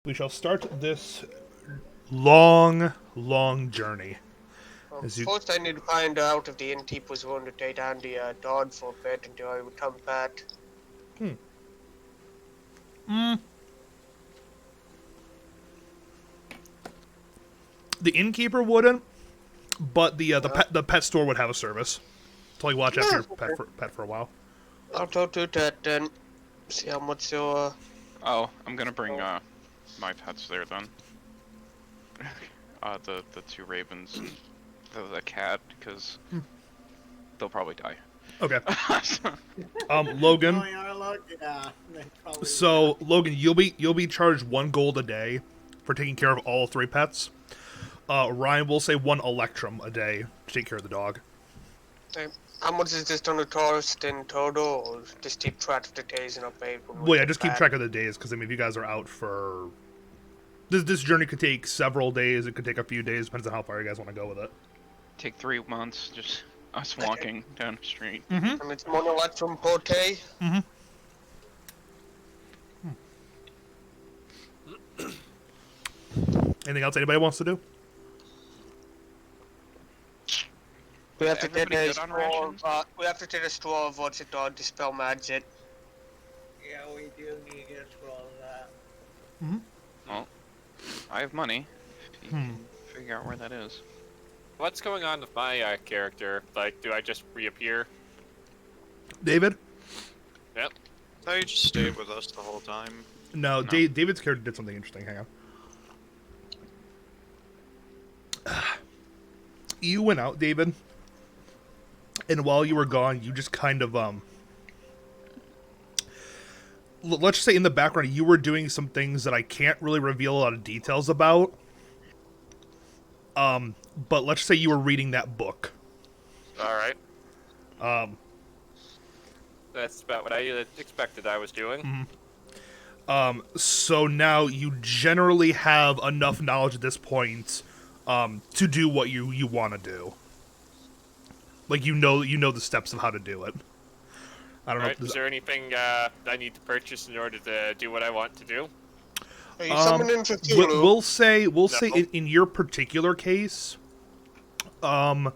We shall start this long, long journey. As you, First, I need to find out if the innkeep was willing to take down the dog for a bit until I would come back. the innkeeper wouldn't, but the pet store would have a service to like watch after your pet for a while. I'll go to that then. See how much they'll. Oh, I'm gonna bring my pets there then. The two ravens and the cat because they'll probably die. Okay. Logan. So Logan, you'll be charged 1 gold a day for taking care of all 3 pets. Ryan will say 1 electrum a day to take care of the dog. How much is this going to cost in total, or just keep track of the days and I'll pay? Well, yeah, just keep track of the days because I mean, if you guys are out for this journey could take several days. It could take a few days, depends on how far you guys want to go with it. Take 3 months, just us walking down the street. And it's 1 electrum per day. Anything else anybody wants to do? We have to take Everybody a good on straw. rations? We have to take a straw of what's it dog to spell magic. Yeah, we do need to get a scroll of that. Well, I have money. If you can figure out where that is. What's going on with my character? Like, do I just reappear? David? Yep. No, you just stayed with us the whole time. No, No. David's character did something interesting. Hang on. You went out, David, and while you were gone, you just kind of let's just say in the background, you were doing some things that I can't really reveal a lot of details about. But let's say you were reading that book. All right. That's about what I expected I was doing. So now you generally have enough knowledge at this point to do what you want to do. Like you know the steps of how to do it. I don't know. Right. Is there anything I need to purchase in order to do what I want to do? Are you summoning for We'll, Cthulhu? we'll say No. in your particular case, go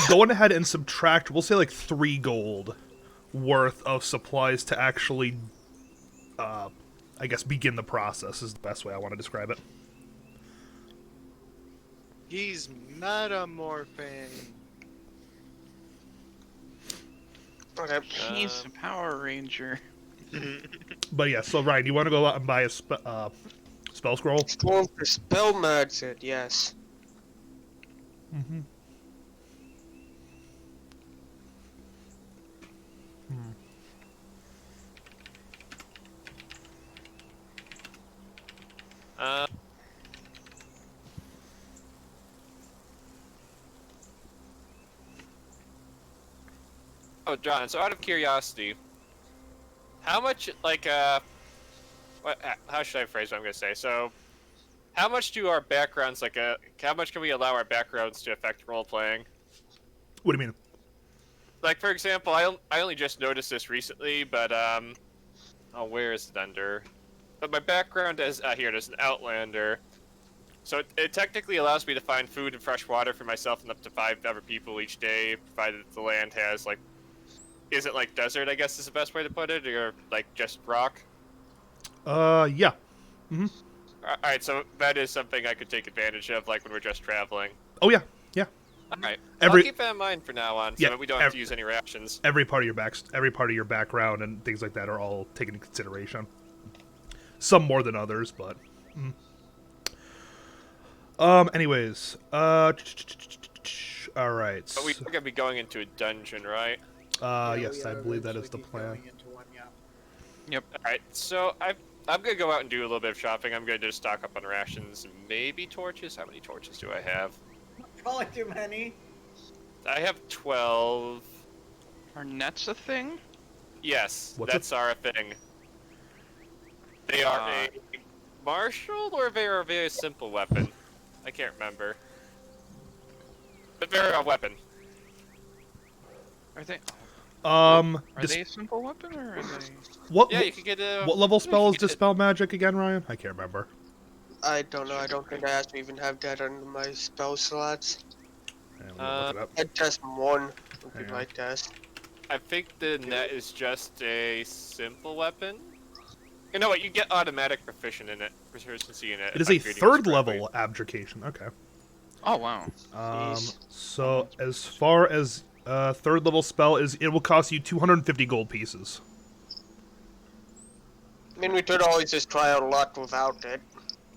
on ahead and subtract. We'll say like 3 gold worth of supplies to actually, I guess, begin the process is the best way I want to describe it. He's metamorphing. Okay. He's a Power Ranger. But yeah, so Ryan, you want to go out and buy a spell scroll? Scroll for spell magic, yes. Uh. Oh, John. So, out of curiosity, how much, like, how should I phrase what I'm gonna say? So, how much do our backgrounds, like, how much can we allow our backgrounds to affect role playing? What do you mean? Like, for example, I only just noticed this recently, but oh, where is it under? But my background is here. It is an Outlander, so it technically allows me to find food and fresh water for myself and up to 5 other people each day, provided the land has like, isn't like desert. I guess is the best way to put it, or like just rock. Yeah. All right, so that is something I could take advantage of, like when we're just traveling. Oh yeah, yeah. All right, Every- I'll keep that in mind for now on, so Yeah, that we don't have to use any rations. Every part of your background and things like that are all taken into consideration. Some more than others, but. Anyways, all right. But we're gonna be going into a dungeon, right? Yes, I believe that is the plan. Yep. All right, so I'm gonna go out and do a little bit of shopping. I'm gonna just stock up on rations and maybe torches. How many torches do I have? Probably too many. I have 12. Are nets a thing? Yes, What's that's our thing. They are a martial or they are a very simple weapon. I can't remember. But they're a weapon. Are they? Are dis- they a simple weapon or are they? what Yeah, you could get a. what level yeah, you spell could is get Dispel Magic again, Ryan? I can't remember. I don't know. I don't think I actually even have that under my spell slots. Yeah, let me look it up. I test one would be Hang my on. test. I think the net is just a simple weapon. You know what? You get automatic proficiency in it. It is if I'm a reading this third correctly. level abjuration. Okay. Oh wow. Jeez. So as far as third level spell is, it will cost you 250 gold pieces. I mean, we could always just try our luck without it.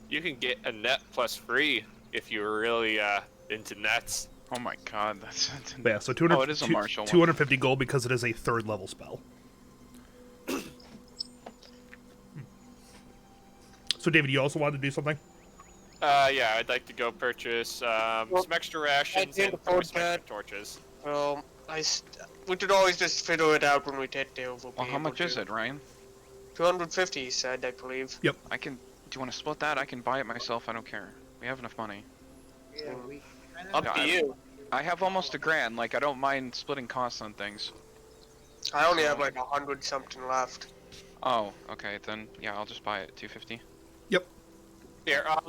You can get a net plus free if you're really into nets. Oh my god, that's. But yeah, so 200, Oh, it is a martial one. 250 gold because it is a third level spell. So David, you also wanted to do something? Yeah, I'd like to go purchase some extra rations can't and afford some extra that. torches. Well, we could always just figure it out when we get there. Well, how much is it, Ryan? 250, he said, I believe. I can. Do you want to split that? I can buy it myself. I don't care. We have enough money. Yeah, we kinda Up to you. I have almost $1,000. Like I don't mind splitting costs on things. I only have like 100 something left. Oh, okay. Then yeah, I'll just buy it. 250. Here, I'll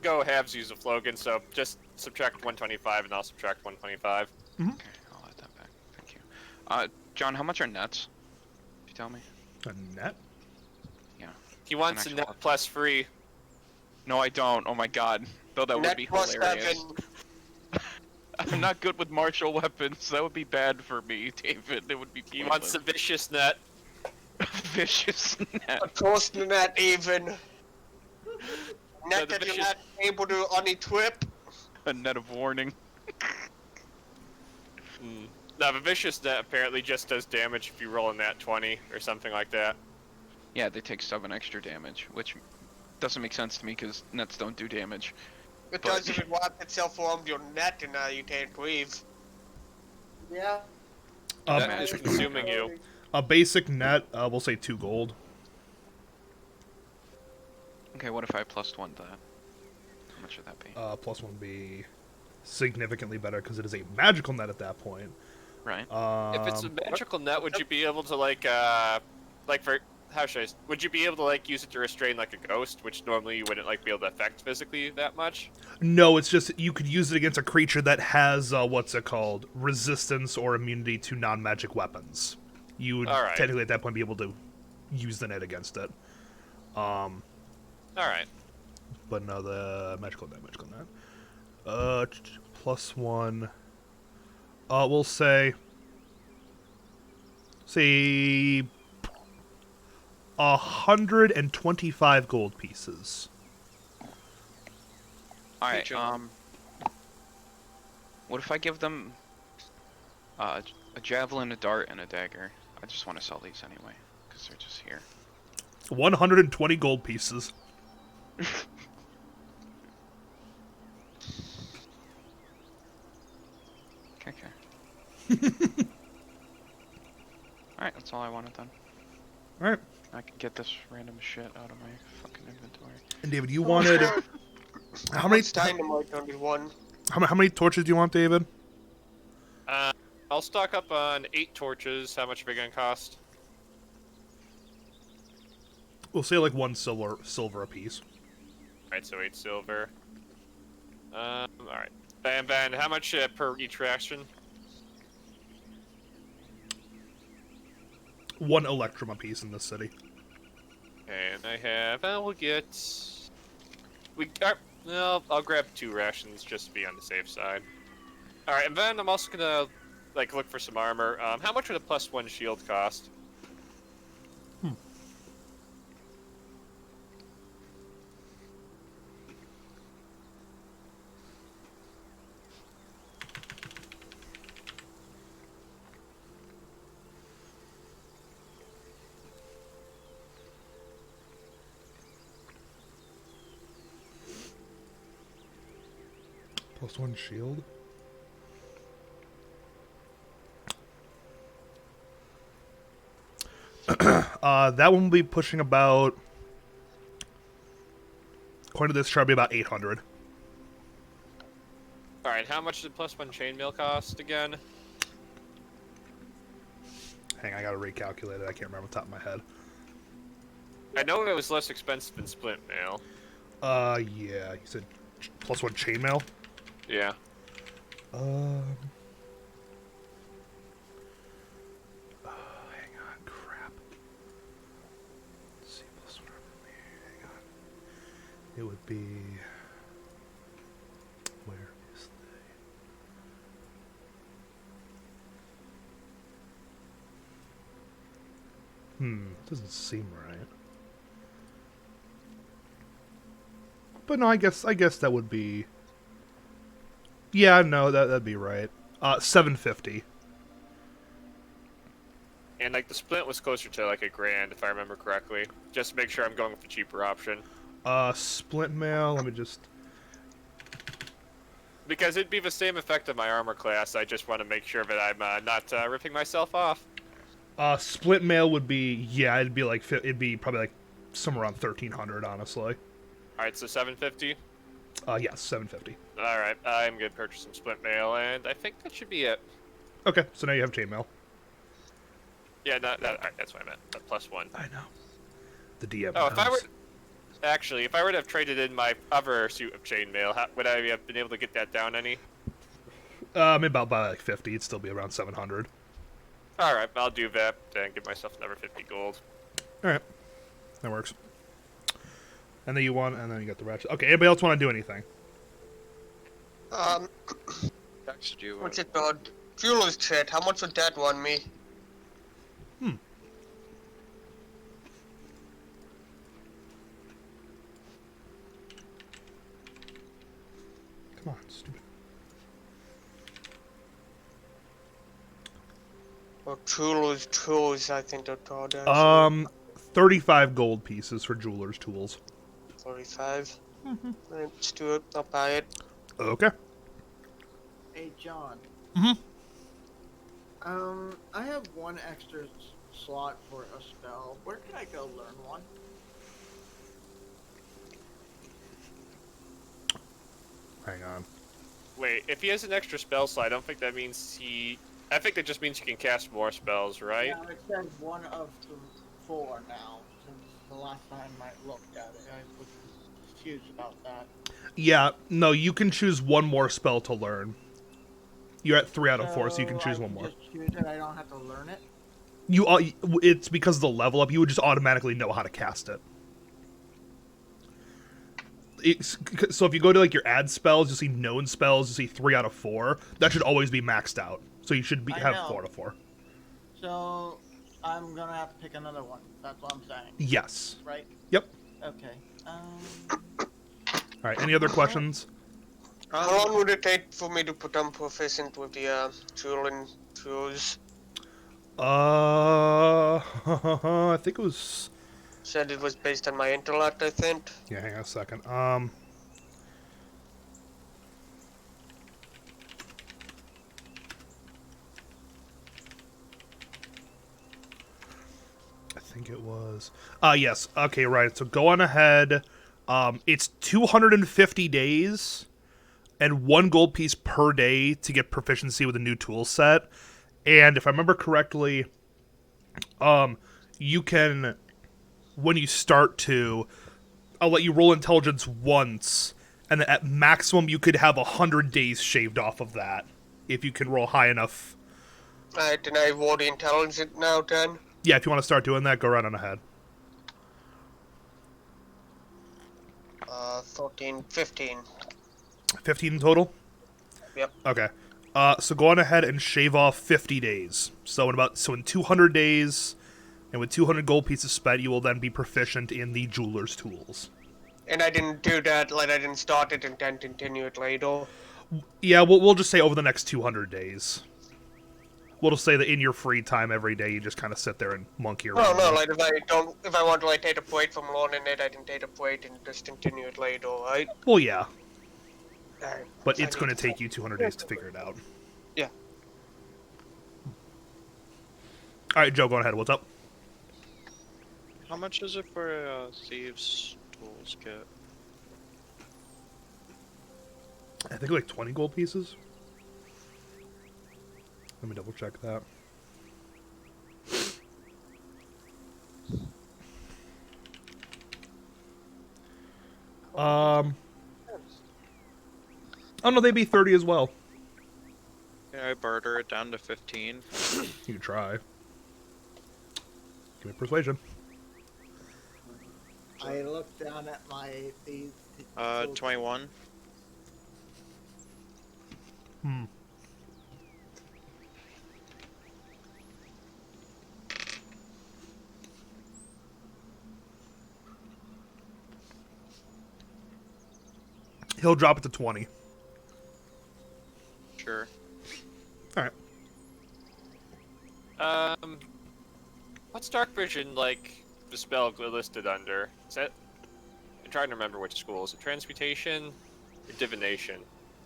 go halvesies of Logan, so just subtract 125 and I'll subtract 125. Okay, I'll add that back. Thank you. John, how much are nets? Could you tell me? A net? He wants a actual net weapon. plus free. No, I don't. Oh my god. Though that would Net be plus hilarious. 7. I'm not good with martial weapons. That would be bad for me, David. It would be He wants pointless. a vicious net. Vicious net. A cost net even. Net the that you're vicious- not able to unequip. A net of warning. Now, the vicious net apparently just does damage if you roll a nat 20 or something like that. Yeah, they take 7 extra damage, which doesn't make sense to me because nets don't do damage. Because if it wraps itself around your net and you can't leave. Yeah. That A, is consuming you. a basic net, we'll say 2 gold. Okay, what if I plus 1 to that? How much would that be? Plus 1 would be significantly better because it is a magical net at that point. Right. If it's a magical net, would you be able to would you be able to use it to restrain like a ghost, which normally you wouldn't be able to affect physically that much? No, it's just you could use it against a creature that has what's it called, resistance or immunity to non-magic weapons. You would Alright. technically at that point be able to use the net against it. All right. But no, the magical net. Plus 1. We'll say 125 gold pieces. Alright, John. what if I give them a javelin, a dart, and a dagger? I just want to sell these anyway, because they're just here. 120 gold pieces. Okay. Alright, that's all I wanted then. Alright. I can get this random shit out of my fucking inventory. And David, you wanted how many Dynamite only one. how many torches do you want, David? I'll stock up on 8 torches. How much are they gonna cost? We'll say like 1 silver a piece. Alright, so 8 silver. Alright. And then how much per each ration? 1 electrum a piece in this city. And I have. We'll get. No, I'll grab 2 rations just to be on the safe side. All right, and then I'm also gonna look for some armor. How much would a +1 shield cost? Plus 1 shield. That one will be pushing about. According to this chart, be about 800. All right, how much did +1 chainmail cost again? Hang on, I gotta recalculate it. I can't remember off the top of my head. I know it was less expensive than splint mail. Yeah. You said +1 chainmail? Yeah. Hang on, crap. C plus 1 hang on. It would be... Where is the... doesn't seem right. But no, I guess that would be... Yeah, no, that'd be right. 750. And like the splint was closer to like $1,000 if I remember correctly. Just to make sure I'm going with the cheaper option. Splint mail, let me just... Because it'd be the same effect of my armor class, I just want to make sure that I'm not ripping myself off. Split mail would be, yeah, it'd be probably like somewhere around 1,300, honestly. Alright, so 750. Yes, 750. Alright, I'm gonna purchase some splint mail, and I think that should be it. Okay, so now you have chainmail. Yeah, alright, that's what I meant. The +1. I know. The DM. Oh, if I were... knows. Actually, if I were to have traded in my other suit of chainmail, would I have been able to get that down any? Maybe about by like 50, it'd still be around 700. Alright, I'll do that, and give myself another 50 gold. Alright. That works. And then you got the ratchet. Okay, anybody else want to do anything? Text you. What's it called? Fueler's chat. How much would that want me? Come on, stupid. Or Fueler's tools, I think they're called. Actually. 35 gold pieces for jeweler's tools. 45. Let's do it. I'll buy it. Okay. Hey, John. Mhm. I have one extra slot for a spell. Where can I go learn one? Hang on. Wait, if he has an extra spell slot, I don't think that means he... I think that just means you can cast more spells, right? Yeah, it says one of the 4 now. Since the last time I looked at it, I was confused about that. Yeah, no, you can choose one more spell to learn. You're at 3 out of 4, so you can choose one more. Just choose it. I don't have to learn it. It's because of the level up. You would just automatically know how to cast it. So if you go to like your add spells, you'll see known spells. You'll see 3 out of 4. That should always be maxed out. So you should have 4 out of 4. So I'm gonna have to pick another one. That's what I'm saying, Yes. right? Yep. Okay. All right. Any other questions? How long would it take for me to become proficient with the tooling tools? I think it was. Said it was based on my intellect, I think. Yeah, hang on a second. I think it was. Yes. Okay, right. So go on ahead. It's 250 days and 1 gold piece per day to get proficiency with a new tool set. And if I remember correctly, you can, when you start to, I'll let you roll intelligence once, and then at maximum you could have 100 days shaved off of that if you can roll high enough. Alright, then I roll the intelligence now then. Yeah, if you want to start doing that, go right on ahead. 14, 15. 15 in total? Yep. Okay. So go on ahead and shave off 50 days. So in 200 days, and with 200 gold pieces spent, you will then be proficient in the jeweler's tools. And I didn't do that, like I didn't start it and then continue it later. Yeah, we'll just say over the next 200 days. We'll just say that in your free time every day, you just kind of sit there and monkey around. Oh no, like if I want to like take a break from learning it, I can take a break and just continue it later, right? Well, yeah, Alright. but it's going to take you 200 days to figure it out. Yeah. All right, Joe, go ahead. What's up? How much is it for a thieves tools kit? I think like 20 gold pieces. Let me double check that. Oh no, they'd be 30 as well. Yeah, I barter it down to 15. You can try. Give me persuasion. I looked down at the 21. He'll drop it to 20. Sure. Alright. What's dark vision like? The spell listed under? Is that? I'm trying to remember which school. Is it transmutation or divination,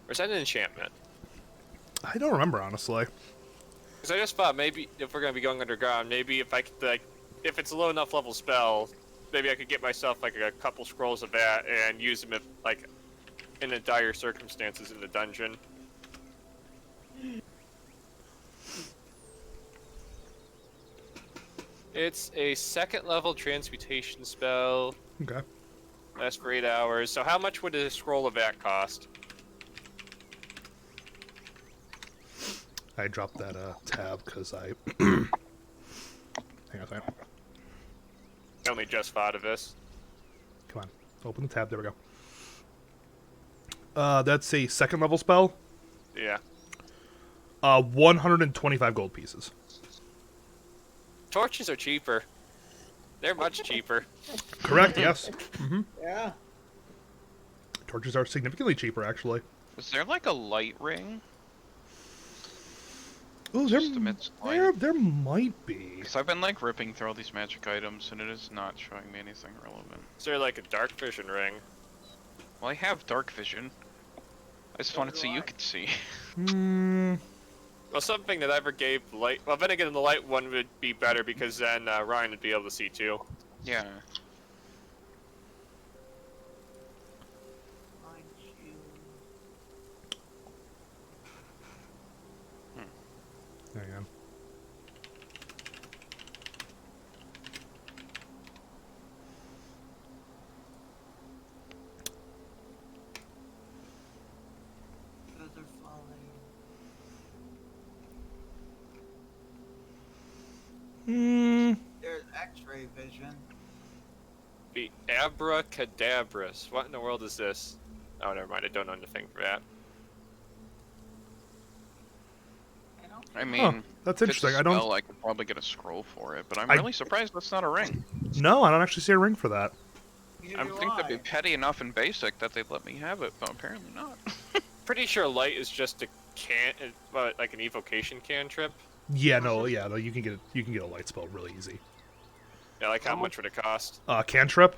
or is that an enchantment? I don't remember, honestly. Because I just thought maybe if we're gonna be going underground, maybe if I could like, if it's a low enough level spell, maybe I could get myself like a couple scrolls of that and use them if like in the dire circumstances in the dungeon. It's a second level transmutation spell. Okay. Lasts for 8 hours. So how much would a scroll of that cost? I dropped that tab because I... Hang on a second. I only just thought of this. Come on. Open the tab. There we go. That's a second level spell. Yeah. 125 gold pieces. Torches are cheaper. They're much cheaper. Correct, yes. Yeah. Torches are significantly cheaper, actually. Is there like a light ring? Oh, Just amidst light? there might be. Because I've been like ripping through all these magic items and it is not showing me anything relevant. Is there like a dark vision ring? Well, I have dark vision. I just wanted to see you could see. Well, something that ever gave light. Well, then again, the light one would be better because then Ryan would be able to see too. Yeah. Hang on. Feather falling. There's X-ray vision. Be abracadabras. What in the world is this? Oh, never mind. I don't know anything for that. I mean, that's if it's a interesting. I don't. spell, I could probably get a scroll for it, but I'm I- really surprised that's not a ring. No, I don't actually see a ring for that. I think that'd be petty enough and basic that they'd let me have it, but apparently not. Pretty sure light is just a like an evocation cantrip. Yeah, no, you can get a light spell really easy. Yeah, like how much would it cost? Cantrip.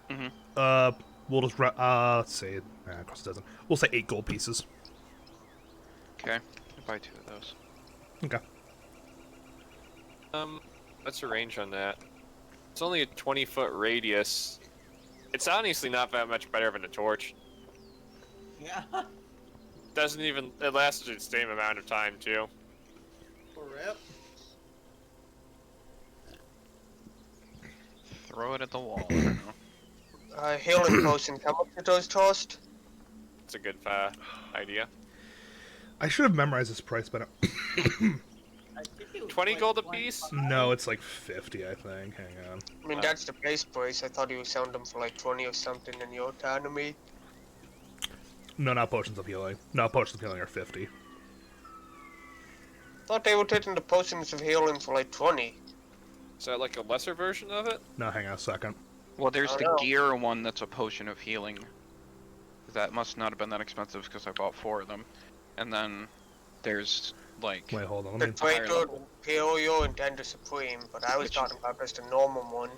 Mhm. We'll just let's say, of course it doesn't. We'll say 8 gold pieces. Okay, I'll buy 2 of those. Okay. What's the range on that? It's only a 20-foot radius. It's honestly not that much better than a torch. Yeah. Doesn't even. It lasts the same amount of time too. For rip. Throw it at the wall. I don't know. Healing potion. How much are those toast? It's a good idea. I should have memorized this price, but I think it was 20 like gold 25. apiece? no, it's like 50, I think. Hang on. I mean, that's the base price. I thought you were selling them for like 20 or something in your autonomy. No, not potions of healing. No, potions of healing are 50. Thought they were taking the potions of healing for like 20. Is that like a lesser version of it? No, hang on a second. Well, there's Oh, the no. gear one that's a potion of healing. That must not have been that expensive because I bought 4 of them. And then there's like Wait, hold on. The Let me. higher Traitor, level. Peorio, and then the Supreme, but I was Which talking is- about just a normal one.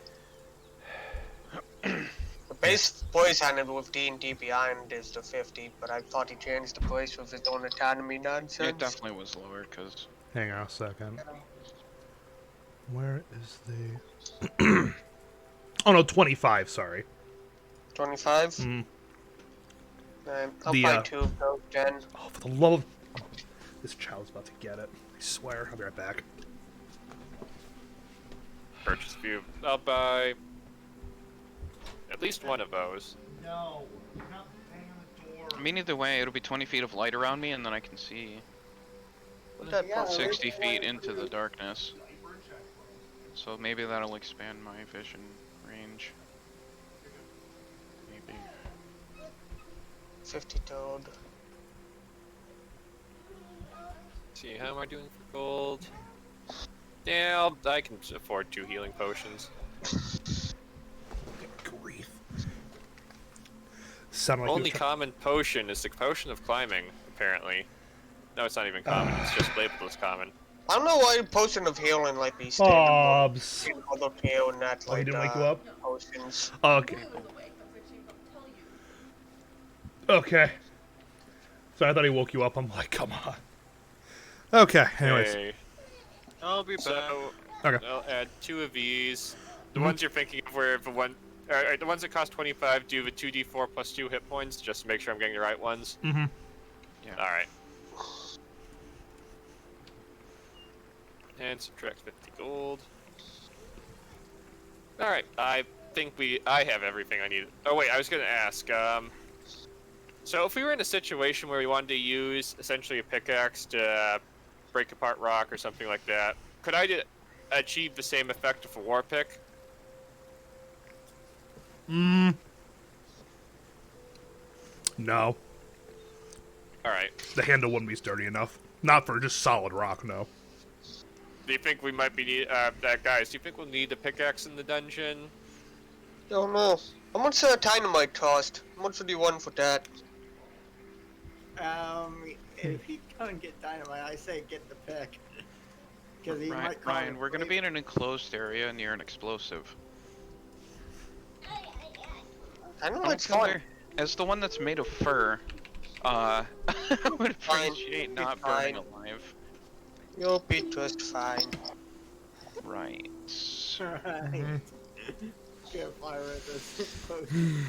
The base price on it with D&D Beyond is the 50, but I thought he changed the price with his own autonomy nonsense. it definitely was lower because Hang on a second. Where is the? Oh no, 25. Sorry. 25? Mm. I'll The, buy 2 of those, then. Oh, for the love of... This child's about to get it. I swear. I'll be right back. Purchase view. I'll buy. Yeah, least one of those. No, you're not banging the door. I mean, either way, it'll be 20 feet of light around me, and then I can see What's that Yeah, possible? 60 feet into the darkness. So maybe that'll expand my vision range. Maybe. 50 toad. See, how am I doing for gold? Yeah, I can afford 2 healing potions. Grief. Sound like Only common potion is the potion of climbing, apparently. No, it's not even common, it's just labeled as common. I don't know why potion of healing like be standard. Bobs. Although KO not Oh, he like didn't wake you up? potions. Okay. Okay. So I thought he woke you up. I'm like, come on. Okay. Anyways. Okay, I'll be back. so Okay. I'll add 2 of these. The Mhm. ones you're thinking of where the one, the ones that cost 25 do the 2d4 plus 2 hit points, just to make sure I'm getting the right ones. Mm-hmm. Yeah. Alright. And subtract 50 gold. Alright, I think I have everything I need. Oh wait, I was gonna ask, so if we were in a situation where we wanted to use essentially a pickaxe to break apart rock or something like that, could I achieve the same effect of a war pick? No. Alright. The handle wouldn't be sturdy enough. Not for just solid rock, no. Do you think we might be guys, do you think we'll need a pickaxe in the dungeon? Don't know. How much dynamite cost? How much would you want for that? If he can't get dynamite, I say get the pick. Because he Ryan, might call Ryan, it we're gonna brave. be in an enclosed area near an explosive. Dynamite's Don't kill fun. her. As the one that's made of fur, I would Fine, appreciate it's not fine. burning alive. You'll be just fine. Right. Right. Can't fire resist potion.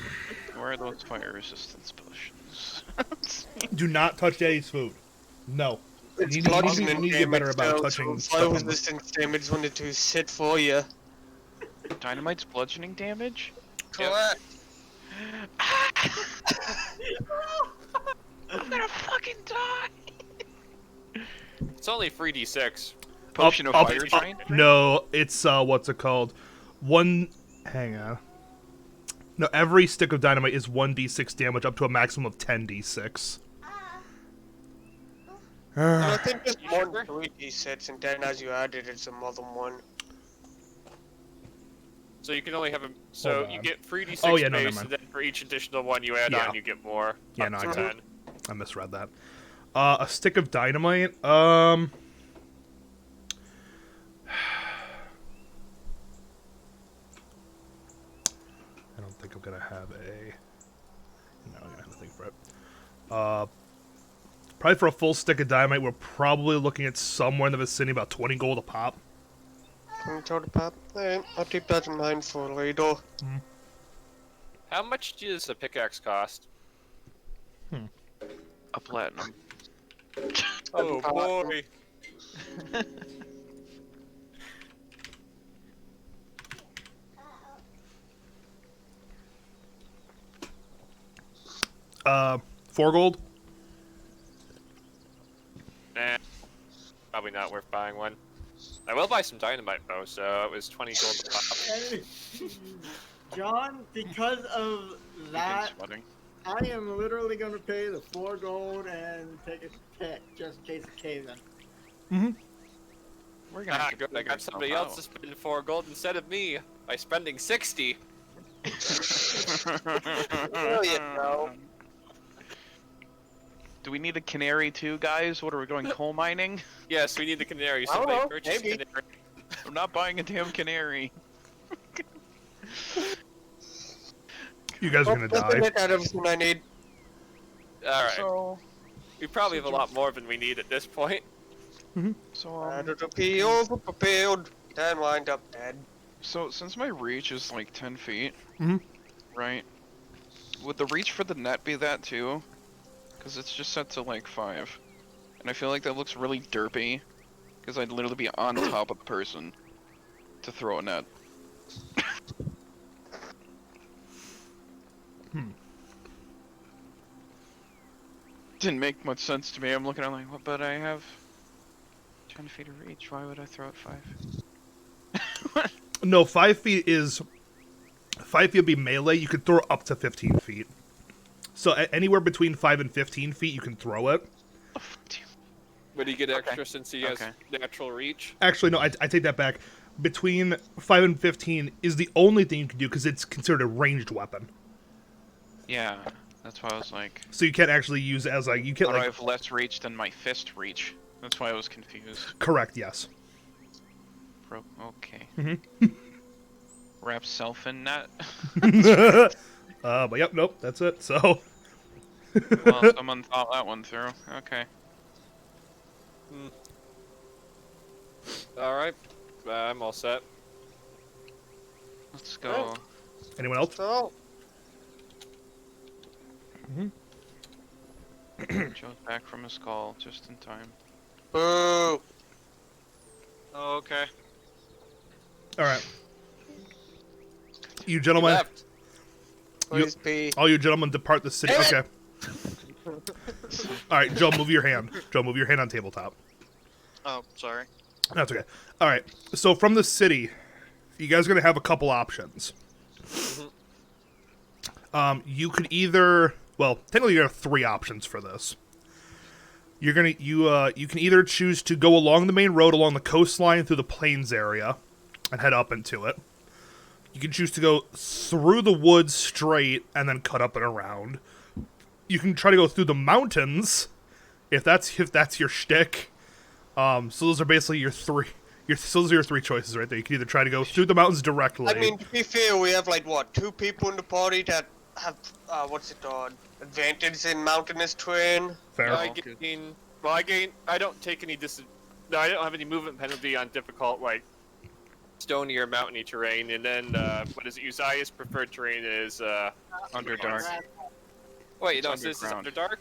Where are those fire resistance potions? Do not touch Daddy's food. No. It's You need to bludgeoning get better damage, about though, touching so stuff fire on the- resistance damage wanted to sit for you. Dynamite's bludgeoning damage? Correct. I'm gonna fucking die! It's only 3d6. Potion of fire drain? No, it's what's it called? Hang on. No, every stick of dynamite is 1d6 damage up to a maximum of 10d6. And I think there's more than 3d6, and then as you add it, it's another one. So you can only have so Hold you on. get 3d6 Oh, yeah, no, never base, mind. and then for each additional one you add Yeah. on, you get more. Yeah, up no, to I 10. I misread that. A stick of dynamite. I don't think I'm gonna have a. No, I'm gonna have to think for it. Probably for a full stick of dynamite, we're probably looking at somewhere in the vicinity about 20 gold a pop. Total pop. Alright, I'll keep that in mind for later. How much does a pickaxe cost? A platinum. Oh boy. Uh, 4 gold. Nah, probably not worth buying one. I will buy some dynamite though, so it was 20 gold a pop. John, because of that, Begin sweating. I am literally going to pay the 4 gold and take a pick just in case of cave in. We're gonna Ah, have to good. I figure got somebody stuff else to spend 4 gold instead of me by spending 60. There you go. Do we need a canary too, guys? What are we going coal mining? Yes, we need the canary. I don't Somebody know, purchase maybe. canary. I'm not buying a damn canary. You guys are gonna That's the die. hit out of everything I need. Alright. So, We probably have a lot more than we need at this point. Added to be overprepared, then wind up dead. So since my reach is like 10 feet, Mhm. right? Would the reach for the net be that too? Because it's just set to like 5. And I feel like that looks really derpy. Because I'd literally be on top of the person to throw a net. Didn't make much sense to me. I'm looking at it like, what? But I have 10 feet of reach. Why would I throw it 5? No, 5 feet is 5 feet would be melee. You could throw up to 15 feet. So anywhere between 5 and 15 feet, you can throw it. Would he get extra since he has natural reach? Actually, no, I take that back. Between 5 and 15 is the only thing you can do because it's considered a ranged weapon. Yeah, that's why I was like. So you can't actually use it as like you can't But I like. have less reach than my fist reach. That's why I was confused. Correct. Yes. Okay. Mm-hmm. Wrap self in net. But yep, nope, that's it. So. Well, someone thought that one through. Okay. All right, I'm all set. Let's go. Anyone else? So, Joe's back from his call just in time. boo. Oh, okay. All right. You He gentlemen, left. Please be. all you gentlemen depart the city. Damn it! Okay. All right, Joe, move your hand. Joe, move your hand on tabletop. Oh, sorry. That's okay. All right. So from the city, you guys are gonna have a couple options. You could either, well, technically you have 3 options for this. You can either choose to go along the main road along the coastline through the plains area, and head up into it. You can choose to go through the woods straight and then cut up and around. You can try to go through the mountains, if that's your shtick. So those are basically your 3. Those are your 3 choices right there. You can either try to go through the mountains directly. I mean, to be fair, we have like what, 2 people in the party that have advantage in mountainous terrain. Fair. I don't take any No, I don't have any movement penalty on difficult like stony or mountainy terrain. And then what is it? Uzziah's preferred terrain is Underdark. Wait, It's no, this is underground. Underdark.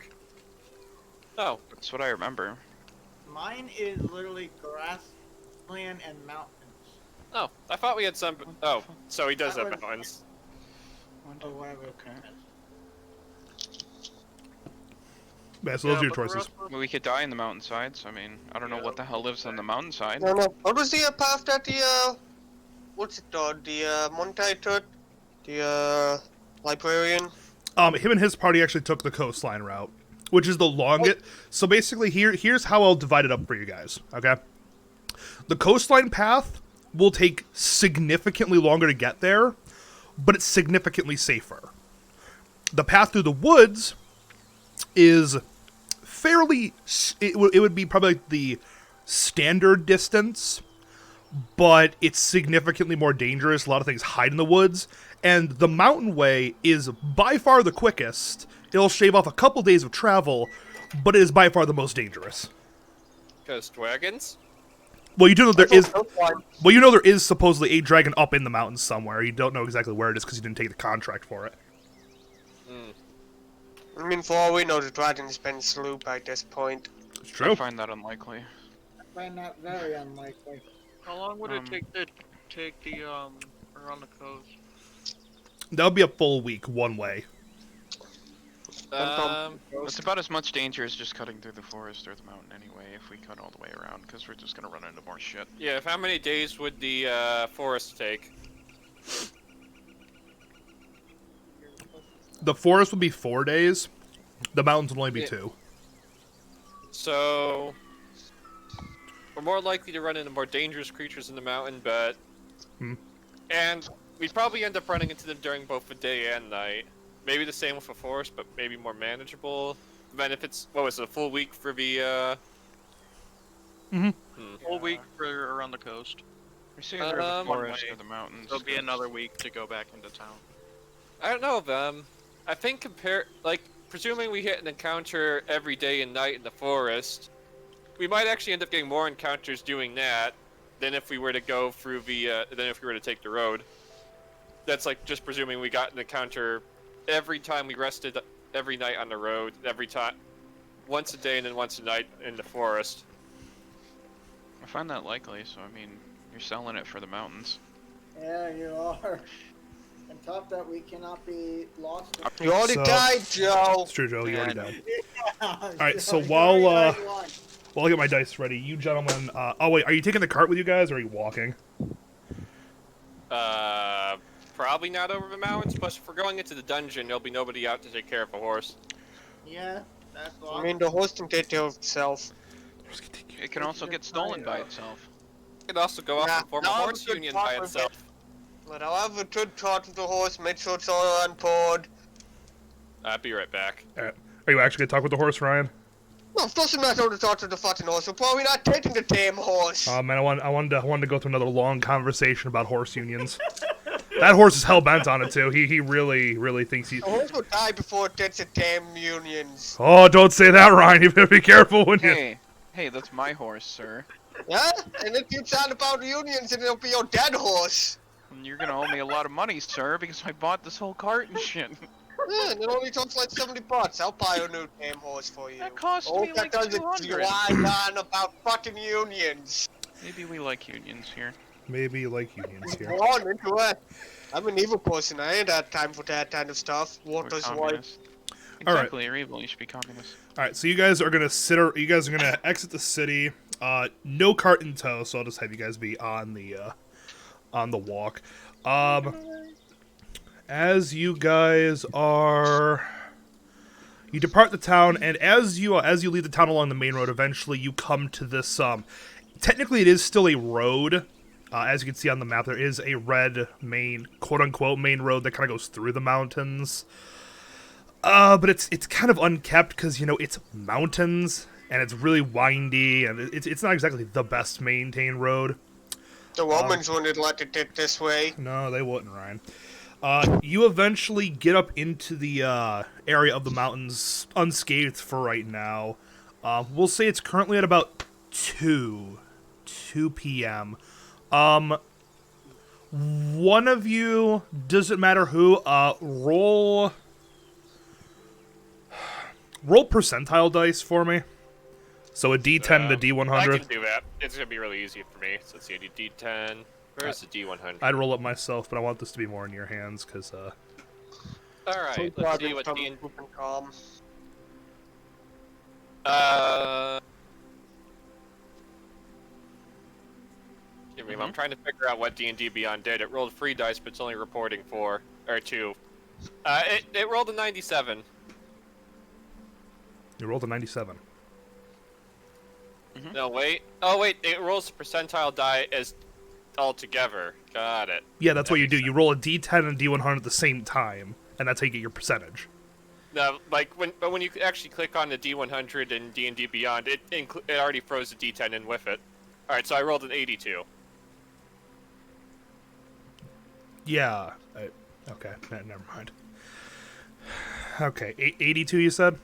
Oh, That's what I remember. Mine is literally grassland and mountains. oh, I thought we had some. Oh, so he does That have was- mountains. Or whatever. Yeah, so those are your choices. Well, we could die in the mountainsides. I mean, I don't know what the hell lives on the mountainside. No. What was the path that the the Montai took? The librarian? Him and his party actually took the coastline route, which is the longest. So basically, here's how I'll divide it up for you guys. Okay, the coastline path will take significantly longer to get there, but it's significantly safer. The path through the woods is fairly. It would be probably like the standard distance, but it's significantly more dangerous. A lot of things hide in the woods, and the mountain way is by far the quickest. It'll shave off a couple days of travel, but it is by far the most dangerous. Ghost wagons. Well, you do know there That's is. also fine. Well, you know there is supposedly a dragon up in the mountains somewhere. You don't know exactly where it is because you didn't take the contract for it. I mean, for all we know, the dragon's been slew by this point. It's I true. find that unlikely. I find that very unlikely. How long would it Um, take to take the around the coast? That would be a full week one way. It's about as much danger as just cutting through the forest or the mountain anyway, if we cut all the way around, because we're just gonna run into more shit. Yeah. How many days would the forest take? The forest would be 4 days. The mountains would only be Yeah. 2. So we're more likely to run into more dangerous creatures in the mountain, but and we'd probably end up running into them during both the day and night. Maybe the same with the forest, but maybe more manageable. Then if it's what was it, a full week for the Whole week for around the coast. It's either the Um, forest or the mountains. There'll be another week to go back into town. I don't know. I think presuming we hit an encounter every day and night in the forest, we might actually end up getting more encounters doing that than if we were to go through than if we were to take the road. That's like just presuming we got an encounter every time we rested every night on the road, every time, once a day and then once a night in the forest. I find that likely, so I mean, you're selling it for the mountains. Yeah, you are. and tough that we cannot be lost. You already So- died, Joe. It's true, Joe. You already Yeah, I died. Alright, so while, Well, I'll get my dice ready. You gentlemen... oh, wait. Are you taking the cart with you guys, or are you walking? Probably not over the mountains, but if we're going into the dungeon, there'll be nobody out to take care of the horse. Yeah, that's all. I mean, the horse can take care of itself. It can also get stolen by itself. It could also go off Yeah, and form a no, horse it's good union talk by with itself. But I'll have a good talk with the horse, make sure it's all on board. I'll be right back. Alright. Are you actually going to talk with the horse, Ryan? No, it doesn't matter to talk to the fucking horse. We're probably not taking the damn horse. Man, I wanted to go through another long conversation about horse unions. That horse is hell-bent on it, too. He really thinks he... The horse will die before it gets the damn unions. Oh, don't say that, Ryan. You better be careful when you... Hey, that's my horse, sir. Yeah? And it keeps on about the unions and it'll be your dead horse. And you're gonna owe me a lot of money, sir, because I bought this whole cart and shit. Yeah, and it only costs like $70. I'll buy a new damn horse for you. That cost Oh, me that like doesn't 200. lie on about fucking unions. Maybe we like unions here. Maybe you like unions here. Go on into it. I'm an evil person. I ain't had time for that kind of stuff. What We're does wife? communists. All right. Exactly, you're evil. You should be communist. Alright, so you guys are going to exit the city. No cart in tow, so I'll just have you guys be on the walk. As you guys are... You depart the town, and as you leave the town along the main road, eventually you come to this, technically it is still a road. As you can see on the map, there is a red main, quote-unquote, main road that kind of goes through the mountains. But it's kind of unkept because, you know, it's mountains, and it's really windy, and it's not exactly the best maintained road. The Romans wouldn't let it get this way. No, they wouldn't, Ryan. You eventually get up into the area of the mountains unscathed for right now. We'll say it's currently at about 2 p.m. One of you, doesn't matter who, roll percentile dice for me. So a D10 to D100. I can do that. It's gonna be really easy for me. So let's see, I do D10. Where's the D100? I'd roll it myself, but I want this to be more in your hands, because, Alright, let's see what D... Calm. I'm trying to figure out what D&D Beyond did. It rolled 3 dice, but it's only reporting 4. Or 2. It rolled a 97. you rolled a 97. No, wait. Oh, wait, it rolls the percentile die as all together. Got it. Yeah, that's what you do. makes You roll a D10 and D100 at the same time, and that's how you get your percentage. No, like, when you actually click on the D100 in D&D Beyond, it already throws the D10 in with it. Alright, so I rolled an 82. Yeah. Okay, never mind. Okay, 82 you said?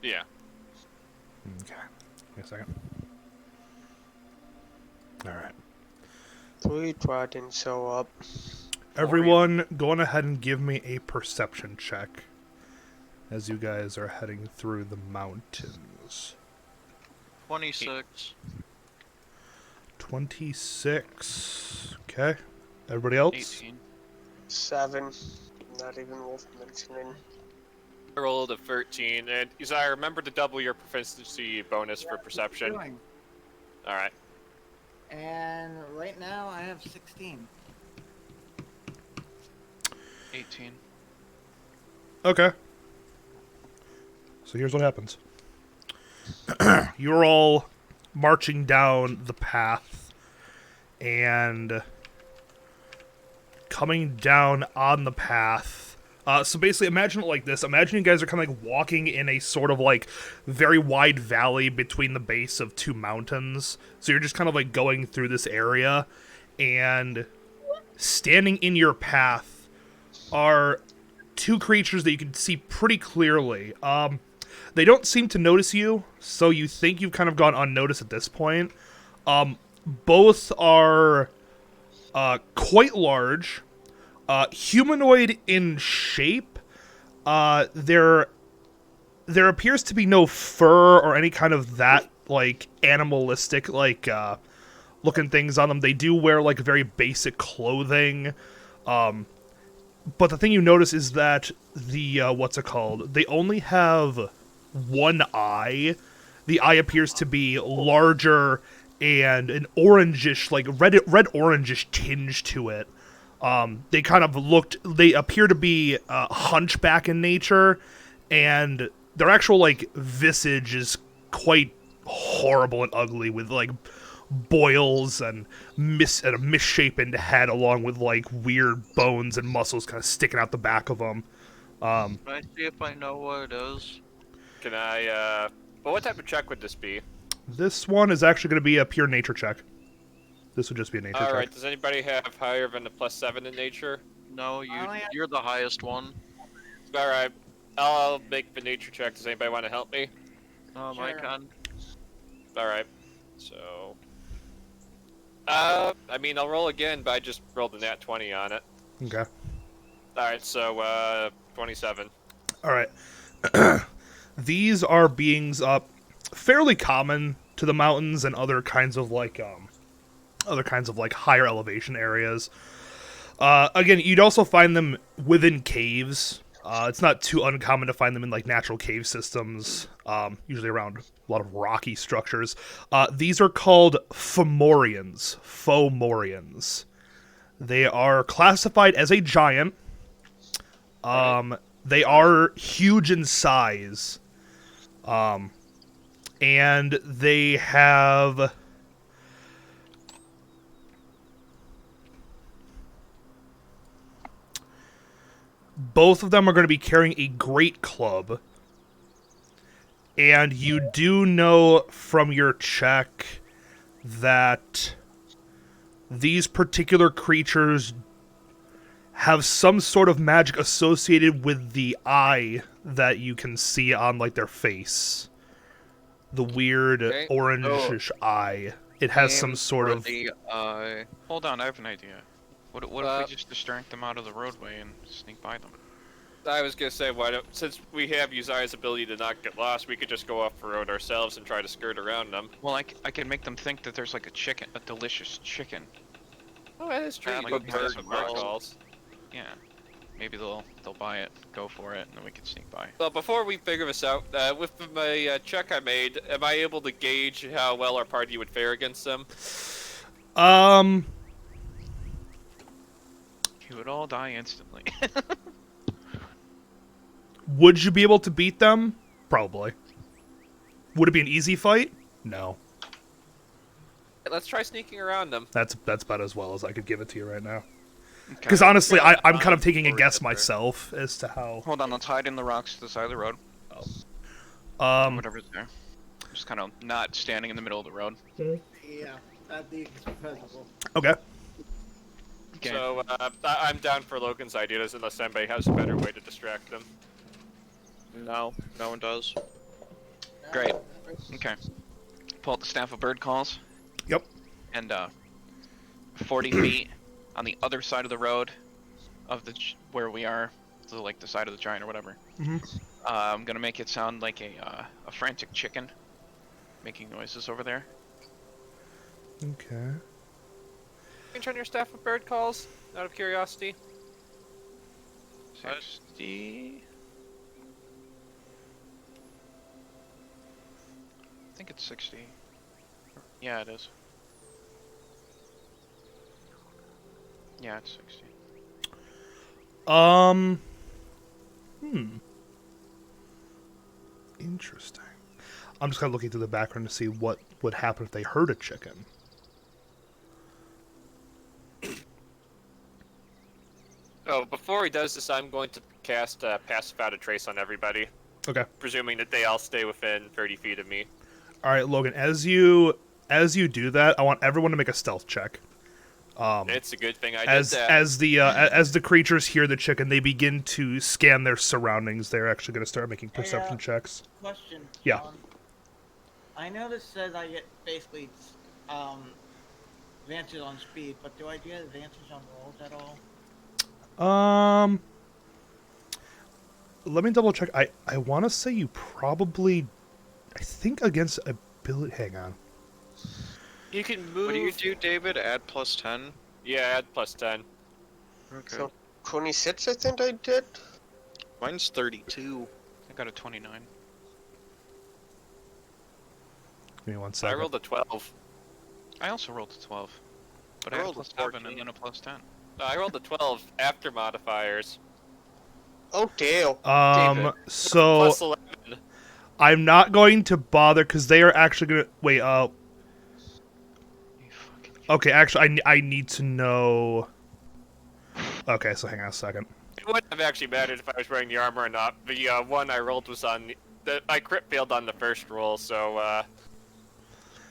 Yeah. Okay. Wait a second. Alright. 3 didn't show up. Everyone, go on ahead and give me a perception check as you guys are heading through the mountains. 26. 26. Okay. Everybody else? 18. 7. Not even worth mentioning. I rolled a 13, and Uzziah, remember to double your proficiency bonus for Keep perception. going. Alright. And right now I have 16. 18. Okay. So here's what happens. You're all marching down the path and coming down on the path. So basically, imagine it like this. Imagine you guys are kind of like walking in a sort of like very wide valley between the base of 2 mountains. So you're just kind of like going through this area, and standing in your path are 2 creatures that you can see pretty clearly. They don't seem to notice you, so you think you've kind of gone unnoticed at this point. Both are quite large, humanoid in shape. There appears to be no fur or any kind of that like animalistic like looking things on them. They do wear like very basic clothing. But the thing you notice is that the what's it called? They only have one eye. The eye appears to be larger and an orangish, like red orangish tinge to it. They kind of they appear to be hunchback in nature, and their actual like visage is quite horrible and ugly, with like boils and a misshapen head, along with like weird bones and muscles kind of sticking out the back of them. Can I see if I know what it is? Can I, well, what type of check would this be? This one is actually going to be a pure nature check. This would just be a nature check. Alright, does anybody have higher than a +7 in nature? No, you're the highest one. Alright, I'll make the nature check. Does anybody want to help me? I can. Alright, so... I mean, I'll roll again, but I just rolled a nat 20 on it. Okay. Alright, so, 27. All right. These are beings fairly common to the mountains and other kinds of like higher elevation areas. Again, you'd also find them within caves. It's not too uncommon to find them in like natural cave systems, usually around a lot of rocky structures. These are called Fomorians. Fomorians. They are classified as a giant. They are huge in size. And they have... Both of them are going to be carrying a great club. And you do know from your check that these particular creatures have some sort of magic associated with the eye that you can see on like their face. The weird orangish eye. It has some sort of... Hold on, I have an idea. What if we just distract them out of the roadway and sneak by them? I was gonna say, since we have Uzziah's ability to not get lost, we could just go off the road ourselves and try to skirt around them. Well, I can make them think that there's like a delicious chicken. Oh, that is true. Yeah, You like could bird bird calls. Yeah. Maybe they'll buy it, go for it, and then we can sneak by. Well, before we figure this out, with my check I made, am I able to gauge how well our party would fare against them? You would all die instantly. Would you be able to beat them? Probably. Would it be an easy fight? No. Let's try sneaking around them. That's about as well as I could give it to you right now. Because honestly, I'm kind of taking a guess myself as to how... Hold on, let's hide in the rocks to the side of the road. Whatever's there. Just kind of not standing in the middle of the road. Yeah, that'd be acceptable. Okay. Okay. So, I'm down for Logan's ideas unless anybody has a better way to distract them. No, no one does. Great. Okay. Pull out the staff of bird calls. Yep. And 40 feet on the other side of the road of where we are, so like the side of the giant or whatever. I'm gonna make it sound like a frantic chicken making noises over there. Okay. You can turn your staff of bird calls, out of curiosity. 60. I think it's 60. Yeah, it is. Yeah, it's 60. Interesting. I'm just kind of looking through the background to see what would happen if they heard a chicken. Oh, before he does this, I'm going to cast Pass Without a Trace on everybody. Okay. Presuming that they all stay within 30 feet of me. All right, Logan. As you do that, I want everyone to make a stealth check. It's a good thing I did that. As the creatures hear the chicken, they begin to scan their surroundings. They're actually going to start making perception checks. Question. Yeah. I know this says I get basically advantage on speed, but do I get advantage on rolls at all? Let me double check. I want to say you probably, I think against ability. Hang on. You can move. What do you do, David? Add +10? Yeah, add +10. Okay. So 26, I think I did. Mine's 32. I got a 29. Give me 1 I second. rolled a 12. I also rolled a 12. But I I had a rolled a plus 7 and 14. then a plus 10. No, I rolled a 12 after modifiers. Oh, damn. Um, so Plus 11. I'm not going to bother because they are actually gonna wait. You fucking Okay, actually, I need to know. Okay, so hang on a second. It wouldn't have actually mattered if I was wearing the armor or not. The one I rolled was on my crit failed on the first roll, so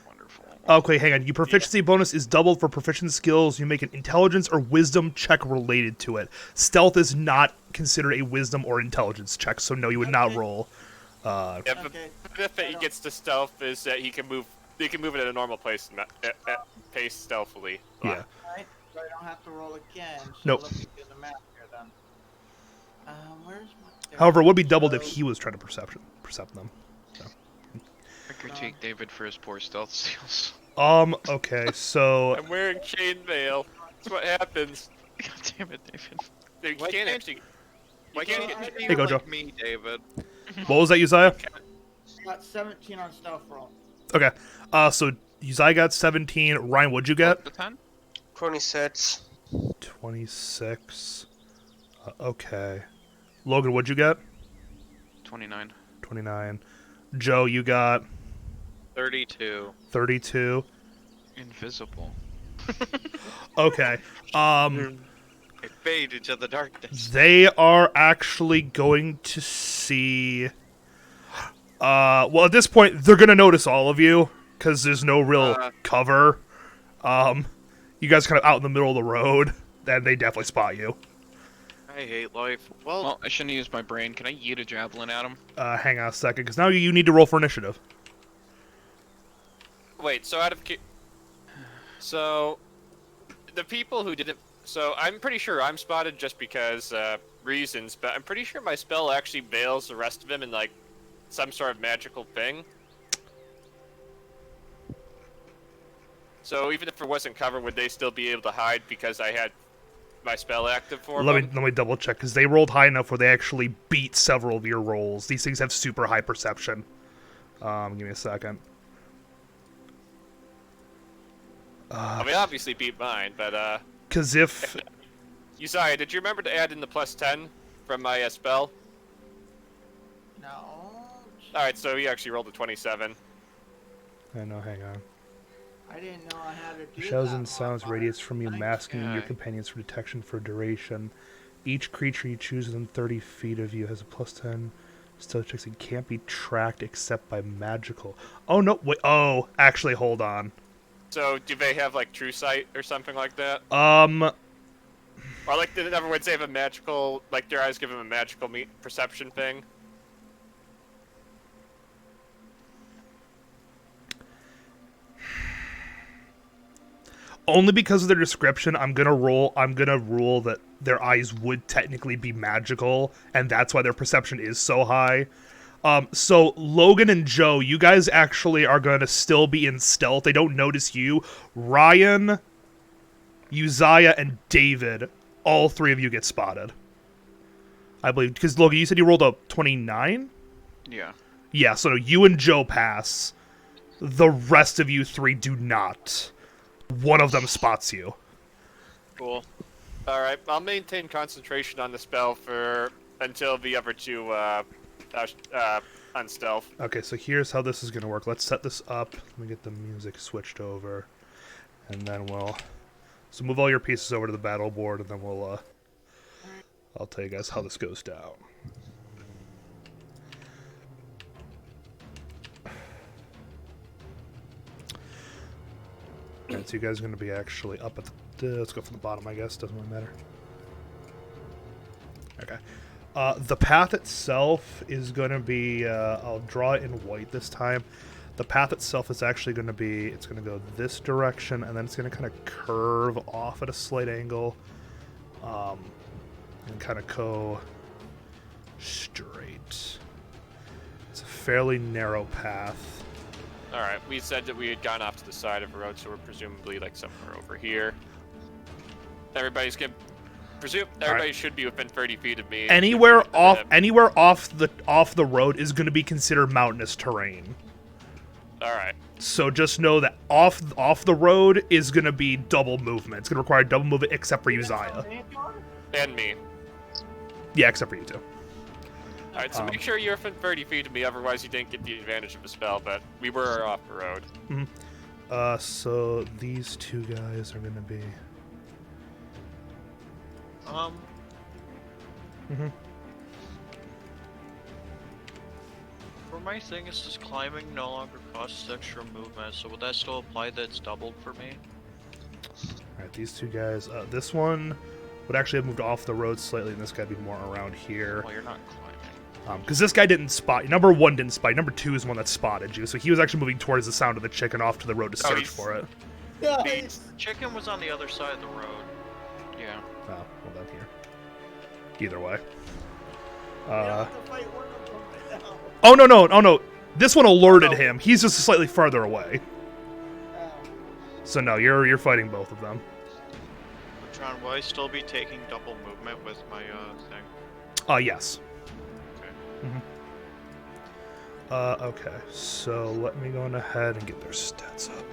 wonderful. Okay, hang on. Your proficiency bonus is doubled for proficient skills. You make an intelligence or wisdom check related to it. Stealth is not considered a wisdom or intelligence check, so no, you would not Okay. roll. yeah, the Okay. benefit he gets to stealth is that he can move. He can move it at a normal pace, pace stealthily. Yeah. Right? So I don't have to roll again. So Nope. let me do the math here then. Where's my... However, it would be doubled if So- he was trying to percept them. I critique David for his poor stealth skills. Okay, so I'm wearing chainmail. That's what happens. God damn it, David. You Why can't can't- actually. Why can't you get? Be Hey, go, like Joe. me, David. what was that, Uzziah? I got 17 on stealth roll. Okay, so Uzziah got 17. Ryan, what'd you get? The 10? 26. 26. Okay. Logan, what'd you get? 29. 29. Joe, you got 32. 32. Invisible. Okay. I fade into the darkness. They are actually going to see. Well, at this point, they're gonna notice all of you because there's no real cover. You guys are kind of out in the middle of the road, and they definitely spot you. I hate life. Well, Well, I shouldn't have used my brain. Can I yeet a javelin at him? Hang on a second, because now you need to roll for initiative. Wait. So the people who didn't. So I'm pretty sure I'm spotted just because reasons, but I'm pretty sure my spell actually veils the rest of them in like some sort of magical thing. So even if it wasn't covered, would they still be able to hide because I had my spell active for them? Let me double check because they rolled high enough where they actually beat several of your rolls. These things have super high perception. Give me a second. I mean, obviously beat mine, but Because if Uzziah, did you remember to add in the plus 10 from my spell? No. Alright, so he actually rolled a 27. I know, hang on. I didn't know I had to do Shadows that and sounds modifier. radiates from you, Thank masking your Yeah. companions for detection for duration. Each creature you choose within 30 feet of you has a plus 10 stealth checks and can't be tracked except by magical. Oh, no, wait, oh, actually, hold on. So do they have like true sight or something like that? Um, Or like, in other words, they have a magical, like their eyes give them a magical perception thing? only because of their description, I'm gonna rule that their eyes would technically be magical, and that's why their perception is so high. So Logan and Joe, you guys actually are gonna still be in stealth. They don't notice you. Ryan, Uzziah, and David, all three of you get spotted. I believe, because Logan, you said you rolled a 29? Yeah. Yeah, so you and Joe pass. The rest of you three do not. One of them spots you. Cool. Alright, I'll maintain concentration on the spell until the other two, on stealth. Okay, so here's how this is going to work. Let's set this up. Let me get the music switched over. And then we'll... So move all your pieces over to the battle board, and then we'll, I'll tell you guys how this goes down. Alright, so you guys are going to be actually up at the... let's go from the bottom, I guess. Doesn't really matter. Okay. The path itself is going to be... I'll draw it in white this time. The path itself is actually going to be... It's going to go this direction, and then it's going to kind of curve off at a slight angle. And kind of go straight. It's a fairly narrow path. Alright, we said that we had gone off to the side of the road, so we're presumably like somewhere over here. Everybody's good. presume everybody should be within 30 feet of me. Anywhere off him. off the road is going to be considered mountainous terrain. All right. So just know that off the road is going to be double movement. It's going to require double movement except for you, Zaya. And me. Yeah, except for you two. All right, so make sure you're within 30 feet of me, otherwise you didn't get the advantage of the spell, but we were off the road. So these two guys are going to be... For my thing, is this climbing no longer costs extra movement, so would that still apply that it's doubled for me? Alright, these two guys. This one would actually have moved off the road slightly, and this guy would be more around here. Well, you're not climbing. Because this guy didn't spot you. Number 1 didn't spot you. Number 2 is the one that spotted you. So he was actually moving towards the sound of the chicken off to the road to search for it. Nice. Chicken was on the other side of the road. Yeah. Oh, well then here. Either way. We don't have to fight one of them right now. Oh, no. This one alerted him. He's just slightly farther away. So no, you're fighting both of them. John, will I still be taking double movement with my thing? Yes. Okay, so let me go on ahead and get their stats up.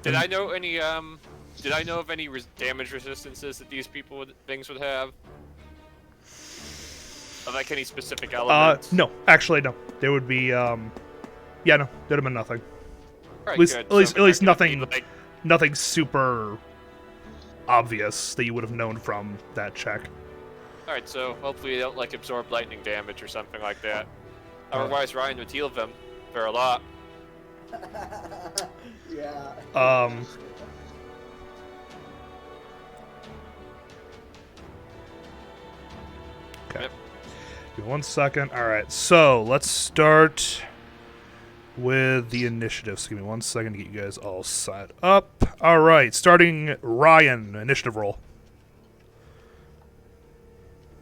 Did I know any Did I know of any damage resistances that these things would have? Of like any specific elements? No, actually no. There would be yeah, no, there'd have been nothing. Right, At least we're not gonna nothing. be, like, Nothing super obvious that you would have known from that check. Alright, so hopefully they don't like absorb lightning damage or something like that. Otherwise Ryan would heal them for a lot. Yeah. Okay. Yep. Give me 1 second. All right, so let's start with the initiative. So give me 1 second to get you guys all set up. All right, starting Ryan, initiative roll.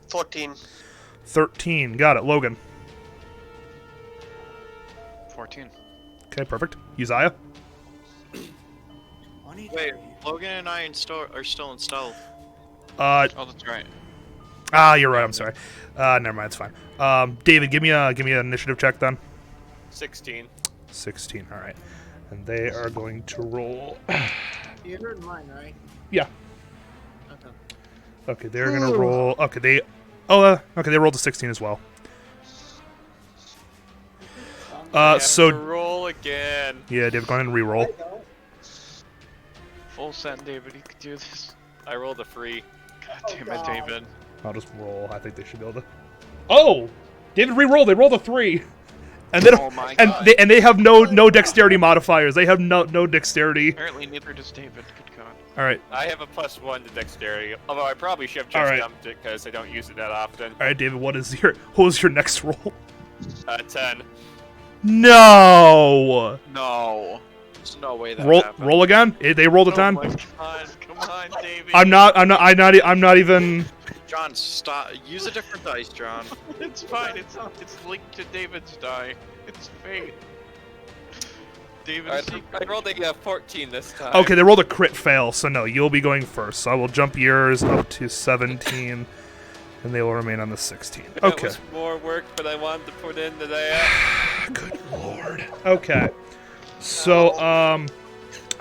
14. 13. Got it. Logan. 14. Okay, perfect. Uzziah. Wait, Logan and I are still in stealth. Oh, that's right. You're right. I'm sorry. Never mind. It's fine. David, give me an initiative check then. 16. 16. All right, and they are going to roll. You heard mine, right? Yeah. Okay. Okay, they're gonna roll. Okay, they. Oh, okay, they rolled a 16 as well. So roll again. yeah, David, go ahead and re-roll. I know. Full send, David. You could do this. I rolled a 3. God Oh, damn it, God. David. I'll just roll. I think they should be able to. Oh, David re-rolled. They rolled a 3, and they don't. Oh my and God. they have no dexterity modifiers. They have no dexterity. Apparently neither does David. Good God. All right, I have a +1 to dexterity, although I probably should have just Alright. dumped it because I don't use it that often. all right, David. What was your next roll? 10. No. No. There's no way that Roll happened. roll again. They rolled a 10. Oh my God. Come on, David. I'm not even. John, stop. Use a different dice, John. It's fine. It's linked to David's die. It's fate. David is I rolled a 14 this time. Okay, they rolled a crit fail, so no, you'll be going first. So I will jump yours up to 17, and they will remain on the 16. That Okay. was more work than I wanted to put into that. Good lord. Okay. So, all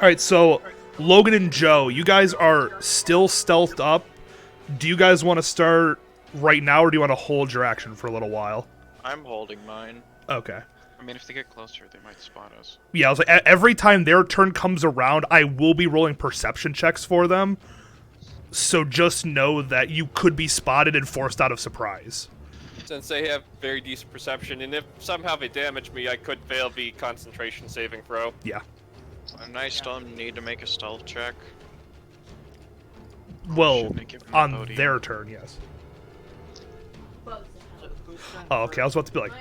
right, so Logan and Joe, you guys are still stealthed up. Do you guys want to start right now, or do you want to hold your action for a little while? I'm holding mine. Okay. I mean, if they get closer, they might spot us. Yeah, I was like, every time their turn comes around, I will be rolling perception checks for them. So just know that you could be spotted and forced out of surprise. Since they have very decent perception, and if somehow they damage me, I could fail the concentration saving throw. Yeah. And I still need to make a stealth check. Well, Shouldn't have given on Bodhi. their turn, yes. Oh, okay, I was about to be like,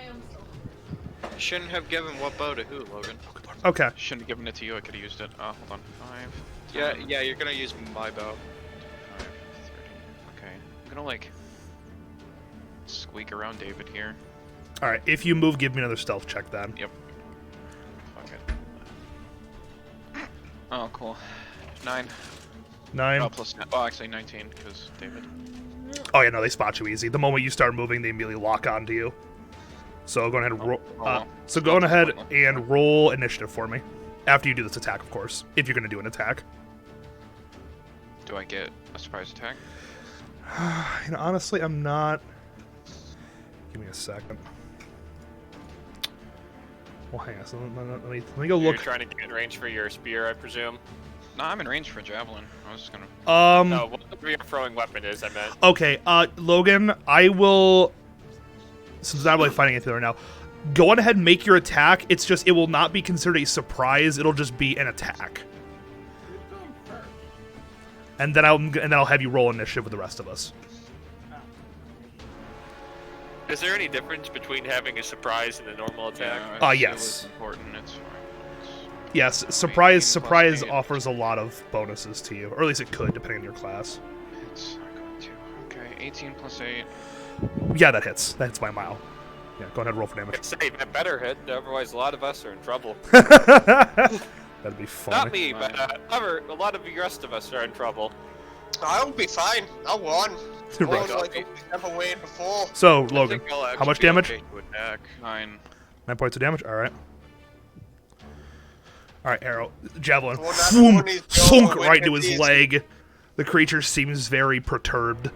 Shouldn't have given what bow to who, Logan? okay. Shouldn't have given it to you. I could have used it. Hold on. 5. Yeah, 10, yeah, you're gonna use my bow. 5, 30. Okay. I'm gonna like squeak around David here. All right, if you move, give me another stealth check then. Fuck it. Oh, cool. 9. 9. Oh, plus. Oh, actually 19 because David. Oh yeah, no, they spot you easy. The moment you start moving, they immediately lock onto you. So go ahead and roll. well. So go on ahead and roll initiative for me. After you do this attack, of course. If you're going to do an attack. Do I get a surprise attack? You know, honestly, I'm not. Give me a second. Well, hang on. So let me go You're look. trying to get in range for your spear, I presume. No, I'm in range for a javelin. I was just gonna. No, what your throwing weapon is, I meant. Okay, Logan, I will. Since I'm not really fighting anything right now, go on ahead and make your attack. It's just it will not be considered a surprise. It'll just be an attack. And then I'll have you roll initiative with the rest of us. Is there any difference between having a surprise and a normal attack? Yeah, Yes. It was important. It's fine. Yes, surprise 18 plus surprise 8. offers a lot of bonuses to you, or at least it could, depending on your class. It's not going to. Okay, 18 plus 8. Yeah, that hits. That hits by a mile. Yeah, go ahead and roll for damage. Say that better hit, otherwise a lot of us are in trouble. That'd be funny. Not me, but a lot of the rest of us are in trouble. I'll be fine. I'll run. Right. Like we've never waited before. So, I Logan, think I'll how actually much be damage? okay to attack. 9. 9 points of damage? Alright. Alright, arrow. Javelin. Well, that Boom! one is Thunk going right into with his these. leg. The creature seems very perturbed.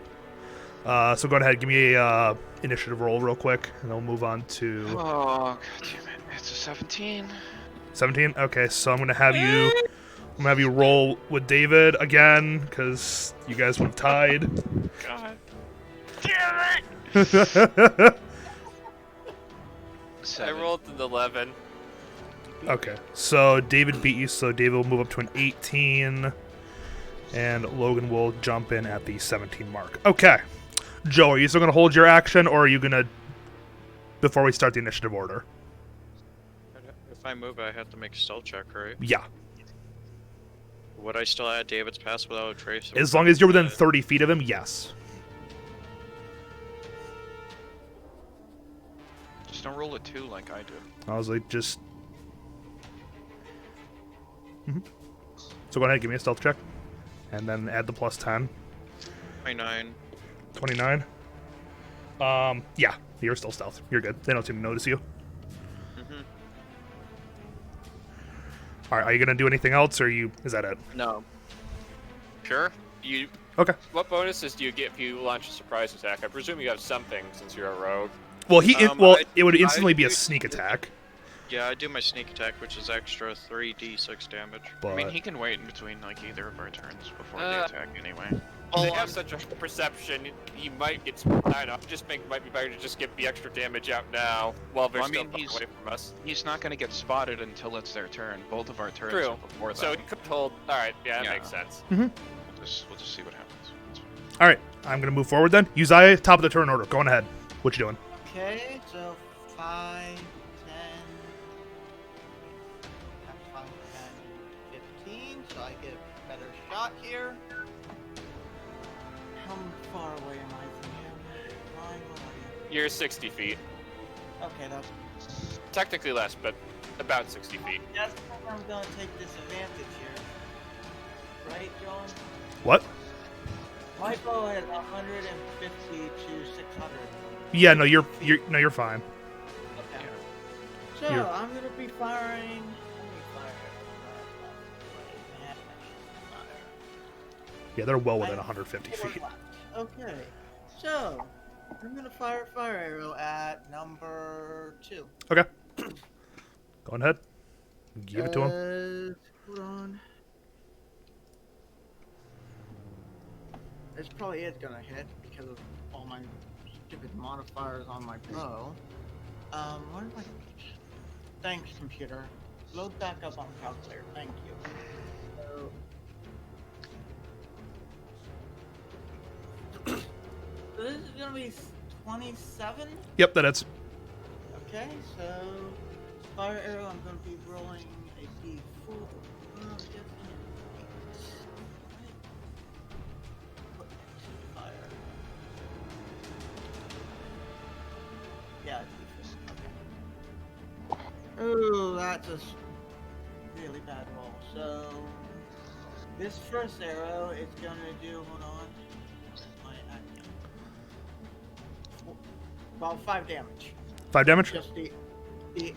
So go ahead, give me a initiative roll real quick, and then we'll move on to Oh, god damn it. It's a 17. 17. Okay, so I'm gonna have you roll with David again, because you guys would have tied. God. Damn it! I 7. rolled an 11. Okay, so David beat you, so David will move up to an 18, and Logan will jump in at the 17 mark. Okay. Joe, are you still going to hold your action, or are you going to, before we start the initiative order? If I move, I have to make a stealth check, right? Yeah. Would I still add David's pass without a trace? As long as you're within 30 feet of him, yes. Just don't roll a 2 like I do. I was like, just... So go ahead, give me a stealth check, and then add the plus 10. 29. 29. Yeah, you're still stealth. You're good. They don't seem to notice you. Mm-hmm. Alright, are you gonna do anything else, or is that it? No. Sure. You. Okay. What bonuses do you get if you launch a surprise attack? I presume you have something since you're a rogue. Well, I- it would instantly I be a do- sneak attack. Yeah, I do my sneak attack, which is extra 3d6 damage. But I mean, he can wait in between like either of our turns before the Uh, attack anyway. They have such a perception. You might get. I don't know. Might be better to just get the extra damage out now while they're Well, I still mean, far he's- away from us. He's not going to get spotted until it's their turn. Both of our turns True. are before that. So he could hold. All right. Yeah, that Yeah. makes sense. we'll just see what happens. That's fine. Alright, I'm gonna move forward then. Uzziah, top of the turn order. Going ahead. What you doing? Okay, so 5, 10, that's 5, 10, 15, so I get a better shot here. How far away am I from him? Ryan, where You're 60 feet. are you? Okay, that's Technically less, but about 60 feet. just when I'm gonna take disadvantage here. Right, John? What? My bow is 150 to 600. Yeah, no, you're fine. Okay. So You're- I'm gonna be firing. Let me fire. Yeah, they're well within 150 Four feet. left. Okay. So I'm gonna fire a fire arrow at number 2. Okay. Go ahead. Give it to him. Hold on. This probably is gonna hit because of all my stupid modifiers on my bow. What am I? Thanks, computer. Load back up on calculator. Thank you. So this is gonna be 27. Yep, that is. Okay, so fire arrow. I'm gonna be rolling a d4. Fire. Yeah, d4. Okay. Oh, that's a really bad roll. So This first arrow is gonna do, hold on. Well, 5 damage. 5 damage? Just the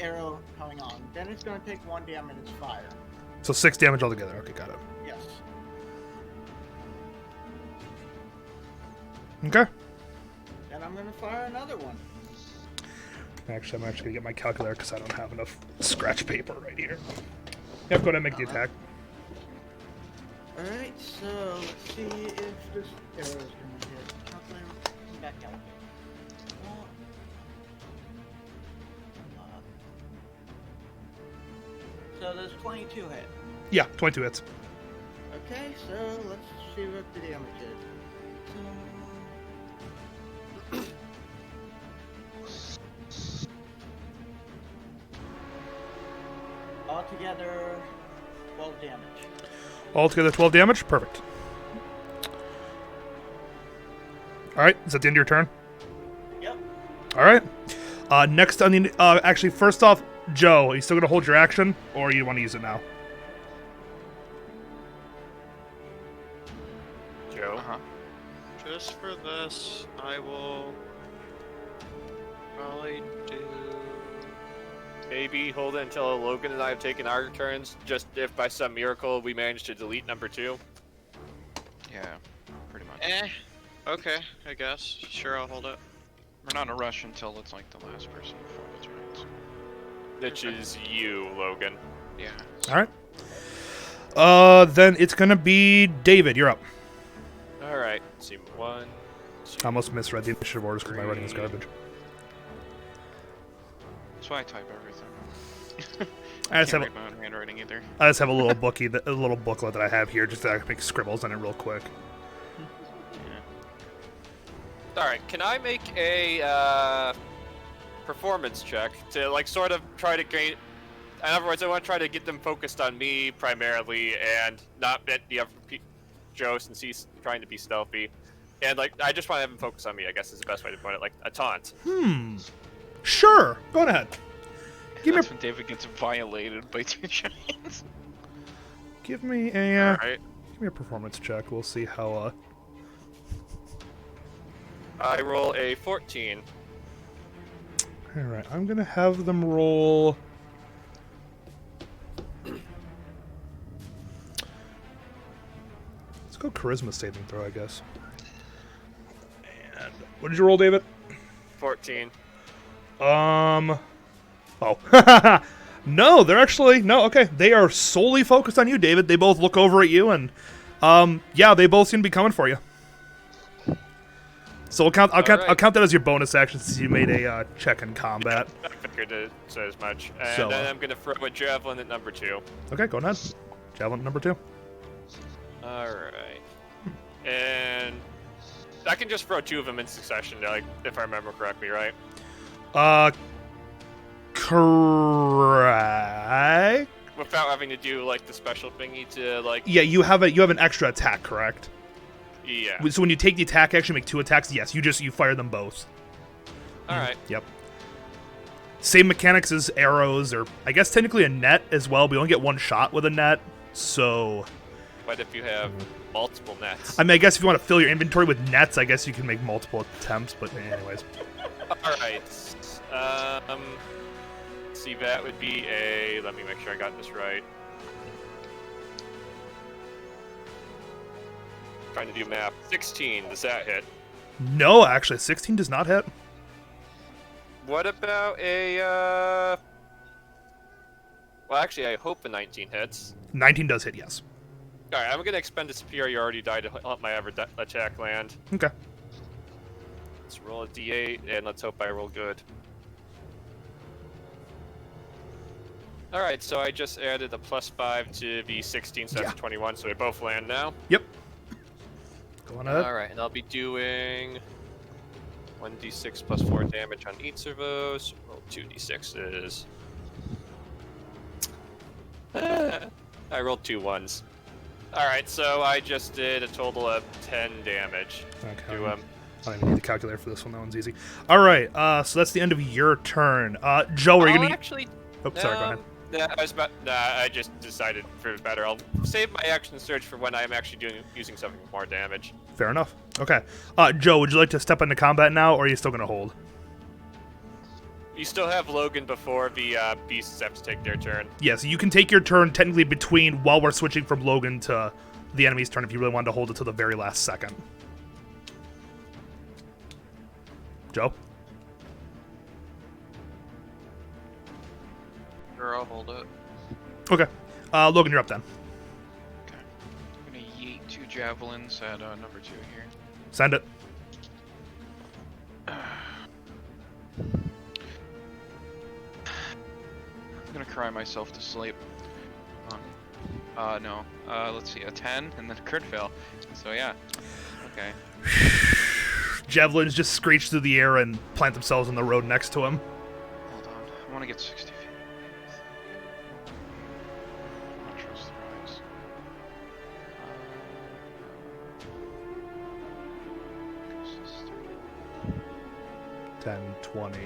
arrow coming on. Then it's gonna take 1 damage fire. So 6 damage altogether. Okay, got it. Yes. Okay. Then I'm gonna fire another one. Actually, I'm actually going to get my calculator because I don't have enough scratch paper right here. Yep, go ahead and make the attack. Alright, so let's see if this arrow is gonna hit. Calculator, come back out. So there's 22 hit. Yeah, 22 hits. Okay, so let's see what the damage is. Altogether, 12 damage. Altogether 12 damage? Perfect. Alright, is that the end of your turn? Yep. Alright. Next on the... actually, first off, Joe, are you still going to hold your action? Or you want to use it now? Joe. Just for this, I will probably do. Maybe hold it until Logan and I have taken our turns, just if by some miracle we manage to delete number 2. Yeah, pretty much. Okay, I guess. Sure, I'll hold it. We're not in a rush until it's like the last person before the turns. Which is you, Logan. Yeah. Alright. Then it's going to be David. You're up. Alright, see, 1, 2. I almost misread the initiative orders because my writing is Three. garbage. That's why I type everything. I just, Can't have, read my own handwriting either. I just have a little bookie, a little booklet that I have here just so I can make scribbles on it real quick. Alright, can I make a performance check to like sort of try to gain... In other words, I want to try to get them focused on me primarily and not at the other Joe since he's trying to be stealthy. And like, I just want to have him focus on me, I guess is the best way to put it, like a taunt. Sure. Go ahead. Give me That's when David gets violated by 2 giants. Give me a Alright. give me a performance check. We'll see how I roll a 14. All right. I'm going to have them roll Let's go charisma saving throw, I guess. And what did you roll, David? 14. Oh. No, they're actually no. Okay, they are solely focused on you, David. They both look over at you, and yeah, they both seem to be coming for you. So I'll count that as your bonus action since you made a check in combat. I figured it said as much. And So, then I'm gonna throw a javelin at number 2. Okay, go ahead. Javelin number 2. Alright. And I can just throw 2 of them in succession, like if I remember correctly, right? Correct. Without having to do like the special thingy to like. Yeah, you have an extra attack, correct? Yeah. So when you take the attack action, make 2 attacks. Yes, you fire them both. All right. Yep. Same mechanics as arrows, or I guess technically a net as well. But you only get 1 shot with a net, so. But if you have multiple nets. I mean, I guess if you want to fill your inventory with nets, I guess you can make multiple attempts. But anyways. All right. See, that would be a. Let me make sure I got this right. Trying to do math. 16. Does that hit? No, actually, 16 does not hit. What about a? Well, actually, I hope a 19 hits. 19 does hit, yes. All right, I'm gonna expend a superiority die to help my attack land. Okay. Let's roll a d8, and let's hope I roll good. Alright, so I just added a +5 to the 16, so that's Yeah. 21, so they both land now. Yep. Go on ahead. Alright, and I'll be doing 1d6 plus 4 damage on each of those. Roll 2d6s. I rolled 2 1s. Alright, so I just did a total of 10 damage Okay. to him. I don't even need the calculator for this one. That one's easy. All right. So that's the end of your turn. Joe, are you gonna? Actually, Oh, sorry. Go ahead. Nah, I just decided for better. I'll save my action surge for when I'm actually using something with more damage. Fair enough. Okay. Joe, would you like to step into combat now, or are you still going to hold? You still have Logan before the beasts have to take their turn. Yes, you can take your turn technically between while we're switching from Logan to the enemy's turn if you really wanted to hold it to the very last second. Joe? Sure, I'll hold it. Okay. Logan, you're up then. Okay. I'm gonna yeet 2 javelins at number 2 here. Send it. I'm gonna cry myself to sleep. No. Let's see, a 10 and then a crit fail. So yeah. Okay. Javelins just screech through the air and plant themselves on the road next to him. Hold on. I want to get 60 feet. I don't trust the rise. 10, 20,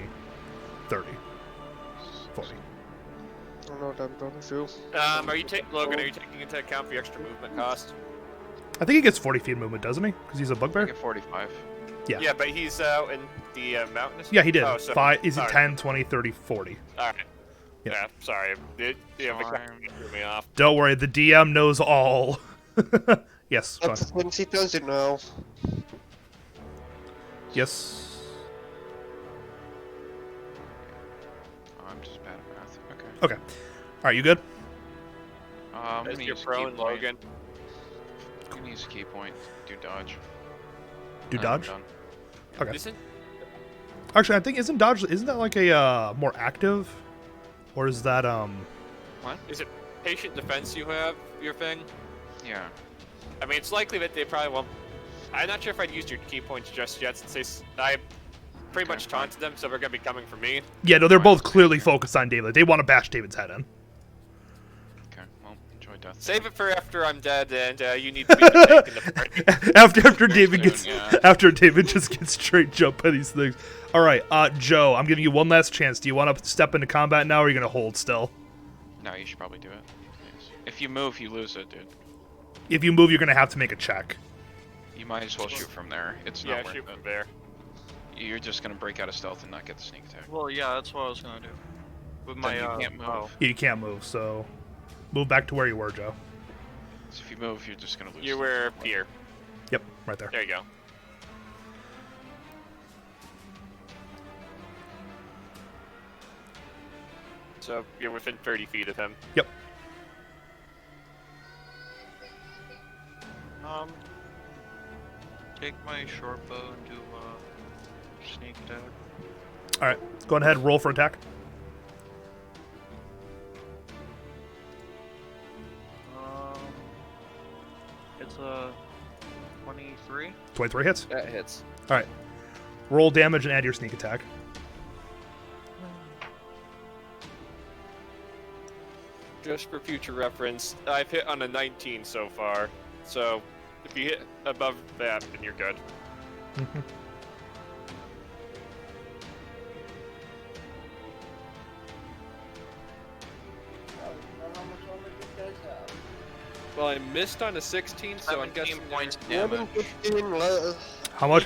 30, 40. I don't know what I'm going to do. Logan, are you taking into account the extra movement cost? I think he gets 40 feet movement, doesn't he? Because he's a I bugbear? get 45. Yeah. Yeah, but he's out in the mountainous. Yeah, he did. Oh, so, 5, is it alright. 10, 20, 30, 40? Alright. Yeah. Yeah, sorry. The Fine. threw me off. Don't worry, the DM knows all. Yes, Sean. That's when he does it now. Yes. Oh, I'm just bad at math. Okay. Okay. Alright, you good? I'm As gonna your use prone, key point. Logan. I'm gonna use key point. Do dodge. Do And I'm dodge? done. Okay. Isn't Actually, I think isn't that like a more active? Or is that is it patient defense you have your thing? Yeah. I mean, it's likely that they probably won't. I'm not sure if I'd used your key points just yet, since I pretty much fine. taunted them, so they're gonna be coming for me. Yeah, no, they're Fine. both clearly focused on David. They want to bash David's head in. Okay. Well, enjoy death. Save it for after I'm dead, and you need to be the tank in the party. after David soon, gets yeah. after David just gets straight jump at these things. All right, Joe, I'm giving you one last chance. Do you want to step into combat now, or are you gonna hold still? No, you should probably do it. Please. If you move, you lose it, dude. If you move, you're gonna have to make a check. You might as well shoot from there. It's Yeah, not worth shoot it. from there. You're just gonna break out of stealth and not get the sneak attack. Well, yeah, that's what I was gonna do. With Then my you can't move. bow. You can't move, so move back to where you were, Joe. So if you move, you're just gonna lose. You stealth. were here. Yep, right there. There you go. So you're within 30 feet of him. Yep. Take my short bow and do sneak attack. All right, go ahead, roll for attack. It's a 23. 23 hits. That hits. All right, roll damage and add your sneak attack. Just for future reference, I've hit on a 19 so far. So if you hit above that, then you're good. Well, I missed on a 16, so I'm 17 guessing points Eleven, damage. 15,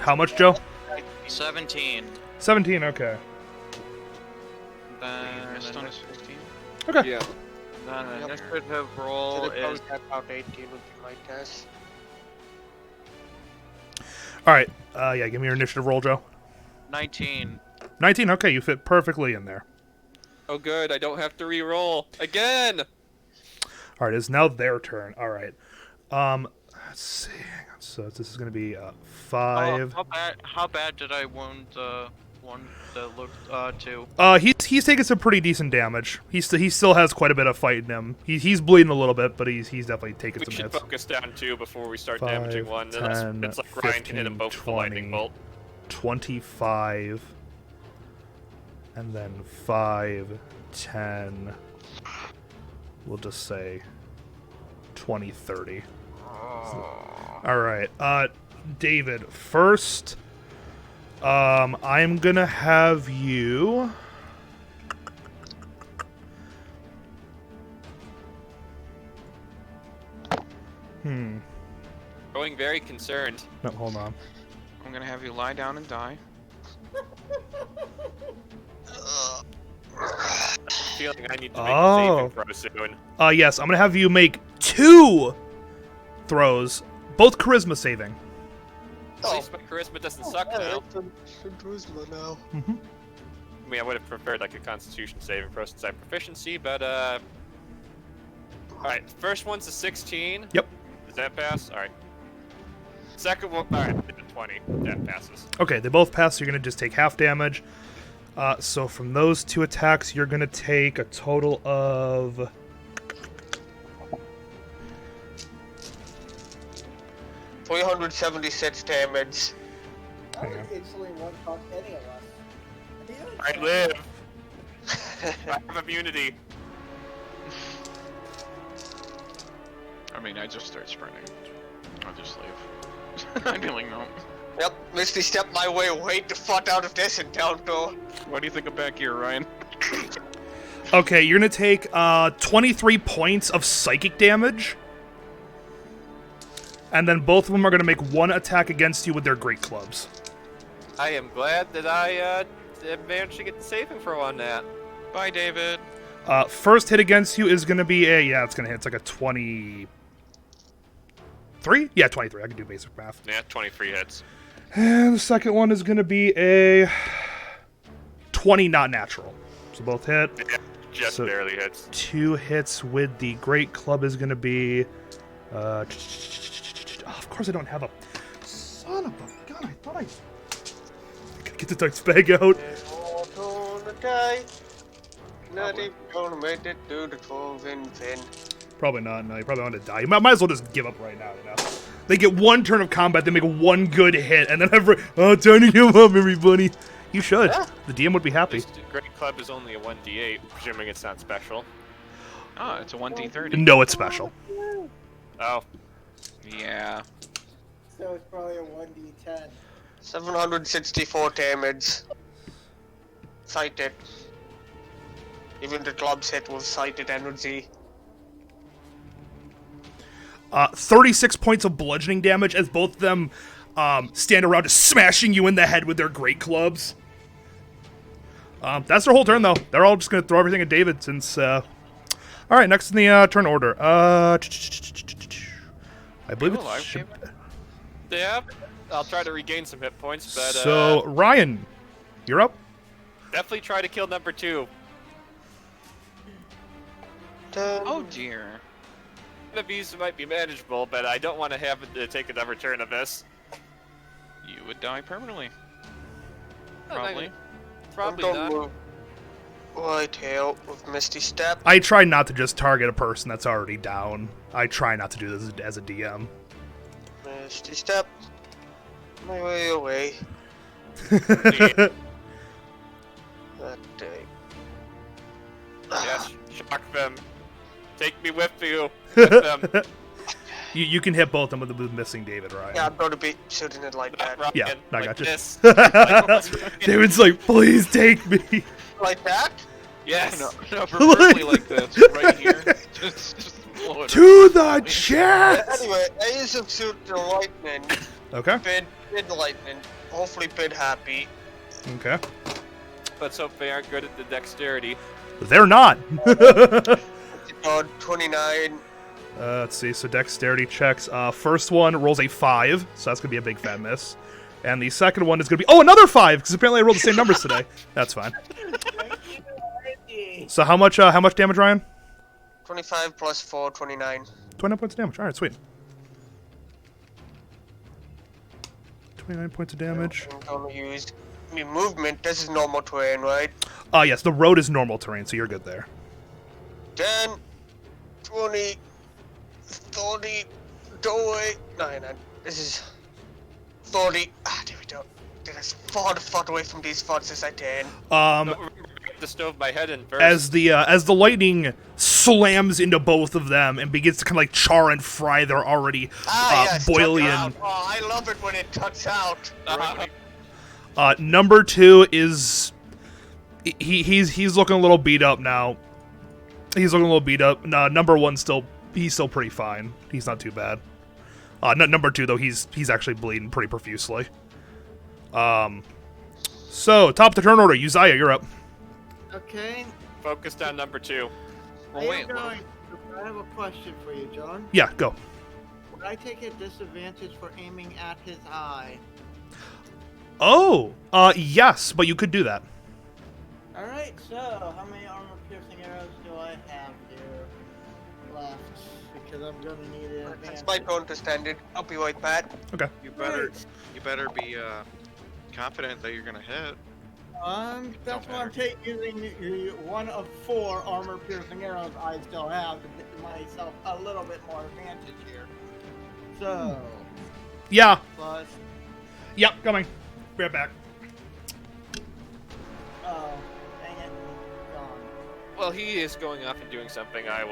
How much, Joe? 17. 17. Okay. Then Missed the on a next, 16. Okay. Yeah. then the Yep. next hit roll is about 18 would be my guess. All right. Yeah. Give me your initiative roll, Joe. 19. 19. Okay, you fit perfectly in there. Oh, good. I don't have to re-roll again. All right, it's now their turn. All right. Let's see. So this is going to be 5. Oh, how bad did I wound the one that looked 2? He's taking some pretty decent damage. He still has quite a bit of fight in him. He's bleeding a little bit, but he's definitely taking We some should hits. focus down two before we start 5, damaging one. 10, It's like Ryan can hit them 15, both with the lightning 20. bolt. 25, and then 5, 10. We'll just say 20, 30. All right, David. First, I'm gonna have you. Growing very concerned. No, hold on. I'm gonna have you lie down and die. I'm feeling I need to make Oh. a saving throw soon. Yes, I'm gonna have you make 2 throws, both charisma saving. At least my charisma doesn't suck now. Charisma now. Mm-hmm. I mean, I would have preferred like a Constitution saving throw since I have proficiency, but Alright, first one's a 16. Yep. Does that pass? Alright. Second one, alright, it's a 20. That passes. Okay, they both pass, so you're gonna just take half damage. So from those 2 attacks, you're gonna take a total of... $376 damage. I would instantly one-shot any of us. I live. I have immunity. I mean, I just start sprinting. I'll just leave. I'd be like, no. Yep, Misty stepped my way, wait the fuck out of this and down door. What do you think of back here, Ryan? Okay, you're gonna take 23 points of psychic damage. And then both of them are gonna make 1 attack against you with their great clubs. I am glad that I managed to get the saving throw on that. Bye, David. First hit against you is gonna be a... Yeah, it's gonna hit. It's like a 23? Yeah, 23. I can do basic math. Yeah, 23 hits. And the second one is gonna be a 20 not natural. So both hit. Yeah, just So- barely hits. 2 hits with the great club is gonna be... oh, of course I don't have a... Son of a gun, I thought I... Gotta get the dice bag out. All gonna die. Not even gonna make it through the 12 in pin. Probably not, no, you probably want to die. You might as well just give up right now, you know? They get 1 turn of combat, they make 1 good hit, and then oh, time to give up, everybody. You should. Yeah. The DM would be At happy. least Great Club is only a 1d8, presuming it's not special. Oh, it's a 1d30. No, it's special. Oh, Yeah. So it's probably a 1d10. 764 damage. Sighted. Even the club's hit with sighted energy. 36 points of bludgeoning damage as both of them stand around just smashing you in the head with their great clubs. That's their whole turn, though. They're all just going to throw everything at David since... Alright, next in the turn order. I believe You alive, it's... David? yeah. I'll try to regain some hit points, but So, Ryan, you're up. definitely try to kill number 2. Oh, dear. One of these might be manageable, but I don't want to have it to take another turn of this. You would die permanently. Oh, Probably. Probably I'm not. done with Whitetail with Misty Step. I try not to just target a person that's already down. I try not to do this as a DM. Misty Step. My way away. Yeah. That day. Yes, shock them. Take me with you. With them. You can hit both of them with the missing David, Ryan. Yeah, I'm gonna be shooting it like Not that. Ryan, Yeah, I like got you. this. David's like, please take me. Like that? Yes. No, preferably like this, right here. Just blow it To up. the chest! Anyway, I use to shoot the lightning. Okay. Bid lightning. Hopefully bid happy. Okay. Let's hope they aren't good at the dexterity. They're not. 29. Let's see. So dexterity checks. First one rolls a 5, so that's gonna be a big fat miss. And the second one is gonna be another 5 because apparently I rolled the same numbers today. That's fine. So how much damage, Ryan? 25 plus 4, 29. 29 points of damage. All right, sweet. 29 points of damage. I'm gonna use me movement. This is normal terrain, right? Yes, the road is normal terrain, so you're good there. 10, 20, 30, doorway. No, this is 40. There we go. Get as far away from these spots as I can. To stove my head in first. As the lightning slams into both of them and begins to kind of like char and fry their already Yes, boiling. tuck out. Oh, I love it when it tucks out. Number 2 is he's looking a little beat up now. He's looking a little beat up. No, number 1 he's still pretty fine. He's not too bad. Number 2 though, he's actually bleeding pretty profusely. So top of the turn order, Uzziah, you're up. Okay. Focused on number 2. Well, wait, I have a question for you, John. Yeah, go. Would I take a disadvantage for aiming at his eye? Oh, yes, but you could do that. Alright, so how many armor-piercing arrows do I have here left? Because I'm gonna need it. That's my turn to stand it. I'll be right back. Okay. You better be confident that you're gonna hit. That's why I'm using one of 4 armor-piercing arrows I still have to get myself a little bit more advantage here. So, Yeah. plus, Yep, coming. Be right back. oh, dang it, gone. Well, he is going off and doing something. I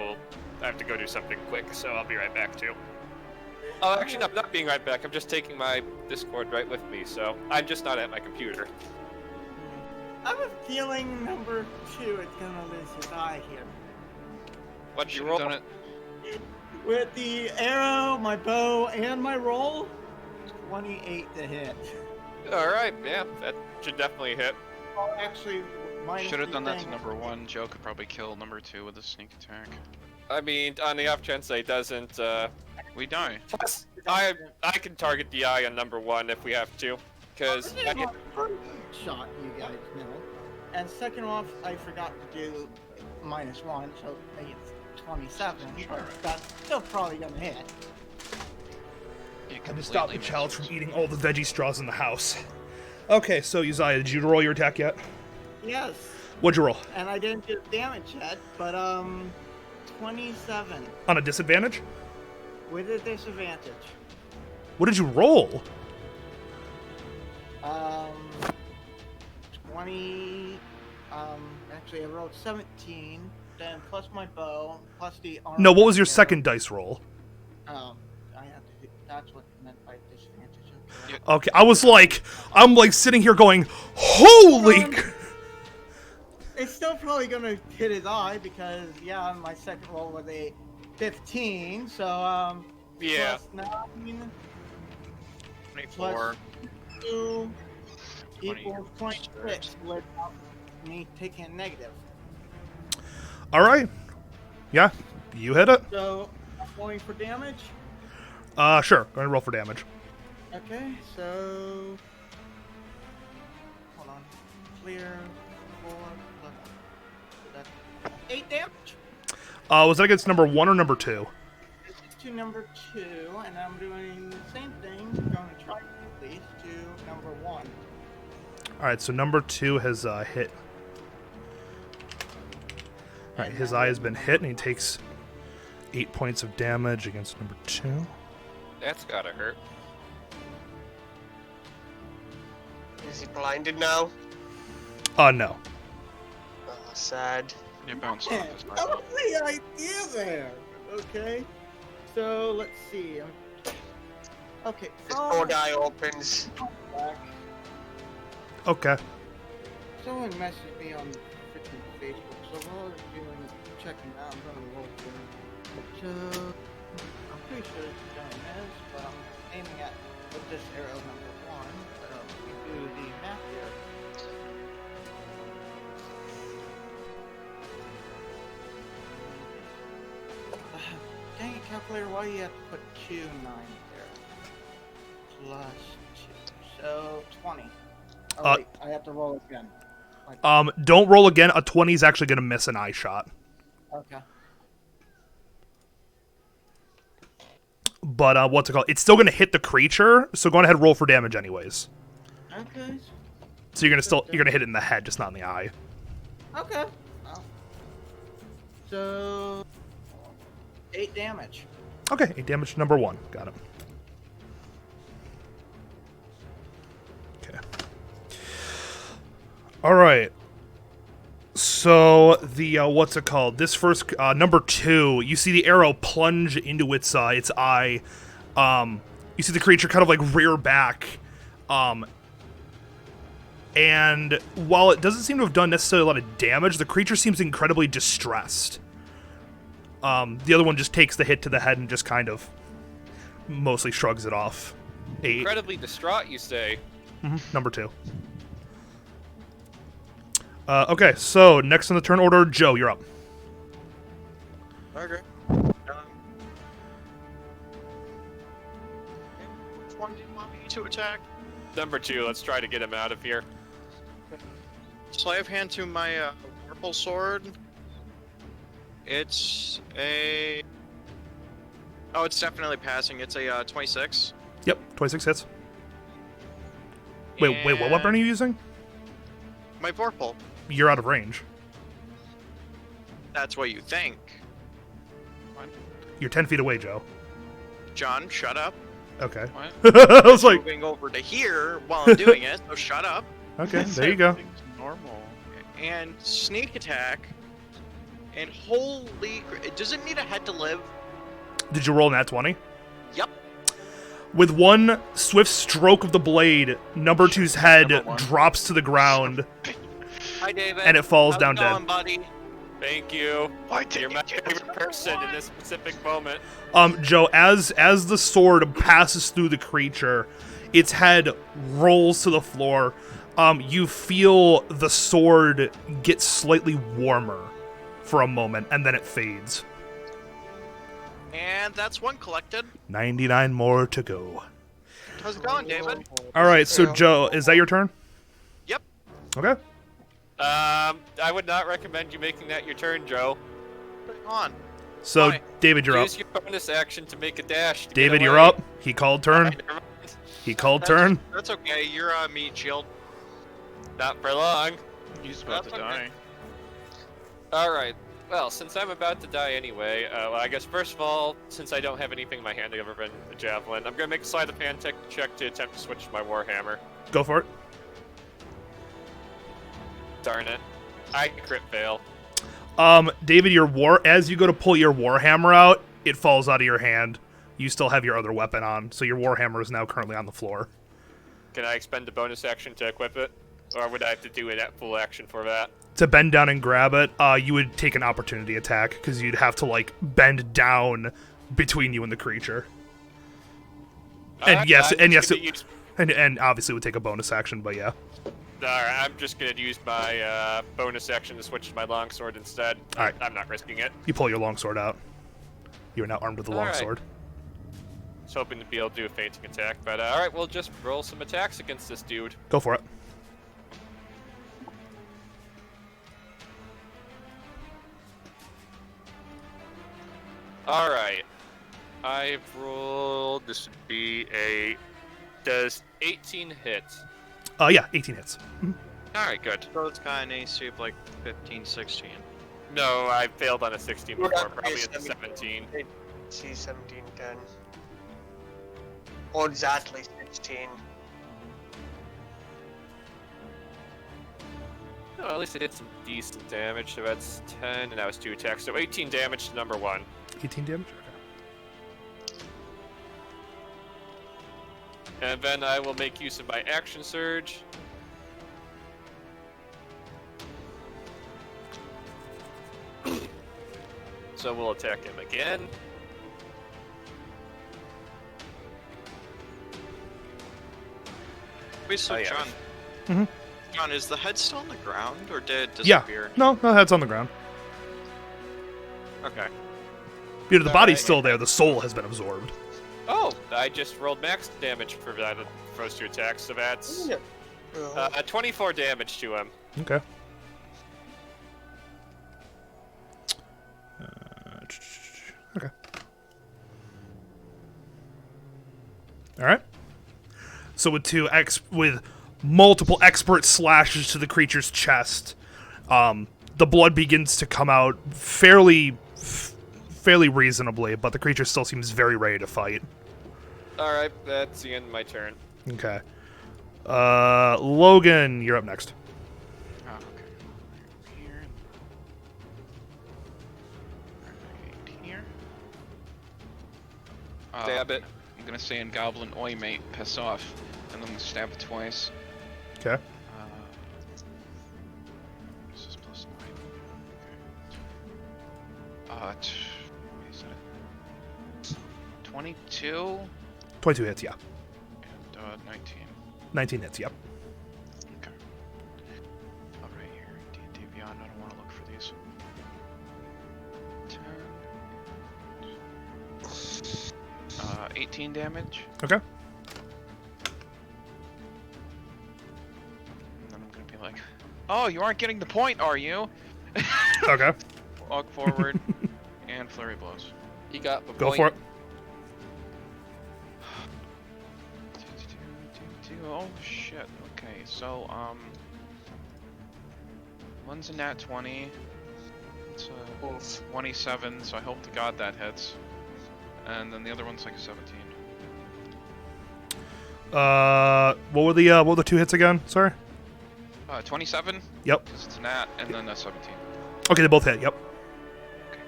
have to go do something quick, so I'll be right back too. Oh, actually, no, I'm not being right back. I'm just taking my Discord right with me, so I'm just not at my computer. I have a feeling number 2 is gonna lose his eye here. What'd you Should've roll? done it. With the arrow, my bow, and my roll, 28 to hit. Alright, yeah, that should definitely hit. Oh, actually, minus Should have the done that to thing. number 1. Joe could probably kill number 2 with a sneak attack. I mean, on the off chance that he doesn't, We die. plus, I can target the eye on number 1 if we have to, because This is my first shot, you guys know. And second off, I forgot to do -1, so it's 27. But that's still probably gonna hit. You And to stop the completely child missed. from eating all the veggie straws in the house. Okay, so Uzziah, did you roll your attack yet? Yes. What'd you roll? And I didn't do damage yet, but 27 On a disadvantage? with a disadvantage. What did you roll? 20. Actually, I rolled 17. Then plus my bow, plus the armor. No, what was your second dice roll? I have to. That's what meant by disadvantage. Okay. Okay, I'm like sitting here going, holy! It's still probably gonna hit his eye because yeah, my second roll was a 15. So yeah. plus 9 24. 2 20. equals 26 without me taking negative. All right. Yeah, you hit it. So I'm going for damage. Sure. Go ahead and roll for damage. Okay, so hold on. Clear 4 plus that's 8 damage. Was that against number 1 or number 2? This is to number 2, and I'm doing the same thing. I'm going to try at least to number 1. All right, so number 2 has hit. All right, his eye has been hit, and he takes 8 points of damage against number 2. That's gotta hurt. Is he blinded now? No. Oh, sad. You bounced Yeah, off his that level. was the idea there. Okay, so let's see. Okay, His so third eye opens. back. Okay. Someone messaged me on freaking Facebook, so while I was doing checking out, I'm gonna roll through. So I'm pretty sure it's gonna miss, but I'm aiming at with this arrow number 1. So we do the math here. Dang it, calculator! Why do you have to put 2 9 there? Plus 2, so 20. Oh wait, I have to roll again. Don't roll again. A 20 is actually going to miss an eye shot. Okay. But what's it called? It's still going to hit the creature, so go ahead and roll for damage anyways. Okay. So you're gonna hit it in the head, just not in the eye. Okay. Oh. So 8 damage. Okay, 8 damage to number 1. Got it. Okay. All right. So the what's it called? This first number 2, you see the arrow plunge into its eye. You see the creature kind of like rear back. And while it doesn't seem to have done necessarily a lot of damage, the creature seems incredibly distressed. The other one just takes the hit to the head and just kind of mostly shrugs it off. 8. Incredibly distraught, you say. Number 2. Okay, so next on the turn order, Joe, you're up. Okay. Which one do you want me to attack? Number 2, let's try to get him out of here. Slave hand to my purple sword. It's a. Oh, it's definitely passing. It's a 26. Yep, 26 hits. Wait, what weapon are you using? My purple. You're out of range. That's what you think. You're 10 feet away, Joe. John, shut up. Okay. What? I was like, Moving over to here while I'm doing it, so shut up. okay, there you go. Everything's normal. And sneak attack. And holy... Does it need a head to live? Did you roll an at 20? Yep. With one swift stroke of the blade, number 2's head Number 1. drops to the ground, Hi, David. and it falls How's down it going, dead. buddy? Thank you. Why You're my favorite person in this specific moment. Joe, as the sword passes through the creature, its head rolls to the floor. You feel the sword get slightly warmer for a moment, and then it fades. And that's one collected. 99 more to go. How's it going, David? All right, so Joe, is that your turn? Yep. Okay. I would not recommend you making that your turn, Joe. Put it on. So, Why? David, you're up. Use your bonus action to make a dash. to David, get you're away. up. He called turn. Alright, never mind. He called turn. That's okay. You're meat shield. Not for long. He's about That's to okay. die. Alright. Well, since I'm about to die anyway, well, I guess first of all, since I don't have anything in my hand other than a javelin, I'm gonna make a sleight of hand check to attempt to switch to my warhammer. Go for it. Darn it. I crit fail. David, as you go to pull your warhammer out, it falls out of your hand. You still have your other weapon on, so your warhammer is now currently on the floor. Can I expend a bonus action to equip it? Or would I have to do a full action for that? To bend down and grab it, you would take an opportunity attack because you'd have to like bend down between you and the creature. And yes, and obviously would take a bonus action, but yeah. Alright, I'm just gonna use my bonus action to switch to my longsword instead. Alright. I'm not risking it. You pull your longsword out. You are now armed with a Alright. longsword. I was hoping to be able to do a fainting attack, but alright, we'll just roll some attacks against this dude. Go for it. Alright. I've rolled. This would be a. Does 18 hit? Yeah, 18 hits. Alright, good. So it's got an AC of like 15, 16. No, I failed on a 16 We're before, not probably based at on- 17. See 17, 10. Or exactly 16. No, at least I did some decent damage, so that's 10, and that was 2 attacks. So 18 damage to number 1. 18 damage? Okay. And then I will make use of my action surge. So we'll attack him again. Wait, so Oh, yeah. John. Mhm. John, is the head still on the ground or did it Yeah. disappear? No, head's on the ground. Okay. You know, the body's Alright. still there. The soul has been absorbed. Oh, I just rolled max damage for that first 2 attacks, so that's 24 damage to him. Okay. Okay. All right. So with multiple expert slashes to the creature's chest, the blood begins to come out fairly reasonably, but the creature still seems very ready to fight. Alright, that's the end of my turn. Okay. Logan, you're up next. Oh, okay. Here. Right here. Stab it. I'm gonna say in Goblin, oi mate, piss off. And then I'm gonna stab it twice. Okay. This is plus 9. Okay. What is that? 22 22 hits, yeah. And 19. 19 hits, yep. Okay. All right here, D&D Beyond. I don't want to look for these. 10. 18 damage. Okay. And then I'm gonna be like, "Oh, you aren't getting the point, are you?" Okay. Walk forward and flurry blows. He got the Go point. for it. Oh shit. Okay, so one's a nat 20. It's a Oof. 27, so I hope to God that hits. And then the other one's like a 17. What were the 2 hits again? Sorry. 27. Yep. Because it's a nat, and then a 17. Okay, they both hit. Yep. Okay,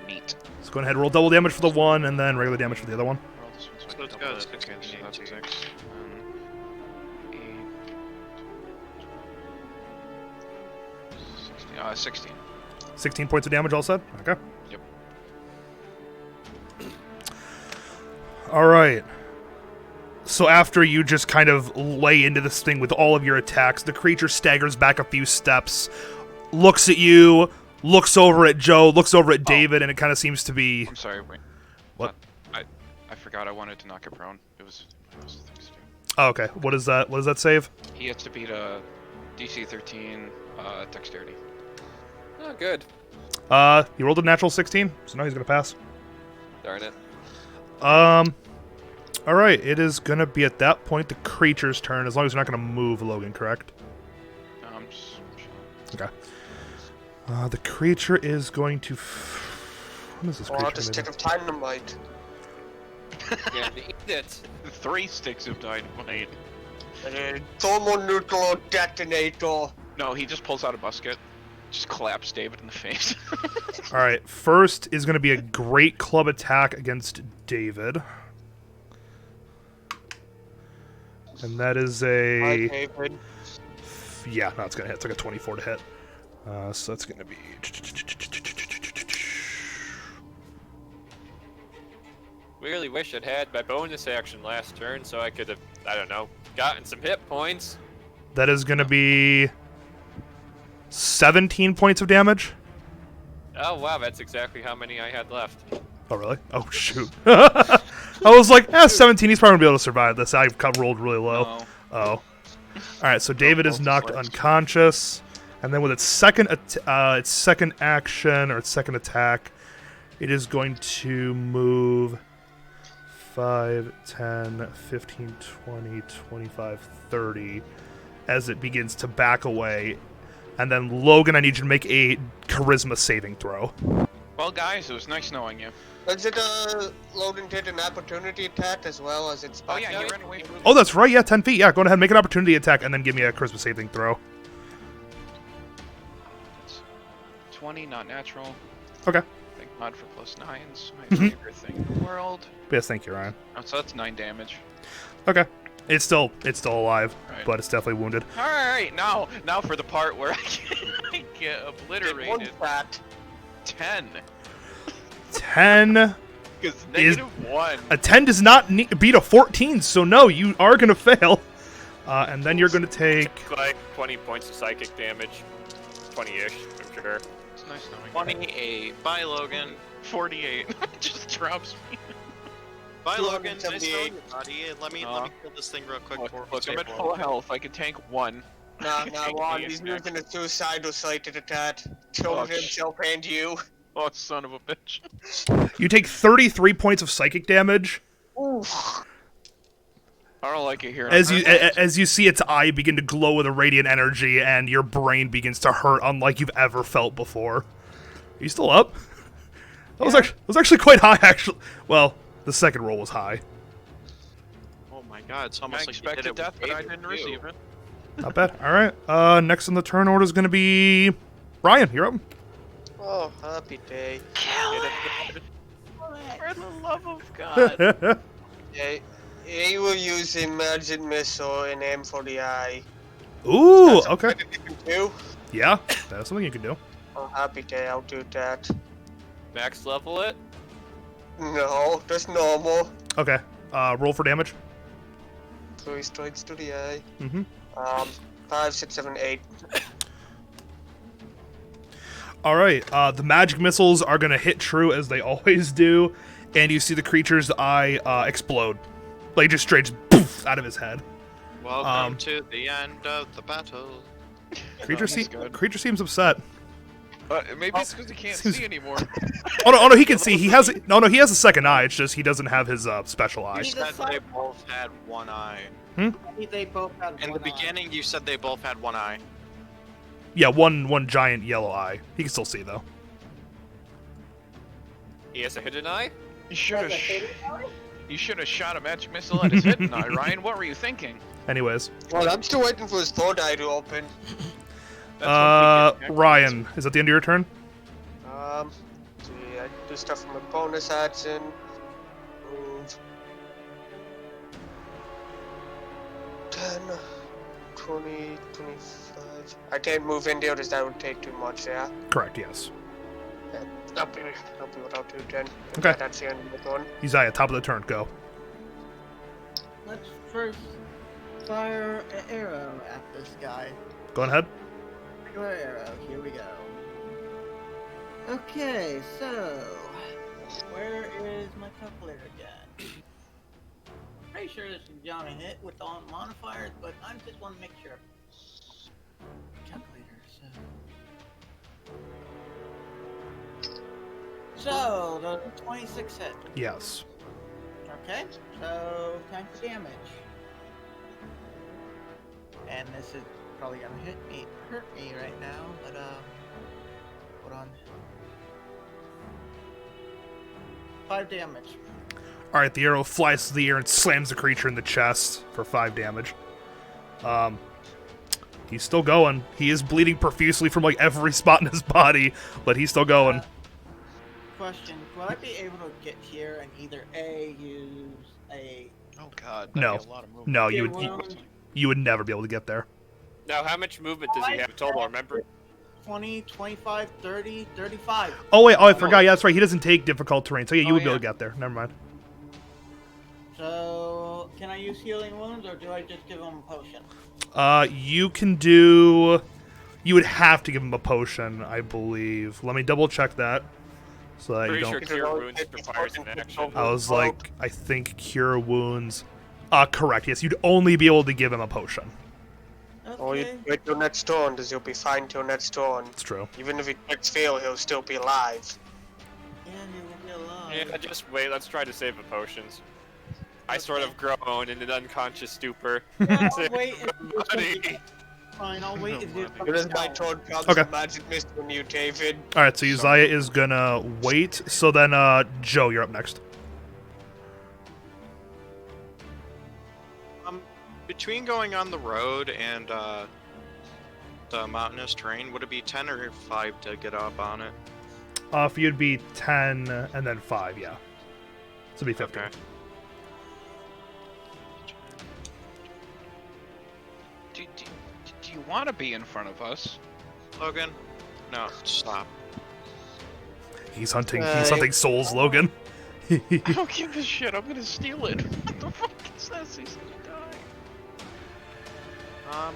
cool. Neat. So go ahead and roll double damage for the one, and then regular damage for the other one. Roll this one so I So can it's double got it. Okay, 16, so that's 18. 6. 16. 16 points of damage, all said? Okay. Yep. All right. So after you just kind of lay into this thing with all of your attacks, the creature staggers back a few steps, looks at you, looks over at Joe, looks over at David, and it kind of seems to be... I'm sorry, wait. What? I forgot I wanted to knock it prone. It was things to do. Oh, okay. What is that? What does that save? He has to beat a DC 13 dexterity. Oh, good. He rolled a natural 16, so now he's gonna pass. Darn it. All right. It is gonna be at that point the creature's turn, as long as you're not gonna move, Logan. Correct? Just Okay. The creature is going to. What is this Oh, creature? just gonna stick do? of dynamite. Yeah, eat it. 3 sticks of dynamite. Thermonuclear detonator. No, he just pulls out a musket, just claps David in the face. All right. First is gonna be a great club attack against David, and that is Hi, a. David. Yeah, no, it's gonna hit. It's like a 24 to hit. So that's gonna be. Really wish I'd had my bonus action last turn so I could have, I don't know, gotten some hit points. That is gonna be 17 points of damage. Oh wow, that's exactly how many I had left. Oh, really? Oh, shoot. I was like, 17, he's probably going to be able to survive this. I rolled really low. No. Oh. All right, so David is both knocked slips. unconscious. And then with its second action, or its second attack, it is going to move 5, 10, 15, 20, 25, 30 as it begins to back away. And then, Logan, I need you to make a charisma saving throw. Well, guys, it was nice knowing you. Is it Logan did an opportunity attack as well as its Oh yeah, back- you ran away from Oh, that's right. Yeah, 10 feet. Yeah, go ahead and make an opportunity attack, and then give me a charisma saving throw. 20, not natural. Okay. Thank God for +9s. My Mhm. favorite thing in the world. Yes, thank you, Ryan. Oh, so that's 9 damage. Okay. It's still alive, Right. but it's definitely wounded. All right, now for the part where I get It won obliterated. that. 10. 10. Because Is- -1. A 10 does not beat a 14, so no, you are going to fail. And then you're going to take... Like 20 points of psychic damage. 20-ish, I'm sure. It's nice knowing you. 28. Bye, Logan. 48. Just drops me. Bye, Logan. Nice 278. knowing you, buddy. Let me kill this thing real quick. Look, before we I'm save at one. full health. I can tank 1. Nah, Take Ron, me he's a sec. using a suicidal sighted attack. Killed Oh, himself and you. Oh, son of a bitch. You take 33 points of psychic damage Oof. I don't like it here. as you see its eye begin to glow with a radiant energy, and your brain begins to hurt unlike you've ever felt before. Are you still up? That was actually quite high, actually. Well, the second roll was high. Oh my god, it's I almost like you did expected it death, with but I David, didn't too. receive it. Not bad. All right. Next on the turn order is going to be Ryan. You're up. Oh, happy day. For the love of God. Yeah, he will use a magic missile and aim for the eye. Ooh. That's Okay. something you can do. Yeah, that's something you can do. Oh, happy day, I'll do that. Max level it? No, that's normal. Okay. Roll for damage. 3 strikes to the eye. Mm-hmm. 5, 6, 7, 8. All right. The magic missiles are gonna hit true as they always do, and you see the creature's eye explode, like just straight poof out of his head. Welcome to the end of the battle. Creature, That's good. creature seems upset. Maybe it's because he can't Seems- see anymore. Oh no, he can see. He has he has a second eye. It's just he doesn't have his special eye. You said they both had one eye. They both had In the one eye. beginning, you said they both had one eye. Yeah, one giant yellow eye. He can still see though. He has a hidden eye? You should have shot a magic missile at his hidden eye, Ryan. What were you thinking? Anyways, Well, I'm still waiting for his third eye to open. That's what we get. Ryan, is that the end of your turn? See, I do stuff from my bonus action. Move. 10, 20, 25. I can't move in there because that would take too much, yeah? Correct. Yes. I'll be without you, then. Okay. That's the end of the turn. Uzziah, top of the turn. Go. Let's first fire an arrow at this guy. Go ahead. Regular arrow, here we go. Okay, so where is my calculator again? Pretty sure this is gonna hit with all modifiers, but I just want to make sure. Calculator, so the 26 hit. Yes. Okay, so time for damage. And this is probably gonna hurt me right now, but hold on. 5 damage. All right. The arrow flies through the air and slams the creature in the chest for 5 damage. He's still going. He is bleeding profusely from like every spot in his body, but he's still going. Question: will I be able to get here and either A, use a Oh god. that'd No. be a lot of movement. No, wound, you would never be able to get there. Now, how much movement does he have total? Remember? 20, 25, 30, 35. Oh wait, I forgot. Yeah, that's right. He doesn't take difficult terrain, so yeah, you Oh, would be able yeah. to get there. Never mind. So, can I use healing wounds or do I just give him a potion? You can do. You would have to give him a potion, I believe. Let me double check that, so that you Pretty don't. sure Cure Wounds requires an action. I was like, I think cure wounds. Correct. Yes, you'd only be able to give him a potion. Or you Okay. wait till next turn, because he'll be fine till next turn. It's true. Even if he checks fail, he'll still be alive. And he will be alive. Yeah, just wait. Let's try to save the potions. I sort of groan in an unconscious stupor. Yeah, I'll wait. Buddy. Fine, I'll wait if you It is my turn comes Okay. a magic mist on you, David. All right, so Uzziah is gonna wait. So then, Joe, you're up next. Between going on the road and the mountainous terrain, would it be 10 or 5 to get up on it? For you'd be 10 and then 5, yeah. So it'd be 15. Okay. Do you want to be in front of us? Logan? No, stop. He's hunting souls, Logan. I don't give a shit. I'm gonna steal it. What the fuck is this? He's gonna die.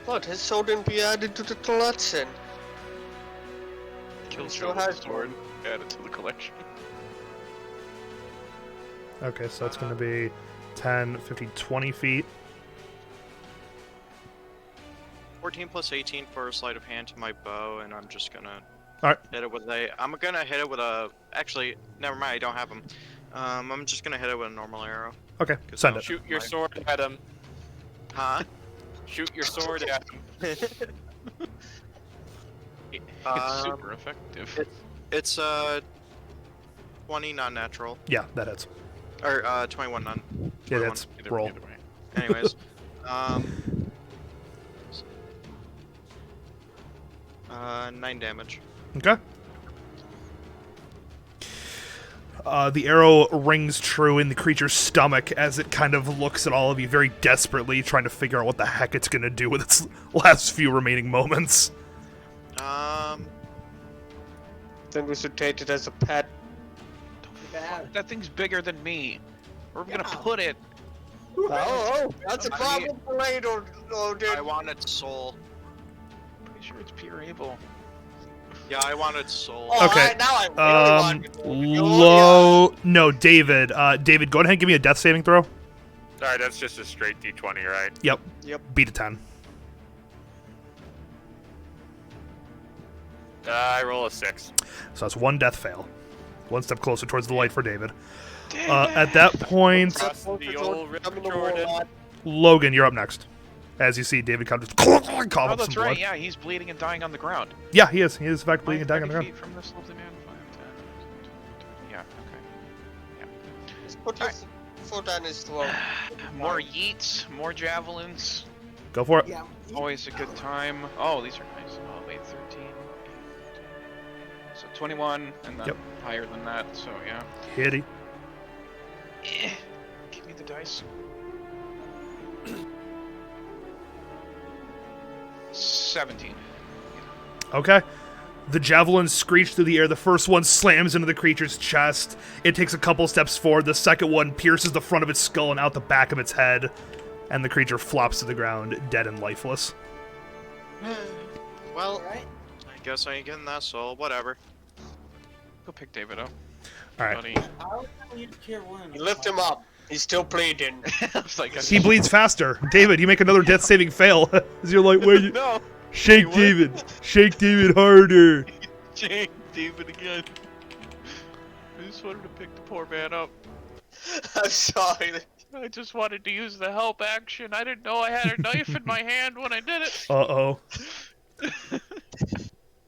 But his soul didn't be added to the collection. Kill Still Joe with has the sword. Add it to the collection. Okay, so that's gonna be 10, 15, 20 feet. 14 plus 18 for a sleight of hand to my bow, and I'm just gonna Alright. hit it with a. I'm gonna hit it with a. Actually, never mind. I don't have them. I'm just gonna hit it with a normal arrow. Okay, send it. Shoot your sword at him. Huh? Shoot your sword at him. It's super effective. It's 20 non-natural, Yeah, that hits. or 21 non. Yeah, that's roll. Either way. Anyways, 9 damage. Okay. The arrow rings true in the creature's stomach as it kind of looks at all of you very desperately, trying to figure out what the heck it's gonna do with its last few remaining moments. Then we should take it as a pet. The fuck That thing's bigger than me. Where are we gonna Yeah. put it? Oh, that's a I- problem for later, dude. I wanted soul. Pretty sure it's pure evil. Yeah, I wanted soul. Oh, Okay. now I really want to do it. Low. No, David. David, go ahead and give me a death saving throw. Alright, that's just a straight D20, right? Yep. Yep. Beat a 10. I roll a 6. So that's one death fail. One step closer towards the light for David. At that point, Across the old River Jordan. Logan, you're up next. As you see, David comes cough Oh, up some that's blood. right. Yeah, he's bleeding and dying on the ground. Yeah, he is. He is in fact bleeding and dying on the 30 ground. feet from this lovely man. 5, 10, yeah. Okay. Just put your foot on his throat. More yeets, more javelins. Go for it. Yeah. Always a good time. Oh, these are nice. Oh, 8, 13. So 21, and then Yep. higher than that. So yeah. Hitty. Give me the dice. 17. Okay. The javelins screech through the air. The first one slams into the creature's chest. It takes a couple steps forward. The second one pierces the front of its skull and out the back of its head. And the creature flops to the ground, dead and lifeless. Well, Right? I guess I ain't getting that soul. Whatever. Go pick David up. Alright. Buddy. I was gonna use tier 1. You lift him up. He's still bleeding. I was like, He bleeds faster. David, you make another death saving fail. As you're like, wait, no. shake What? David. Shake David harder. Jake, David again. I just wanted to pick the poor man up. I'm sorry. I just wanted to use the help action. I didn't know I had a knife in my hand when I did it. Uh-oh.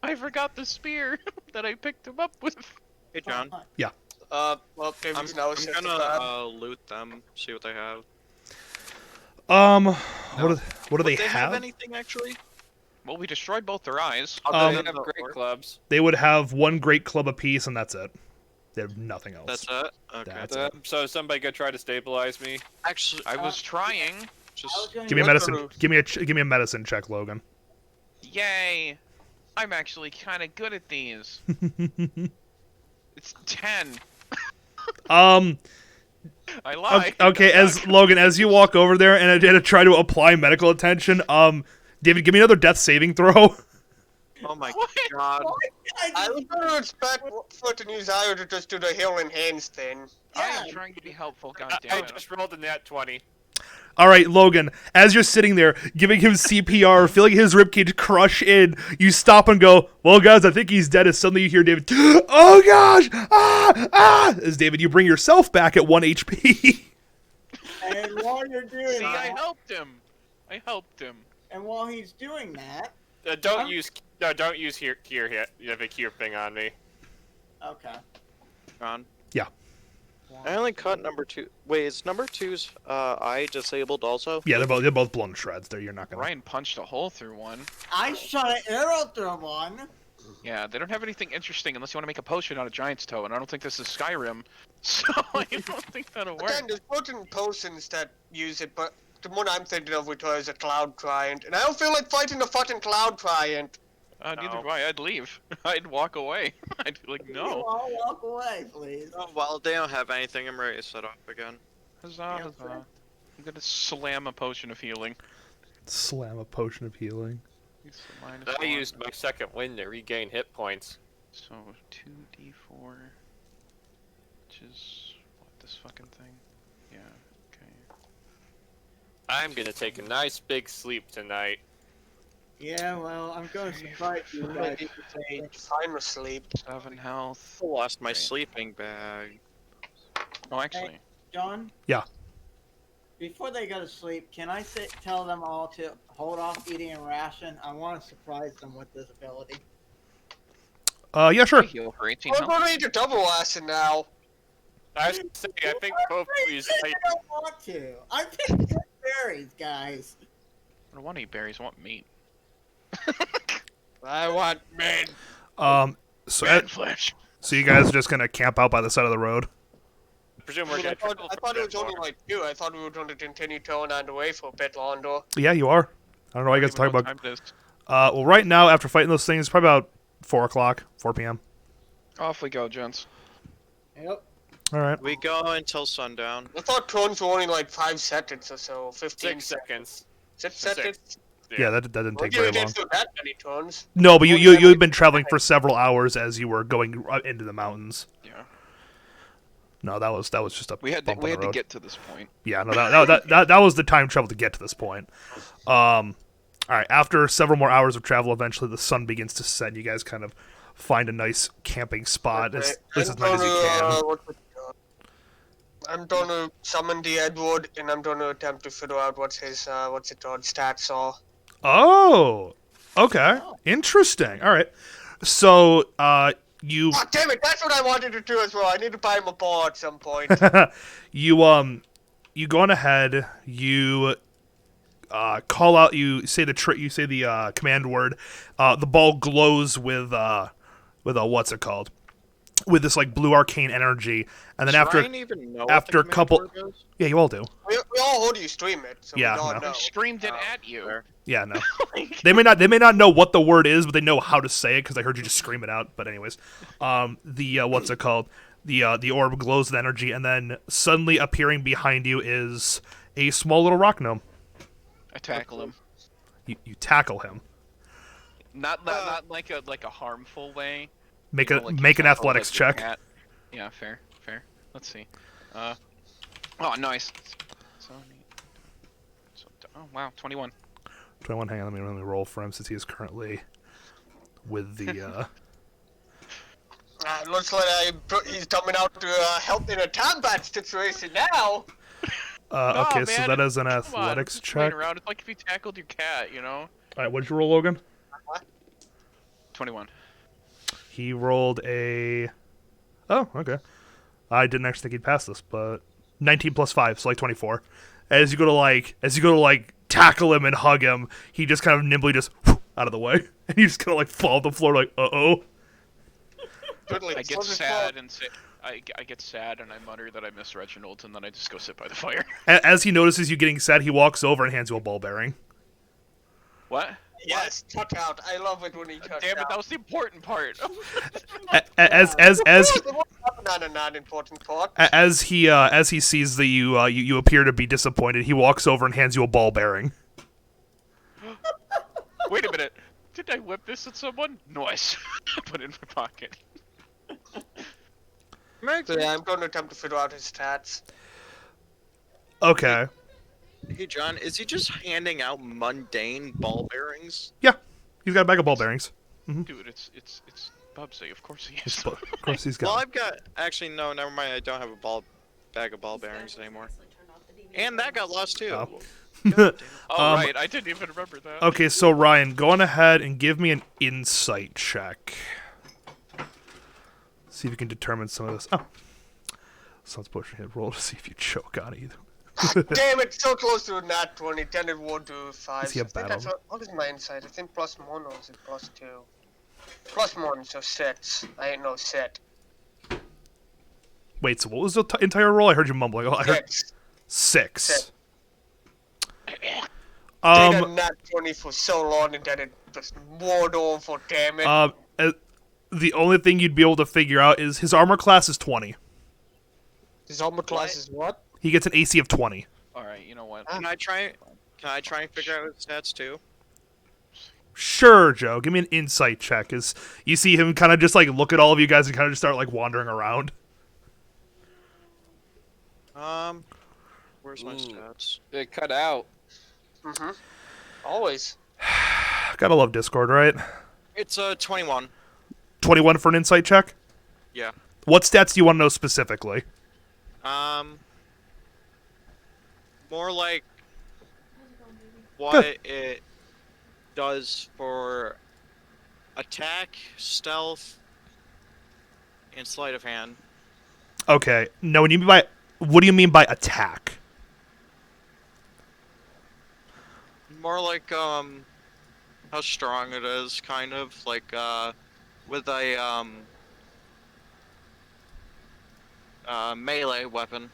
I forgot the spear that I picked him up with. Hey, John. Well, I'm, David's now I'm set gonna loot them, see what they have. What do they Would have? anything actually? Well, we destroyed both their eyes. They Um, have great clubs. They would have one great club apiece, and that's it. They have nothing else. That's it? Okay. That's it. So somebody could try to stabilize me. Actually, I was trying. I was just... gonna Give me a use- medicine. Give me a medicine check, Logan. Yay! I'm actually kind of good at these. It's 10. Um. I lied. Okay. As Logan, as you walk over there and I try to apply medical attention, David, give me another death saving throw. Oh my What? god. I was going to expect Foot and Uzziah to just do the healing hands thing. I Yeah. am trying to be helpful, I goddammit. just rolled a nat 20. All right, Logan. As you're sitting there giving him CPR, feeling his ribcage crush in, you stop and go, "Well, guys, I think he's dead." As suddenly you hear David, "Oh gosh, ah!" As David, you bring yourself back at 1 HP. And while you're doing See, I that, helped him. I helped him. and while he's doing that, Don't I'm- use cure hit. You have a cure thing on me. okay. John. Yeah. I only cut number 2. Wait, is number 2's eye disabled also? Yeah, they're both blown to shreds. There, you're not gonna. Ryan punched a hole through one. I shot an arrow through one. Yeah, they don't have anything interesting unless you want to make a potion out of Giant's Toe, and I don't think this is Skyrim, so I don't think that'll work. Again, there's certain potions that use it, but the one I'm thinking of which is a cloud giant, and I don't feel like fighting the fucking cloud giant. Neither No. do I. I'd leave. I'd walk away. I'd be like, You no. all walk away, please. Oh, well, they don't have anything. I'm ready to set off again. Huzzah, Yeah, huzzah. friend. I'm gonna slam a potion of healing. Slam a potion of healing. It's a minus I one. used my second wind to regain hit points. So 2d4, which is what, this fucking thing? Yeah. Okay. I'm gonna take a nice big sleep tonight. Yeah, well, I'm going to surprise you guys. Final sleep. 7 health. I lost my Great. sleeping bag. Oh, actually, John? Yeah. Before they go to sleep, can I tell them all to hold off eating a ration? I want to surprise them with this ability. Yeah, sure. I heal for 18 We're health. going to need a double acid now. I was gonna say, I think both of these. I don't want to. I picked good berries, guys. I don't want to eat berries, I want meat. I want men. So Red flesh. so you guys are just gonna camp out by the side of the road. Presume we're I gonna. thought, travel I for thought a it was bit only more. like 2. I thought we were going to continue towing on the way for a bit longer. Yeah, you are. I don't know why you guys Even talk though about. time it is. Well, right now after fighting those things, it's probably about 4 o'clock, 4 p.m. Off we go, gents. Yep. All right. We go until sundown. I thought turns were only like 5 seconds or so, 15 6 seconds. 6 Six. seconds? Yeah, that didn't Well, take you very long. didn't do that many turns. No, but Only you that you've many been traveling times. for several hours as you were going into the mountains. Yeah. No, that was just a We had bump on the to road. get to this point. Yeah, no, that was the time travel to get to this point. All right, after several more hours of travel, eventually the sun begins to set. You guys kind of find a nice camping spot, Okay, at least as nice as you can. I'm gonna summon the Edward, and I'm gonna attempt to figure out what's his stats are. Oh, okay, interesting. All right, so you God damn it! That's what I wanted to do as well. I need to buy him a ball at some point. you go on ahead. You call out. You say the command word. The ball glows with what's it called? With this like blue arcane energy, and then Does Ryan even know after a what the couple, command word is? yeah, you all do. we all heard you stream it, so Yeah, we all no. know. I streamed it at you. Fair. Yeah, no. They may not know what the word is, but they know how to say it because I heard you just scream it out. But anyways, the what's it called? The orb glows with energy, and then suddenly appearing behind you is a small little rock gnome. I tackle him. You tackle him. Not like a harmful way. Make You know, like you make an tackle, athletics like, your check. cat. Yeah, fair. Let's see. Oh, nice. Oh wow, 21. 21. Hang on, let me roll for him since he is currently with the. Looks like he's coming out to help in a combat situation now. Okay, Oh, so man, that is an come on, athletics just playing check. around. It's like if you tackled your cat, you know. All right, what'd you roll, Logan? 21. He rolled a. Oh, okay. I didn't actually think he'd pass this, but 19 plus 5, so like 24. As you go to tackle him and hug him, he just kind of nimbly just out of the way, and you just kind of like fall on the floor like, uh-oh. I get sad and say, I get sad and I mutter that I miss Reginald, and then I just go sit by the fire. As he notices you getting sad, he walks over and hands you a ball bearing. What? Yes, tuck out. I love it when he tucks Damn it, out. that was the important part. As Not a non-important part. as he sees that you appear to be disappointed, he walks over and hands you a ball bearing. Wait a minute. Did I whip this at someone? Nice. Put it in my pocket. So yeah, I'm going to attempt to figure out his stats. Okay. Hey John, is he just handing out mundane ball bearings? Yeah, he's got a bag of ball bearings. Dude, it's Bubsy. Of course he is. Of course he's Well, got. I've got actually no, never mind. I don't have a bag of ball bearings anymore. And that got lost too. Oh. Oh, right. I didn't even remember that. Okay, so Ryan, go on ahead and give me an insight check. See if you can determine some of this. Oh, sounds pushing hit. Roll to see if you choke on either. Damn it, so close to a nat 20. 10 and 1 to 5. Is he a I think battle? what is my insight? I think +1 or is it +2? +1, so 6. I ain't no set. Wait, so what was the entire roll? I heard you mumbling. Oh, I heard 6. 6. Take a nat 20 for so long and then it just ward over, damn it. The only thing you'd be able to figure out is his armor class is 20. His armor class is what? He gets an AC of 20. All right, you know what? Can I try and figure out his stats too? Sure, Joe. Give me an insight check. As you see him kind of just like look at all of you guys and kind of just start like wandering around. Where's my stats? It cut out. Mm-hmm. Always. Gotta love Discord, right? It's 21. 21 for an insight check? Yeah. What stats do you want to know specifically? More like what it does for attack, stealth, and sleight of hand. Okay. No, what do you mean by attack? More like how strong it is, kind of like with a melee weapon.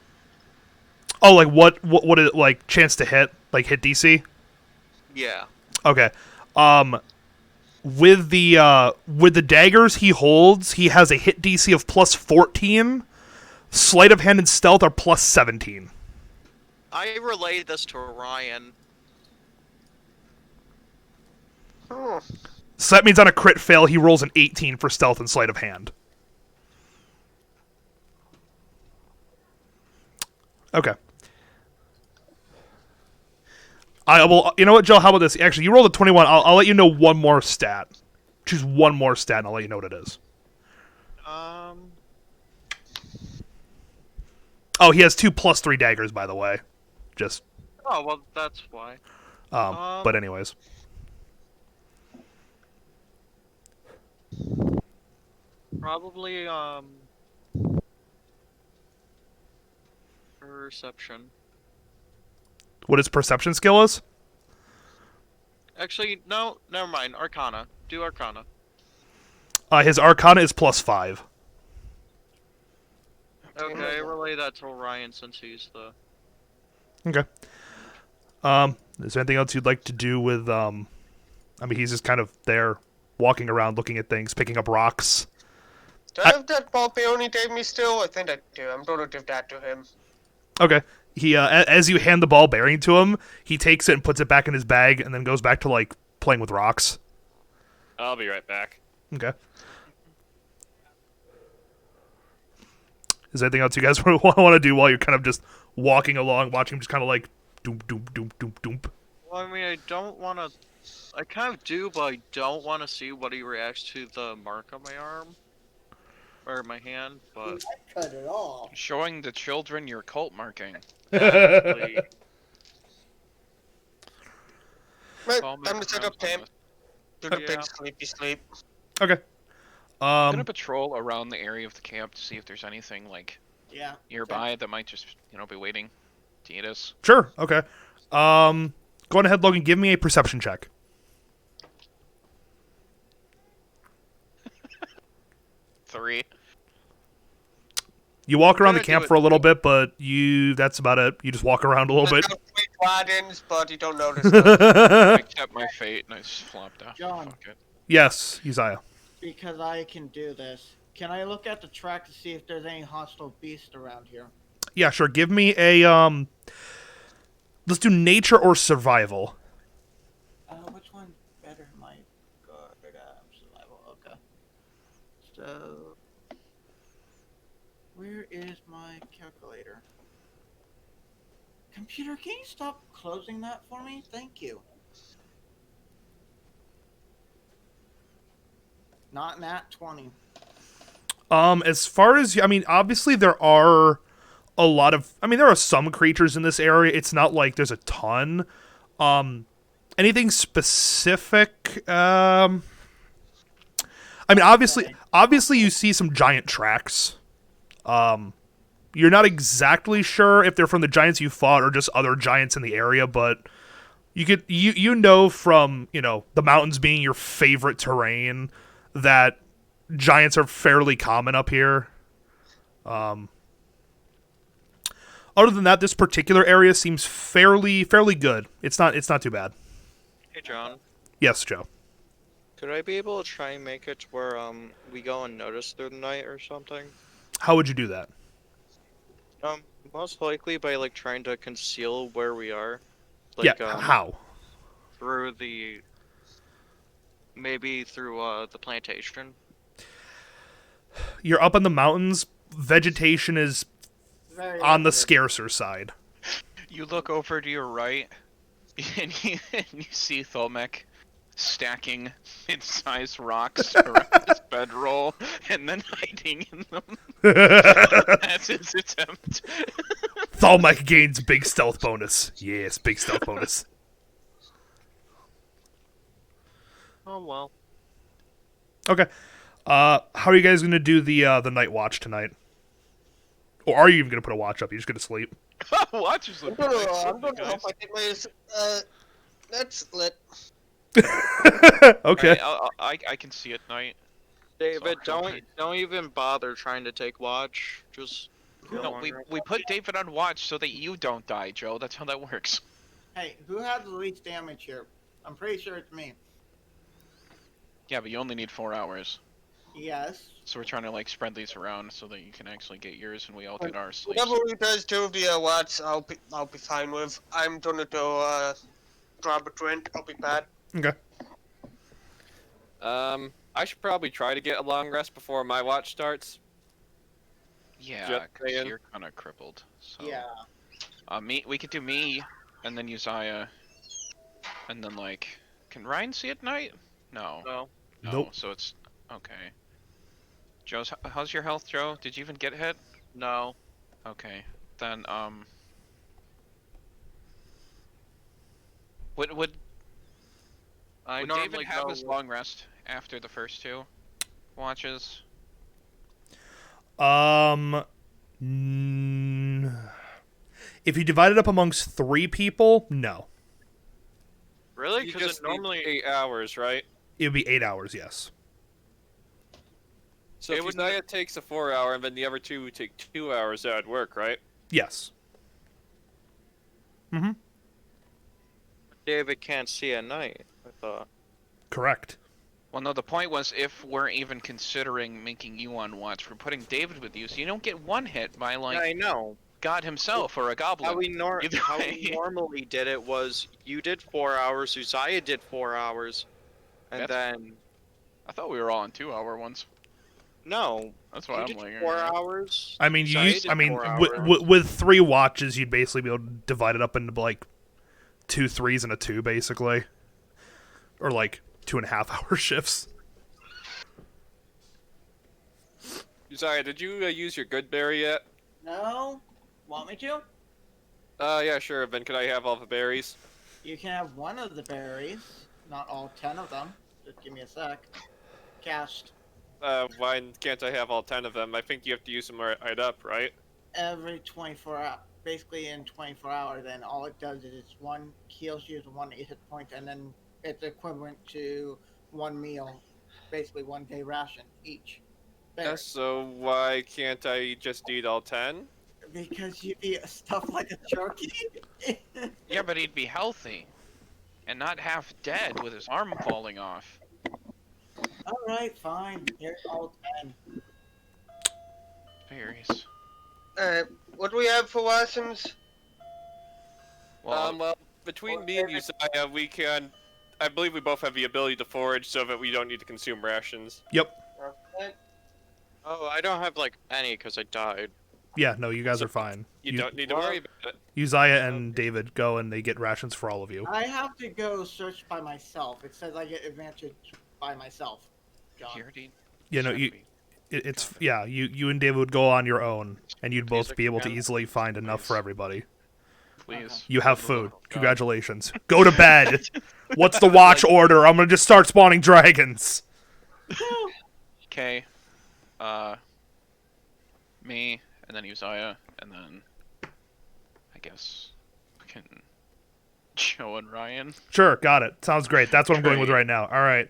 Oh, like what is it, like chance to hit? Like hit DC? Yeah. Okay. With the daggers he holds, he has a hit DC of +14. Sleight of hand and stealth are plus 17. I relayed this to Ryan. Hmm. So that means on a crit fail, he rolls an 18 for stealth and sleight of hand. Okay. I will. You know what, Joe? How about this? Actually, you rolled a 21. I'll let you know one more stat. Choose one more stat, and I'll let you know what it is. Oh, he has 2 +3 daggers, by the way. Just. Oh, well, that's why. But anyways. Probably, perception. What his perception skill is? Actually, no, never mind. Arcana. Do Arcana. His Arcana is +5. Okay, relay that to Ryan since he's the... Okay. Is there anything else you'd like to do with, I mean, he's just kind of there, walking around, looking at things, picking up rocks. Do I have that ball Peony gave me still? I think I do. I'm gonna give that to him. Okay. He, as you hand the ball bearing to him, he takes it and puts it back in his bag, and then goes back to, like, playing with rocks. I'll be right back. Okay. Is there anything else you guys want to do while you're kind of just walking along, watching him just kind of like doom, doom, doom, doom, doom? Well, I mean, I don't want to... I kind of do, but I don't want to see what he reacts to the mark on my arm. Or my hand, but... I cut it off. Showing the children your cult marking. Actually, Right, I'll make time to set up rounds on camp. this. Do the Yeah. big sleepy sleep. Okay. I'm gonna patrol around the area of the camp to see if there's anything like Yeah. nearby that might just, be waiting to eat us. Sure. Okay. Go on ahead, Logan. Give me a perception check. Three. You walk around the gonna do camp it. for a little bit, but that's about it. You just walk around a little bit. There's no sweet gardens, but you don't notice them. I kept my fate and I just flopped out. John. Fuck it. Yes, Uzziah. Because I can do this. Can I look at the track to see if there's any hostile beast around here? Yeah, sure. Give me a let's do nature or survival. Which one better? My God, survival. Okay. So, where is my calculator? Computer, can you stop closing that for me? Thank you. Not nat 20. As far as I mean, obviously there are a lot of. I mean, there are some creatures in this area. It's not like there's a ton. Anything specific? I mean, obviously, you see some giant tracks. You're not exactly sure if they're from the giants you fought or just other giants in the area, but you know from the mountains being your favorite terrain that giants are fairly common up here. Other than that, this particular area seems fairly good. It's not too bad. hey John, Yes, Joe. could I be able to try and make it to where we go unnoticed through the night or something? How would you do that? Most likely by like trying to conceal where we are. Yeah, Like, how? through the... Maybe through the plantation. You're up in the mountains. Vegetation is Very on the accurate. scarcer side. You look over to your right, and you see Tholmek stacking mid-sized rocks around his bedroll, and then hiding in them. That's his attempt. Thalmec gains big stealth bonus. Yes, big stealth bonus. Oh well. Okay. How are you guys gonna do the night watch tonight? Or are you even gonna put a watch up? You're just gonna sleep? Watch is I'm looking gonna, nice. I'm gonna hope I get my, that's lit. Okay. I can see at night. David, So, don't even bother trying to take watch. Just go No, on we your- put David on watch so that you don't die, Joe. That's how that works. Hey, who has the least damage here? I'm pretty sure it's me. Yeah, but you only need 4 hours. Yes. So we're trying to like spread these around so that you can actually get yours and we all get ours. Like, Whatever you guys do with the watts, I'll be fine with. I'm gonna go grab a drink. I'll be back. Okay. I should probably try to get a long rest before my watch starts. yeah, Just 'cause saying. you're kind of crippled. So. Yeah. We could do me, and then Uzziah, and then like, can Ryan see at night? No. No. No. Nope. So it's okay. Joe's, how's your health, Joe? Did you even get hit? No. Okay. Then would I David normally have go. his long rest after the first two watches? If you divide it up amongst 3 people, no. Really? You Because just it normally. need 8 hours, right? It would be 8 hours, yes. So It if would- Uzziah takes a 4-hour and then the other 2 take 2 hours, that would work, right? Yes. Mm-hmm. David can't see at night. I thought. Correct. Well, no. The point was, if we're even considering making you on watch, we're putting David with you, so you don't get one hit by like I know. God himself or a goblin. How we Either how way. we normally did it was you did 4 hours, Uzziah did 4 hours, and That's- then I thought we were all on 2-hour ones. no, That's why you I'm did like. 4 okay. hours. I mean, you Uzziah used, did I mean, 4 hours. with 3 watches, you'd basically be able to divide it up into like 2 3s and a 2, basically, or like 2.5 hour shifts. Uzziah, did you use your good berry yet? No? Want me to? Yeah, sure. Then could I have all the berries? You can have one of the berries, not all 10 of them. Just give me a sec. Cast Why can't I have all 10 of them? I think you have to use them right up, right? every 24 hours. Basically, in 24 hours, then all it does is it's 1 heals you to 1 hit point, and then it's equivalent to 1 meal. Basically, 1 day ration each. Berry. So why can't I just eat all 10? Because you eat stuff like a turkey. Yeah, but he'd be healthy, and not half dead with his arm falling off. Alright, fine. Here's all 10. Berries. What do we have for rations? Well, Well, between me and Uzziah, we can... I believe we both have the ability to forage so that we don't need to consume rations. Yep. Okay. Oh, I don't have like any because I died. Yeah. No, you guys are fine. You don't need to worry about it. Uzziah and David go and they get rations for all of you. I have to go search by myself. It says I get advantage by myself. John. he already You know, said you. we- It's yeah. You and David would go on your own, and you'd both Music be able to again. easily find enough for everybody. Please. You have food. Congratulations. Go to bed. What's the watch order? I'm gonna just start spawning dragons. Okay. Me, and then Uzziah, and then I guess fucking Joe and Ryan. Sure, got it. Sounds great. That's what I'm going with right now. All right.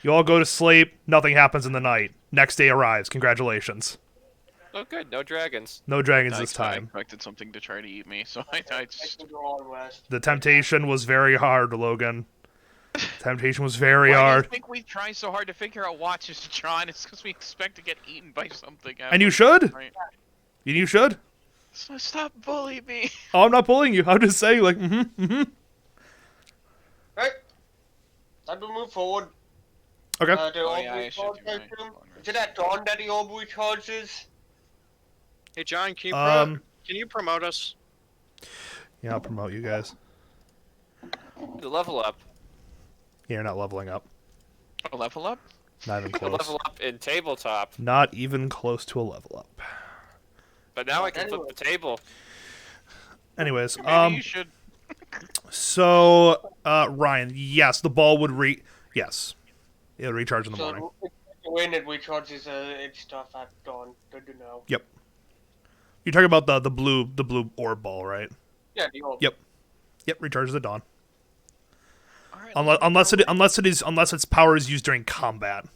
You all go to sleep. Nothing happens in the night. Next day arrives. Congratulations. Oh, good. No dragons. No dragons I this time. expected something to try to eat me, so I I just... can go on rest. The temptation was very hard, Logan. Temptation was very Why do you hard. think we try so hard to figure out watches, John? It's because we expect to get eaten by something. And you after, should. right? You should. So stop bullying me. Oh, I'm not bullying you. I'm just saying, like, mm-hmm. Right. Time to move forward. Okay. The Oh, orb yeah, I should recharge do my item. long Is it at dawn that the orb recharges? Hey John, can you promote us? Yeah, I'll promote you guys. The level up. Yeah, you're not leveling up. A level up? Not even The close. level up in tabletop. Not even close to a level up. But now I can flip the table. Anyways, Maybe you should. so Ryan, yes, the ball would yes, it would recharge in the morning. So when it recharges its stuff at dawn, good to know. Yep. You're talking about the blue orb ball, right? Yeah, the orb. Yep. Yep, recharges at dawn. All right, Unless its power is used during combat.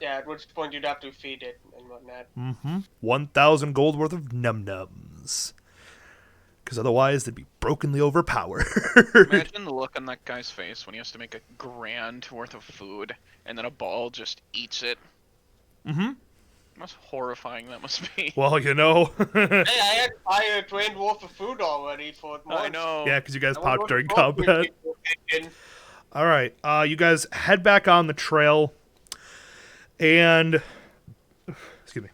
Yeah, at which point you'd have to feed it and whatnot. Mm-hmm. 1,000 gold worth of num-nums. Because otherwise they'd be brokenly overpowered. imagine the look on that guy's face when he has to make a grand worth of food, and then a ball just eats it. Mm-hmm. How horrifying that must be. Well, you know. Hey, I had fire trained wolf of food already for months. I know. Yeah, because you guys I popped wonder during what wolf combat. people did. All right, you guys head back on the trail, and excuse me,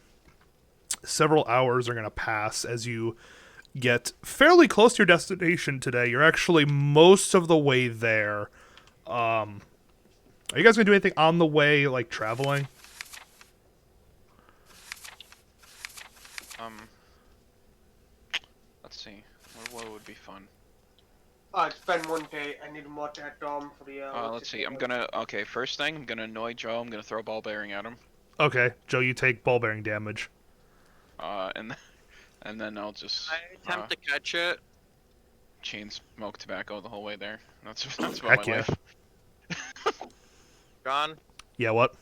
several hours are gonna pass as you get fairly close to your destination today. You're actually most of the way there. Are you guys gonna do anything on the way, like traveling? Let's see. What would be fun? Spend 1K. I need to watch that dome for the. Let's see. Okay, first thing, I'm gonna annoy Joe. I'm gonna throw a ball bearing at him. Okay, Joe, you take ball bearing damage. And then I'll just I attempt to catch it. chain smoke tobacco the whole way there. That's about Heck my yeah. life. John, Yeah, what?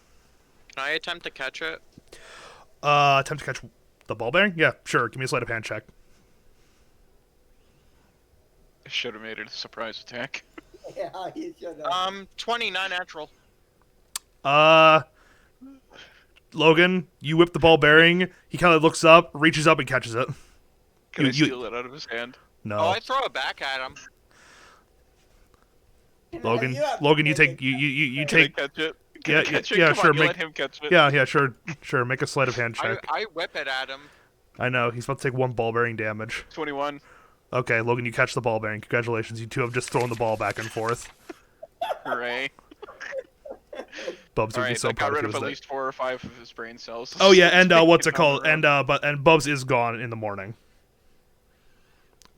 can I attempt to catch it? Attempt to catch the ball bearing? Yeah, sure. Give me a sleight of hand check. I should have made it a surprise attack. Yeah, you should have. 29 natural. Logan, you whip the ball bearing. He kind of looks up, reaches up, and catches it. Can I You- steal it out of his hand? No, Oh, I throw it back at him. Logan. You have to Logan, you make take you Can I take. catch it? Can Yeah, I catch it? yeah, Come sure, On, you make- let him catch it. Yeah, sure. Make a sleight of hand check. I whip it at him. I know he's about to take 1 ball bearing damage. 21. Okay, Logan, you catch the ball bearing. Congratulations, you two have just thrown the ball back and forth. Hooray. Bubs would be Alright, so I got proud rid if of he at was least 4 or 5 of his brain cells. there. Oh yeah, and what's it Taking called? on the road. And Bubs is gone in the morning.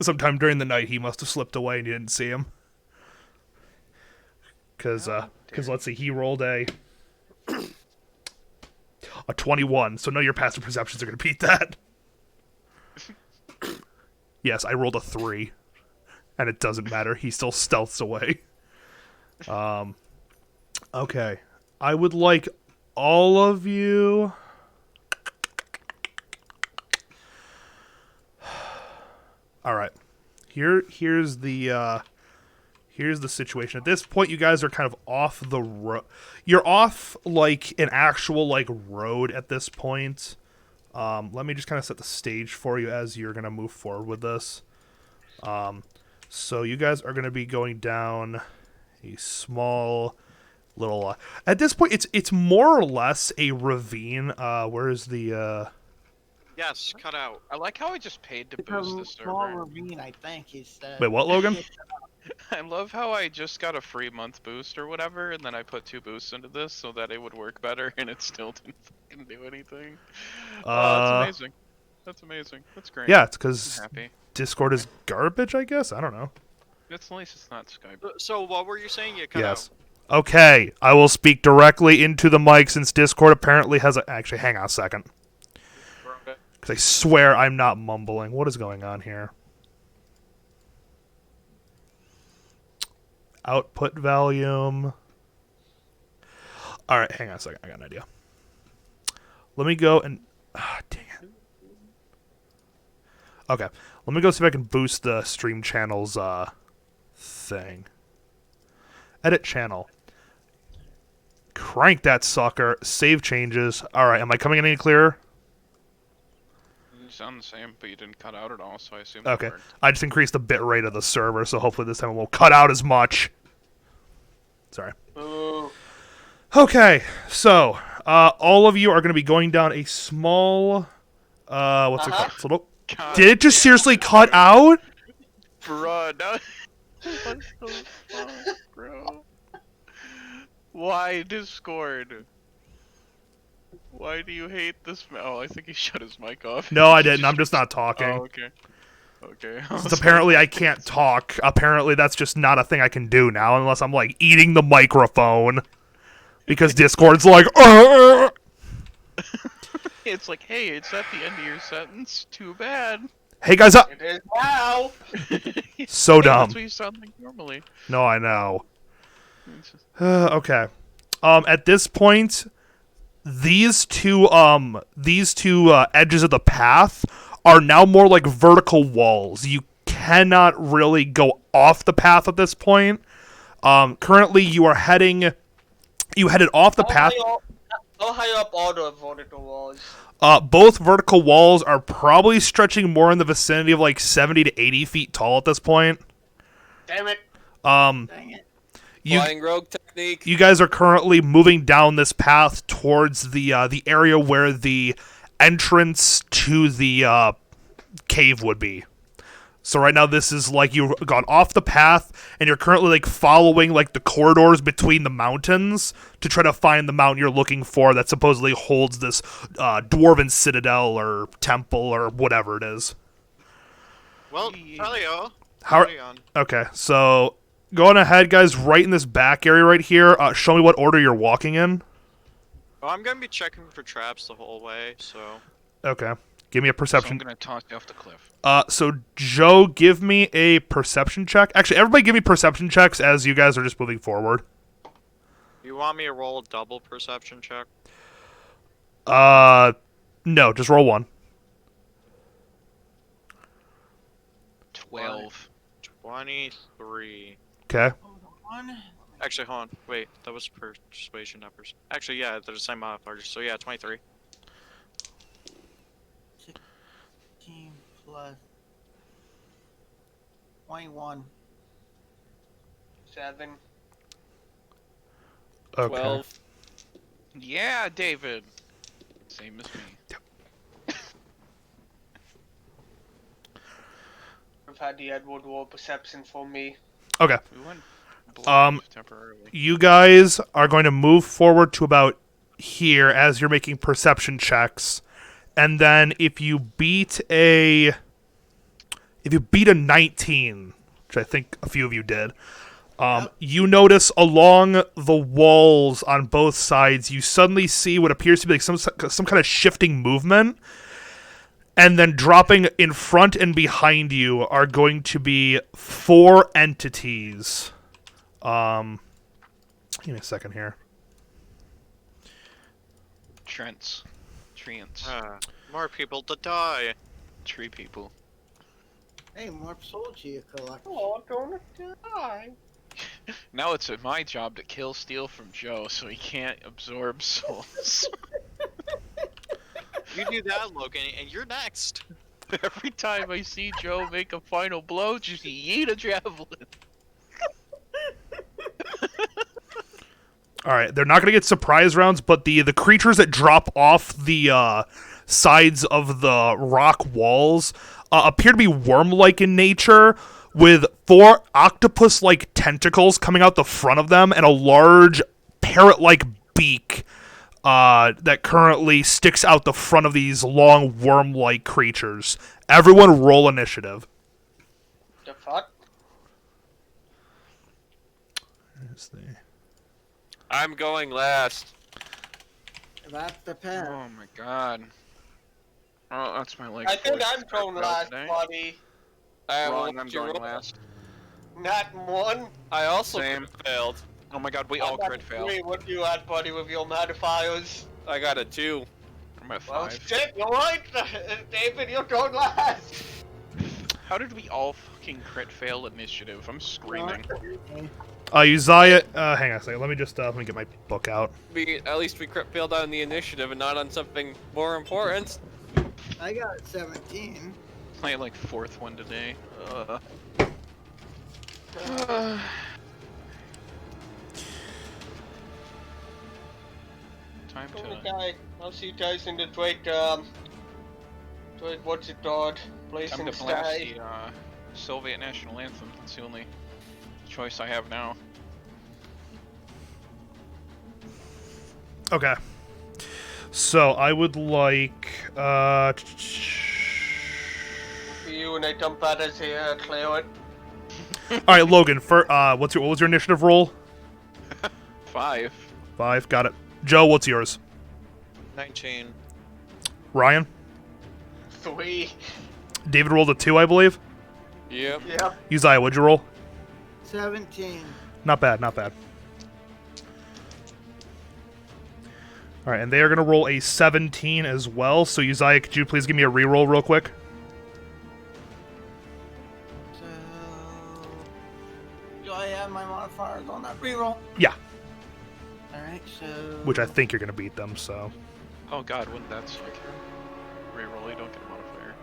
Sometime during the night, he must have slipped away and you didn't see him. Because let's see, he rolled a 21. So no, your passive perceptions are gonna beat that. Yes, I rolled a 3, and it doesn't matter. He still stealths away. Okay, I would like all of you. All right, here's the situation. At this point, you guys are kind of off the road. You're off like an actual like road at this point. Let me just kind of set the stage for you as you're gonna move forward with this. So you guys are gonna be going down a small little. At this point, it's more or less a ravine. Where's the? Yes, cut out. I like how I just paid to It's boost a the small server. ravine, I think he said. Wait, what, Logan? I love how I just got a free month boost or whatever, and then I put 2 boosts into this so that it would work better, and it still didn't fucking do anything. That's amazing. That's amazing. That's great. Yeah, it's I'm because happy. Discord is garbage. I guess I don't know. It's at least it's not Skype. So what were you saying? You cut Yes. out. Okay, I will speak directly into the mic since Discord apparently has a. Actually, hang on a second. Because I swear I'm not mumbling. What is going on here? Output volume. Alright, hang on a second. I got an idea. Let me go and... dang it. Okay. Let me go see if I can boost the stream channel's thing. Edit channel. Crank that sucker. Save changes. Alright, am I coming in any clearer? You sound the same, but you didn't cut out at all, so I assume Okay. that worked. I just increased the bit rate of the server, so hopefully this time it won't cut out as much. Sorry. Ooh. Okay, so all of you are going to be going down a small. What's it called? So, God did it just seriously cut out? Bruh, no. What the fuck, bro? Why Discord? Why do you hate this? Oh, I think he shut his mic off. No, I didn't. I'm just not talking. Oh, okay. Okay. Since apparently I can't talk. Apparently that's just not a thing I can do now unless I'm like eating the microphone. Because Discord's like, "Argh!" It's like, hey, it's at the end of your sentence. Too bad. Hey guys, It is now. so Hey, dumb. That's what you sound like normally. No, I know. It's just- Okay. At this point, these two edges of the path are now more like vertical walls. You cannot really go off the path at this point. Currently, you headed off the path. How high up are the vertical walls? Both vertical walls are probably stretching more in the vicinity of like 70 to 80 feet tall at this point. Damn it. Um, Dang it. Flying rogue technique. you guys are currently moving down this path towards the area where the entrance to the cave would be. So right now this is like you've gone off the path and you're currently like following like the corridors between the mountains to try to find the mountain you're looking for that supposedly holds this dwarven citadel or temple or whatever it is. Well, Helio. How? Carry on. Okay, so going ahead, guys, right in this back area right here. Show me what order you're walking in. Well, I'm gonna be checking for traps the whole way, so. Okay, give me a So I'm perception. gonna toss you off the cliff. So Joe, give me a perception check. Actually, everybody give me perception checks as you guys are just moving forward. You want me to roll a double perception check? No, just roll one. 12. 23. Okay. Hold on. Actually, hold on. Wait, that was persuasion, not Actually, yeah, they're the same modifiers. So yeah, 23. 16 plus 21. 7. Okay. 12. Yeah, David. Same as me. I've had the Edward War perception for me. Okay. We went blind temporarily. You guys are going to move forward to about here as you're making perception checks, and then if you beat a 19, which I think a few of you did, you notice along the walls on both sides, you suddenly see what appears to be like some kind of shifting movement. And then dropping in front and behind you are going to be 4 entities. Give me a second here. Trents. Treants. More people to die. Tree people. Hey, more souls you collect. Oh, I'm gonna die. Now it's my job to kill Steel from Joe so he can't absorb souls. You do that, Logan, and you're next. Every time I see Joe make a final blow, just yeet a javelin. Alright, they're not going to get surprise rounds, but the creatures that drop off the sides of the rock walls appear to be worm-like in nature, with 4 octopus-like tentacles coming out the front of them and a large parrot-like beak that currently sticks out the front of these long worm-like creatures. Everyone roll initiative. The fuck? I'm going last. That depends. Oh my god. Oh, that's my leg. I think force I'm going out last, today. buddy. Wrong, I'm going last. Not 1. I also Same. failed. Oh my god, we I all got crit failed. 3. What you at, buddy, with your modifiers? I got a 2. I'm at Well, 5. shit, you're right. David, you're going last. How did we all fucking crit fail initiative? I'm screaming. Uzziah, hang on a second. Let me get my book out. At least we crit failed on the initiative and not on something more important. I got 17. I had like 4th one today. Time to I'll see you guys in the Drake, what's it called? Place time in to blast sky. the Soviet national anthem. That's the only choice I have now. Okay. So I would like You and I dump at us here, clear it. all right, Logan. What was your initiative roll? 5. 5. Got it. Joe, what's yours? 19. Ryan? 3. David rolled a 2, I believe. Yep. Yep. Uzziah, what'd you roll? 17. Not bad, not bad. All right, and they are going to roll a 17 as well. So, Uzziah, could you please give me a reroll real quick? So, do I have my modifiers on that reroll? Yeah. Alright. Alright, so... which I think you're gonna beat them. So Oh god, wouldn't that suck? Reroll, you don't get a modifier.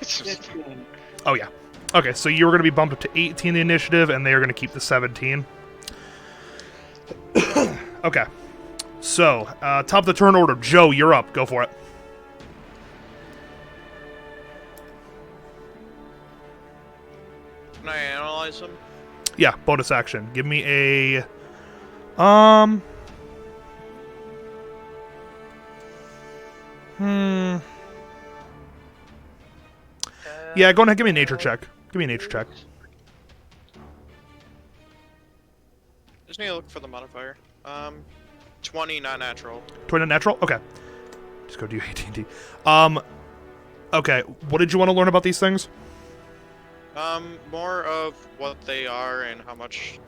It's just 15. oh yeah. Okay, so you're gonna be bumped up to 18 the initiative, and they are gonna keep the 17. Okay. So top of the turn order, Joe, you're up. Go for it. Can I analyze them? Yeah, bonus action. Give me a Yeah, go ahead. Give me a nature check. Give me a nature check. Just need to look for the modifier. 20, not natural. 20 natural. Okay. Just go do AT&T. Okay. What did you want to learn about these things? More of what they are and how much,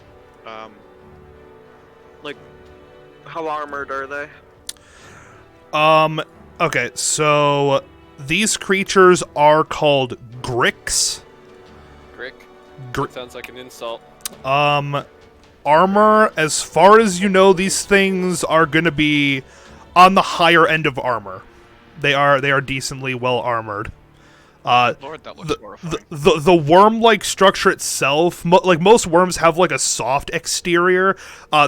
like, how armored are they? Okay. So these creatures are called Gricks. Crick. Gr- Sounds like an insult. Armor, as far as you know, these things are going to be on the higher end of armor. They are decently well armored. Lord, that looks horrifying. The worm-like structure itself, like most worms have like a soft exterior.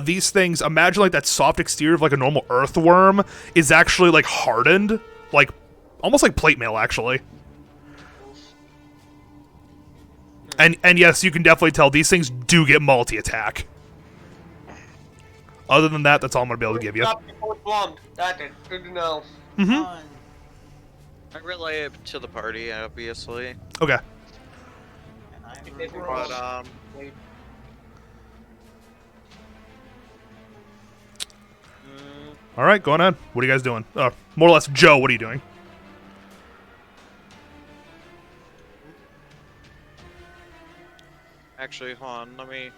These things, imagine like that soft exterior of like a normal earthworm is actually like hardened, like almost like plate mail actually. And yes, you can definitely tell these things do get multi-attack. Other than that, that's all I'm gonna be able to give you. That is good to know. Mm-hmm. Fine. I relay it to the party, obviously. Okay. And I It didn't roll- But, All right, going on. What are you guys doing? More or less, Joe. What are you doing? actually, hold on, let me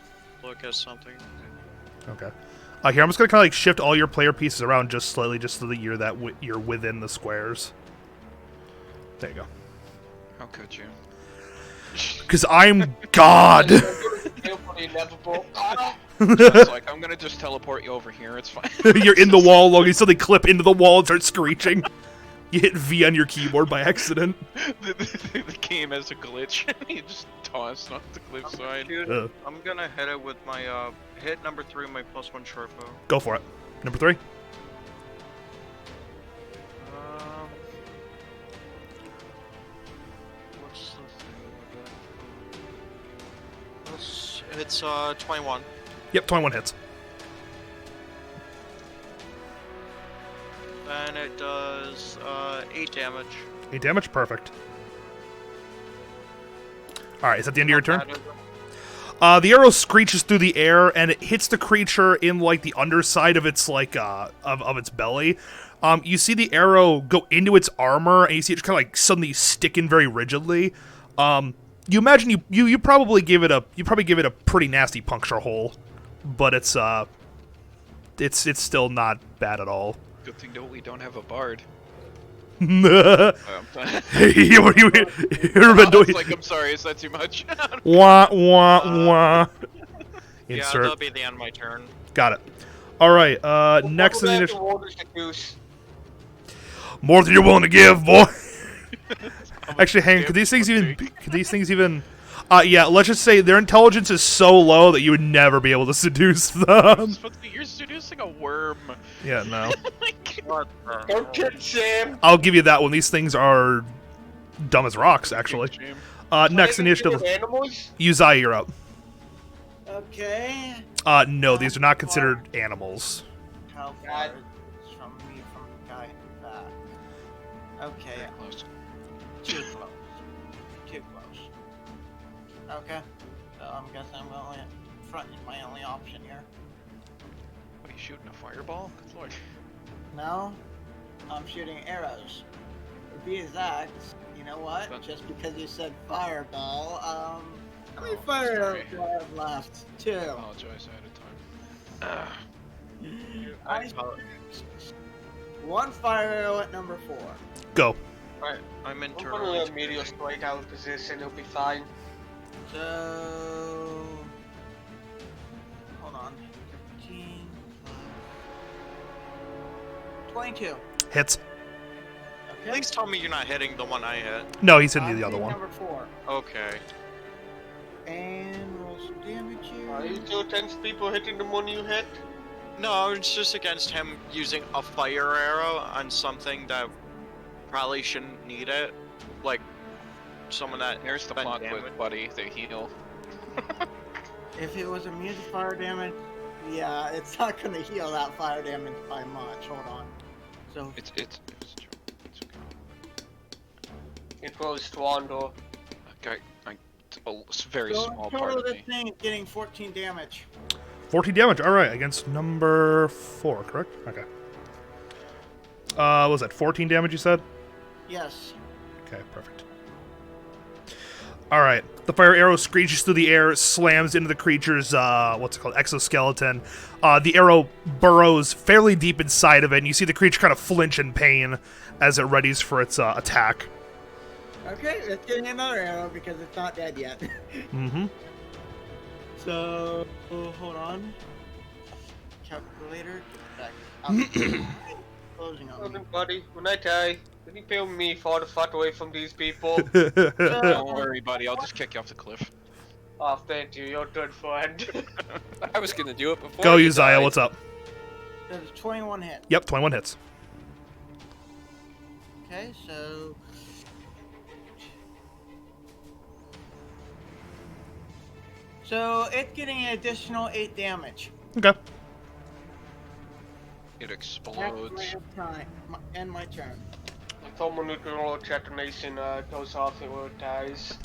look at something. Okay. Here, I'm just gonna kind of like shift all your player pieces around just slightly, just so that you're within the squares. There you go. How could you? Because I'm God. It's like, I'm gonna just teleport you over here, it's fine. You're in the wall long, you suddenly clip into the wall and start screeching. You hit V on your keyboard by accident. the game has a glitch. You just toss off the cliffside. I'm gonna hit it with my, hit number 3, my +1 short bow. Go for it. Number 3. What's the thing with it? It's 21. Yep, 21 hits. And it does 8 damage. 8 damage, perfect. All right, is that the end of your turn? The arrow screeches through the air and it hits the creature in like the underside of its like of its belly. You see the arrow go into its armor and you see it kind of like suddenly stick in very rigidly. You imagine you probably give it a pretty nasty puncture hole, but it's still not bad at all. Good thing we don't have a bard. Hey, what are you Like, I'm sorry, is that too much? Wah wah wah. Yeah, Insert. that'll be the end of my turn. Got it. All right. Next in the initiative. More than you're willing to give, boy. Actually, hang on. Could these things even? Yeah. Let's just say their intelligence is so low that you would never be able to seduce them. You're seducing a worm. Yeah. No. What the Don't kid Sam. I'll give you that one. These things are dumb as rocks, actually. Next initiative. Animals? Uzziah, you're up. Okay. No, these are not considered animals. How far is from me from the guy in the back? Okay. Close. Too close. Too close. Okay. So I'm guessing I'm going front is my only option here. What, are you shooting a fireball? Good lord. No, I'm shooting arrows. To be exact, you know what? But- Just because you said fireball, how many Oh, fire sorry. arrows do I have left? I 2. apologize ahead of time. I one fire arrow at number 4. Go. I'm in I'm turn. gonna let Meteor strike out of position, he'll be fine. So hold on. 15 22. Hits. Okay. Please tell me you're not hitting the one I hit. No, he's hitting I'm the other hitting one. Number 4. Okay. And roll some damage here. Are you two against people hitting the one you hit? No, it's just against him using a fire arrow on something that probably shouldn't need it. Like, someone that... Here's the been plot damaged. with Buddy, they heal. If it was immune to fire damage, yeah, it's not gonna heal that fire damage by much. Hold on. So It's okay. It goes to Wando. It's a very so small total part of this me. thing is getting 14 damage. 14 damage. All right, against number 4, correct? Okay. What was that 14 damage you said? Yes. Okay, perfect. All right, the fire arrow screeches through the air, slams into the creature's what's it called, exoskeleton. The arrow burrows fairly deep inside of it, and you see the creature kind of flinch in pain as it readies for its attack. Okay, it's getting another arrow because it's not dead yet. Mm-hmm. So hold on. Calculator. Get back. Closing on me. Listen, buddy, when I die, can you pay me 4 to fuck away from these people? Don't worry, Buddy, I'll just kick you off the cliff. Oh, thank you, you're a good friend. I was gonna do it before. Go, you Uzziah, died. what's up? There's 21 hit. Yep, 21 hits. Okay, so. So it's getting an additional 8 damage. Okay. It That's explodes. my time. End my turn. Someone who can roll detonation goes off and will dies.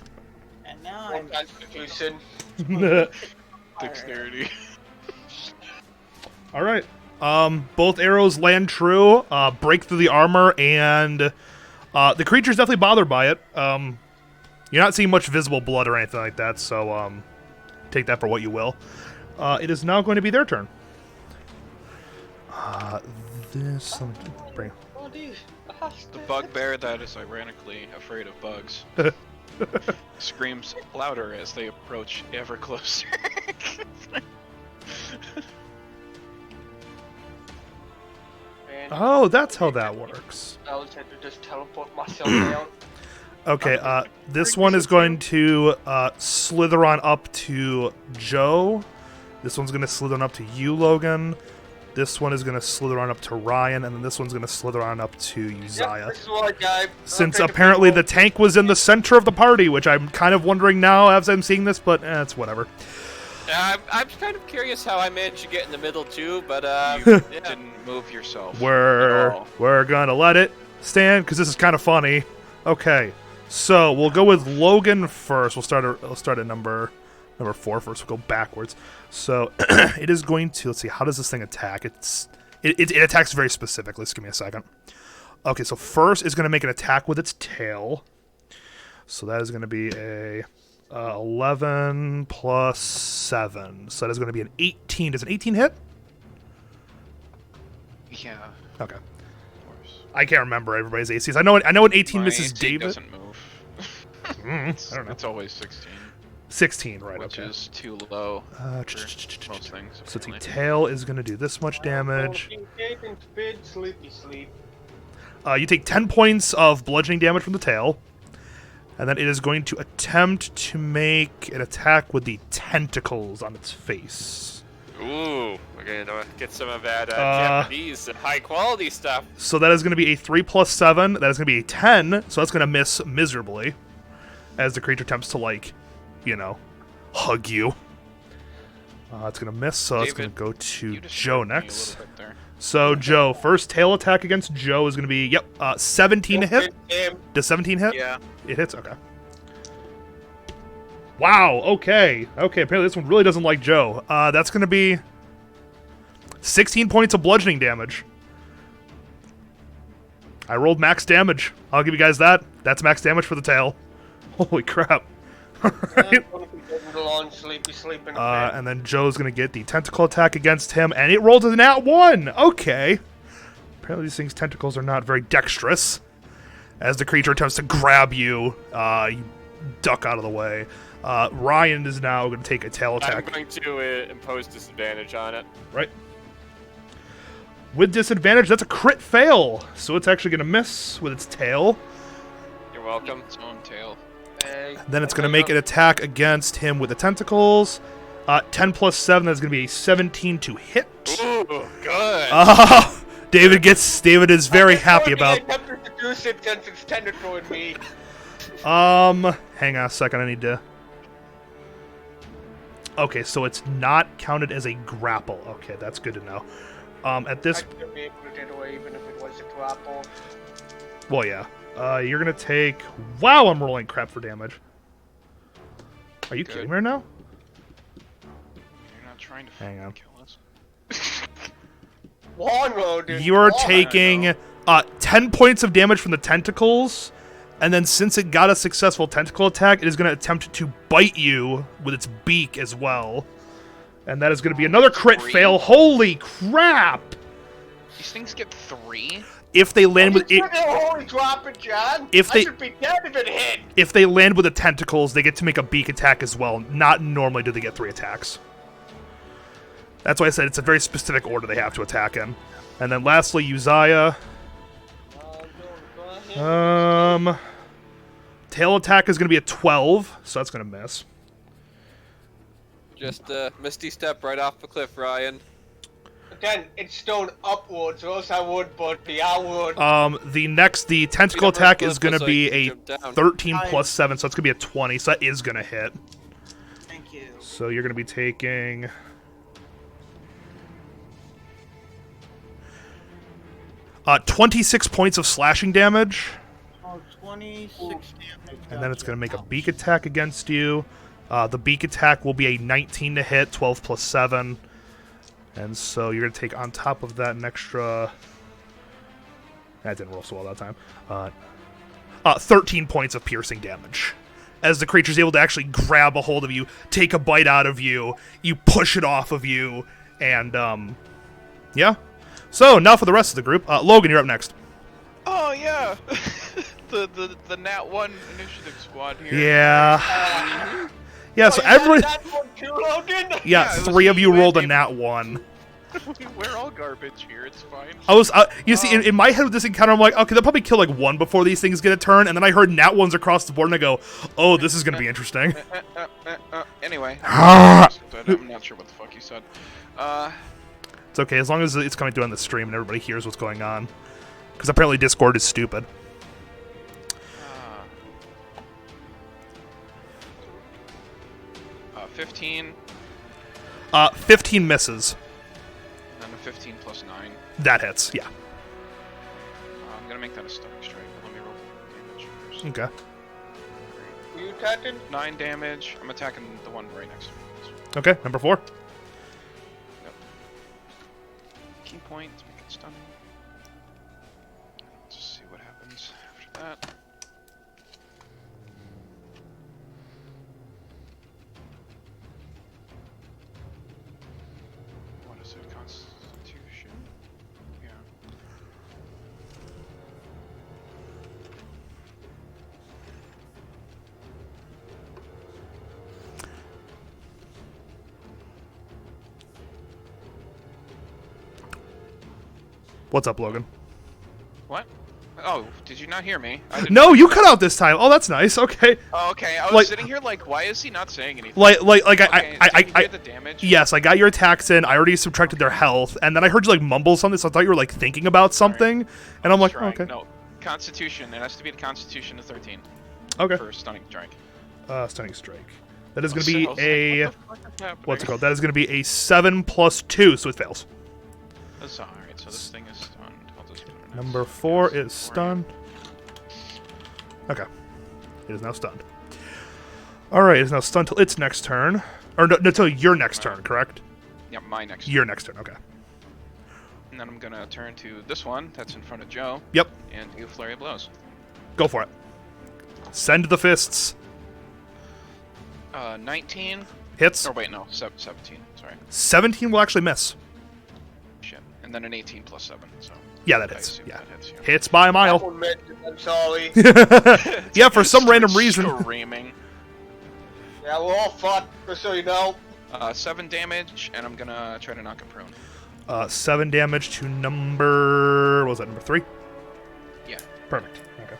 And now Or I'm constitution. Dexterity. All right. Both arrows land true, break through the armor, and the creature's definitely bothered by it. You're not seeing much visible blood or anything like that, so take that for what you will. It is now going to be their turn. This. Let me bring. Buddy, The bugbear that is ironically afraid of bugs screams louder as they approach ever closer. Man, Oh, that's how that works. I was had to just teleport myself down. Okay, this one is going to slither on up to Joe. This one's going to slither on up to you, Logan. This one is going to slither on up to Ryan, and then this one's going to slither on up to Yep, Uzziah. this is what I died. Since apparently the tank was in the center of the party, which I'm kind of wondering now as I'm seeing this, but it's whatever. I'm kind of curious how I managed to get in the middle too, but You yeah. didn't move yourself. We're at all. gonna let it stand because this is kind of funny. Okay, so we'll go with Logan first. We'll start at number 4 first. We'll go backwards. So it is going to, let's see, how does this thing attack? It attacks very specifically. Just give me a second. Okay, so first is going to make an attack with its tail. So that is going to be a 11 plus 7. So that is going to be an 18. Does an 18 hit? Yeah, Okay. of course. I can't remember everybody's ACs. I know an 18 My misses AC David. doesn't move. I don't know. It's always 16, 16, right? which Okay. is too low for most things. So the apparently. tail is going to do this much damage. Sleepy sleep. You take 10 points of bludgeoning damage from the tail. And then it is going to attempt to make an attack with the tentacles on its face. Ooh, we're gonna get some of that Uh, Japanese high quality stuff. So that is going to be a 3 plus 7. That is going to be a 10. So that's going to miss miserably. As the creature attempts to, like, hug you. It's going to miss, so it's going to David, go to You distracted Joe me a next. little bit there. So, Joe, first tail attack against Joe is going to be, 17 to hit. Does 17 hit? Yeah. It hits? Okay. Wow, okay. Okay, apparently this one really doesn't like Joe. That's going to be 16 points of bludgeoning damage. I rolled max damage. I'll give you guys that. That's max damage for the tail. Holy crap. Alright. Sleepy sleep in And then Joe's going to get the tentacle attack against him, and it rolled a nat 1. Okay. Apparently these things' tentacles are not very dexterous. As the creature attempts to grab you, you duck out of the way. Ryan is now going to take a tail I'm attack. going to impose disadvantage on it. Right. With disadvantage, that's a crit fail. So it's actually going to miss with its tail. You're welcome. Its own tail. Then it's going to make an attack against him with the tentacles. 10 plus 7, that's going to be a 17 to hit. Ooh, good. David is very happy about... I attempted to do it since it's tentacling me. Hang on a second, I need to... Okay, so it's not counted as a grapple. Okay, that's good to know. At this... I should be able to get away even if it was a grapple. Well, yeah. You're gonna take... Wow, I'm rolling crap for damage. Are you kidding me right now? You're not trying to Hang on. kill us. Long road, dude. You're Long. taking 10 points of damage from the tentacles, and then since it got a successful tentacle attack, it is going to attempt to bite you with its beak as well. And that is going to be another crit 3? fail. Holy crap! These things get 3? If they land with it, Holy drop it, John. If I they- should be dead if it hit. if they land with the tentacles, they get to make a beak attack as well. Not normally do they get 3 attacks. That's why I said it's a very specific order they have to attack in. And then lastly, Uzziah. Tail attack is going to be a 12, so that's going to miss. Just misty step right off the cliff, Ryan. Again, it's stone upwards, or else I would, but the I would. The tentacle Never attack cliff is going to was be like a jump down. 13 plus 7, so it's going to be a 20, so that is going to hit. Thank you. So you're going to be taking... 26 points of slashing damage, Oh, 26 damage. and then it's going to make a beak attack against you. The beak attack will be a 19 to hit, 12 plus 7. And so you're going to take on top of that an extra... That didn't roll so well that time. 13 points of piercing damage. As the creature's able to actually grab a hold of you, take a bite out of you, you push it off of you, and, yeah. So, now for the rest of the group. Logan, you're up next. Oh yeah, the Nat 1 initiative squad here. Yeah. Yeah, so everybody... Yeah, it was 3 of you you rolled a and nat 1. We're all garbage here. It's fine. I was, you see, in my head with this encounter, I'm like, okay, they'll probably kill like 1 before these things get a turn, and then I heard nat 1s across the board, and I go, oh, this is gonna be interesting. Anyway, Ah! I'm not sure what the fuck you said. It's okay, as long as it's coming through on the stream and everybody hears what's going on. Because apparently Discord is stupid. 15. 15 misses. Then a 15 plus 9. That hits, yeah. I'm gonna make that a stunning strike, but let me roll damage first. Okay. You attacking? 9 damage. I'm attacking the one right next to me. Okay, number 4. Key point to make it stunning. Let's just see what happens after that. What is it? Constitution? Yeah. What's up, Logan? What? Oh, did you not hear me? I didn't No, you cut out this time. Oh, that's nice. Okay. Oh, okay. I was Like- sitting here like, why is he not saying anything? Like Okay, did you I hear the damage? yes, I got your attacks in. I already subtracted their health, and then I heard you like mumble something, so I thought you were like thinking about something, and I'm like, Trying. okay, No, Constitution. It has to be the Constitution of 13 okay. for stunning strike. Stunning strike. That is going to be So I was a like, what the fuck is happening? what's it called? That is going to be a 7 plus 2, so it fails. That's alright. So this thing is stunned. I'll just put it next. Number 4 is For you. stunned. Okay, it is now stunned. All right, it is now stunned till its next turn, or no, till your next turn, correct? Yeah, my next. Your next turn. Okay. And then I'm gonna turn to this one that's in front of Joe Yep. and do flurry of blows. Go for it. Send the fists. 19. Hits. Or wait, no, 17. Sorry. 17 will actually miss. Shit. And then an 18 plus 7. So. Yeah, that I hits. assume Yeah. that hits, yeah. Hits by a That mile. one meant it, I'm sorry. Yeah, for some random reason. Screaming. Yeah, we're all fucked, just so you know. 7 damage, and I'm gonna try to knock him prone. 7 damage to number... What was that, number 3? Yeah. Perfect. Okay.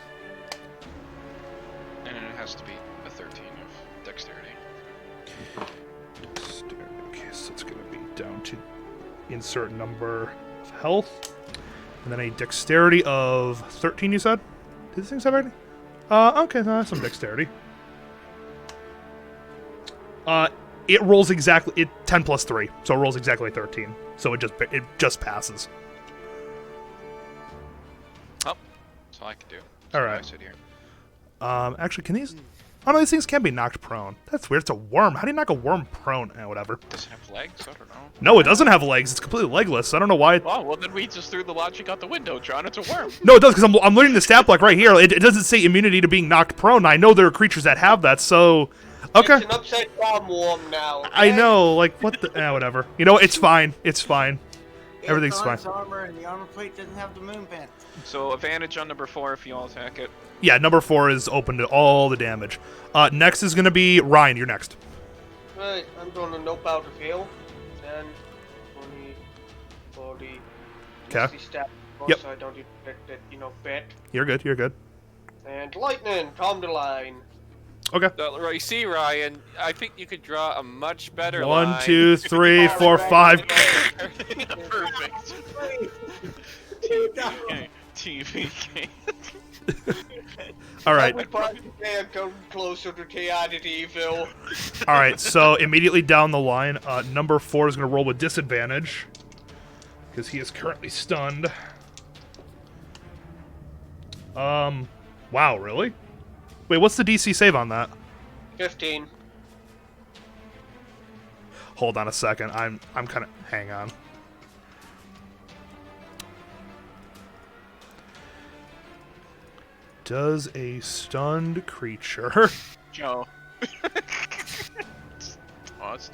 And it has to be a 13 of dexterity. Okay, so it's going to be down to insert number of health. And then a dexterity of 13, you said? Did this thing say already? Okay, no, that's some dexterity. It rolls exactly 10 plus 3, so it rolls exactly 13. So it just passes. Oh, that's all I can do. All So right. I sit here. Actually, can these? Oh no, these things can be knocked prone. That's weird. It's a worm. How do you knock a worm prone? Whatever. Does it have legs? I don't know. No, it doesn't have legs. It's completely legless. I don't know why. Oh, well then we just threw the logic out the window, John. It's a worm. No, it does because I'm learning the stat block right here. It doesn't say immunity to being knocked prone. I know there are creatures that have that. So, okay. It's an upside down worm now. I okay? know. Like what the? Whatever. You know, it's fine. It's fine. Everything's It's on fine. its armor, and the armor plate doesn't have the moon band. So advantage on number 4 if you all attack it. Yeah, number 4 is open to all the damage. Next is gonna be Ryan. You're next. Right, I'm gonna nope out of heal. 10, 20, 40. 'Kay. 60 stat, Yep. so I don't even get that, bet. You're good. You're good. And lightning, calm the line. Okay. You see, Ryan, I think you could draw a much better 1, line. 2, 3, 4, 5. Perfect. TVK. All right. Everybody there come closer to chaotic evil. All right, so immediately down the line, number 4 is going to roll with disadvantage because he is currently stunned. Wow, really? Wait, what's the DC save on that? 15. Hold on a second. I'm kind of hang on. Does a stunned creature Joe. Tossed.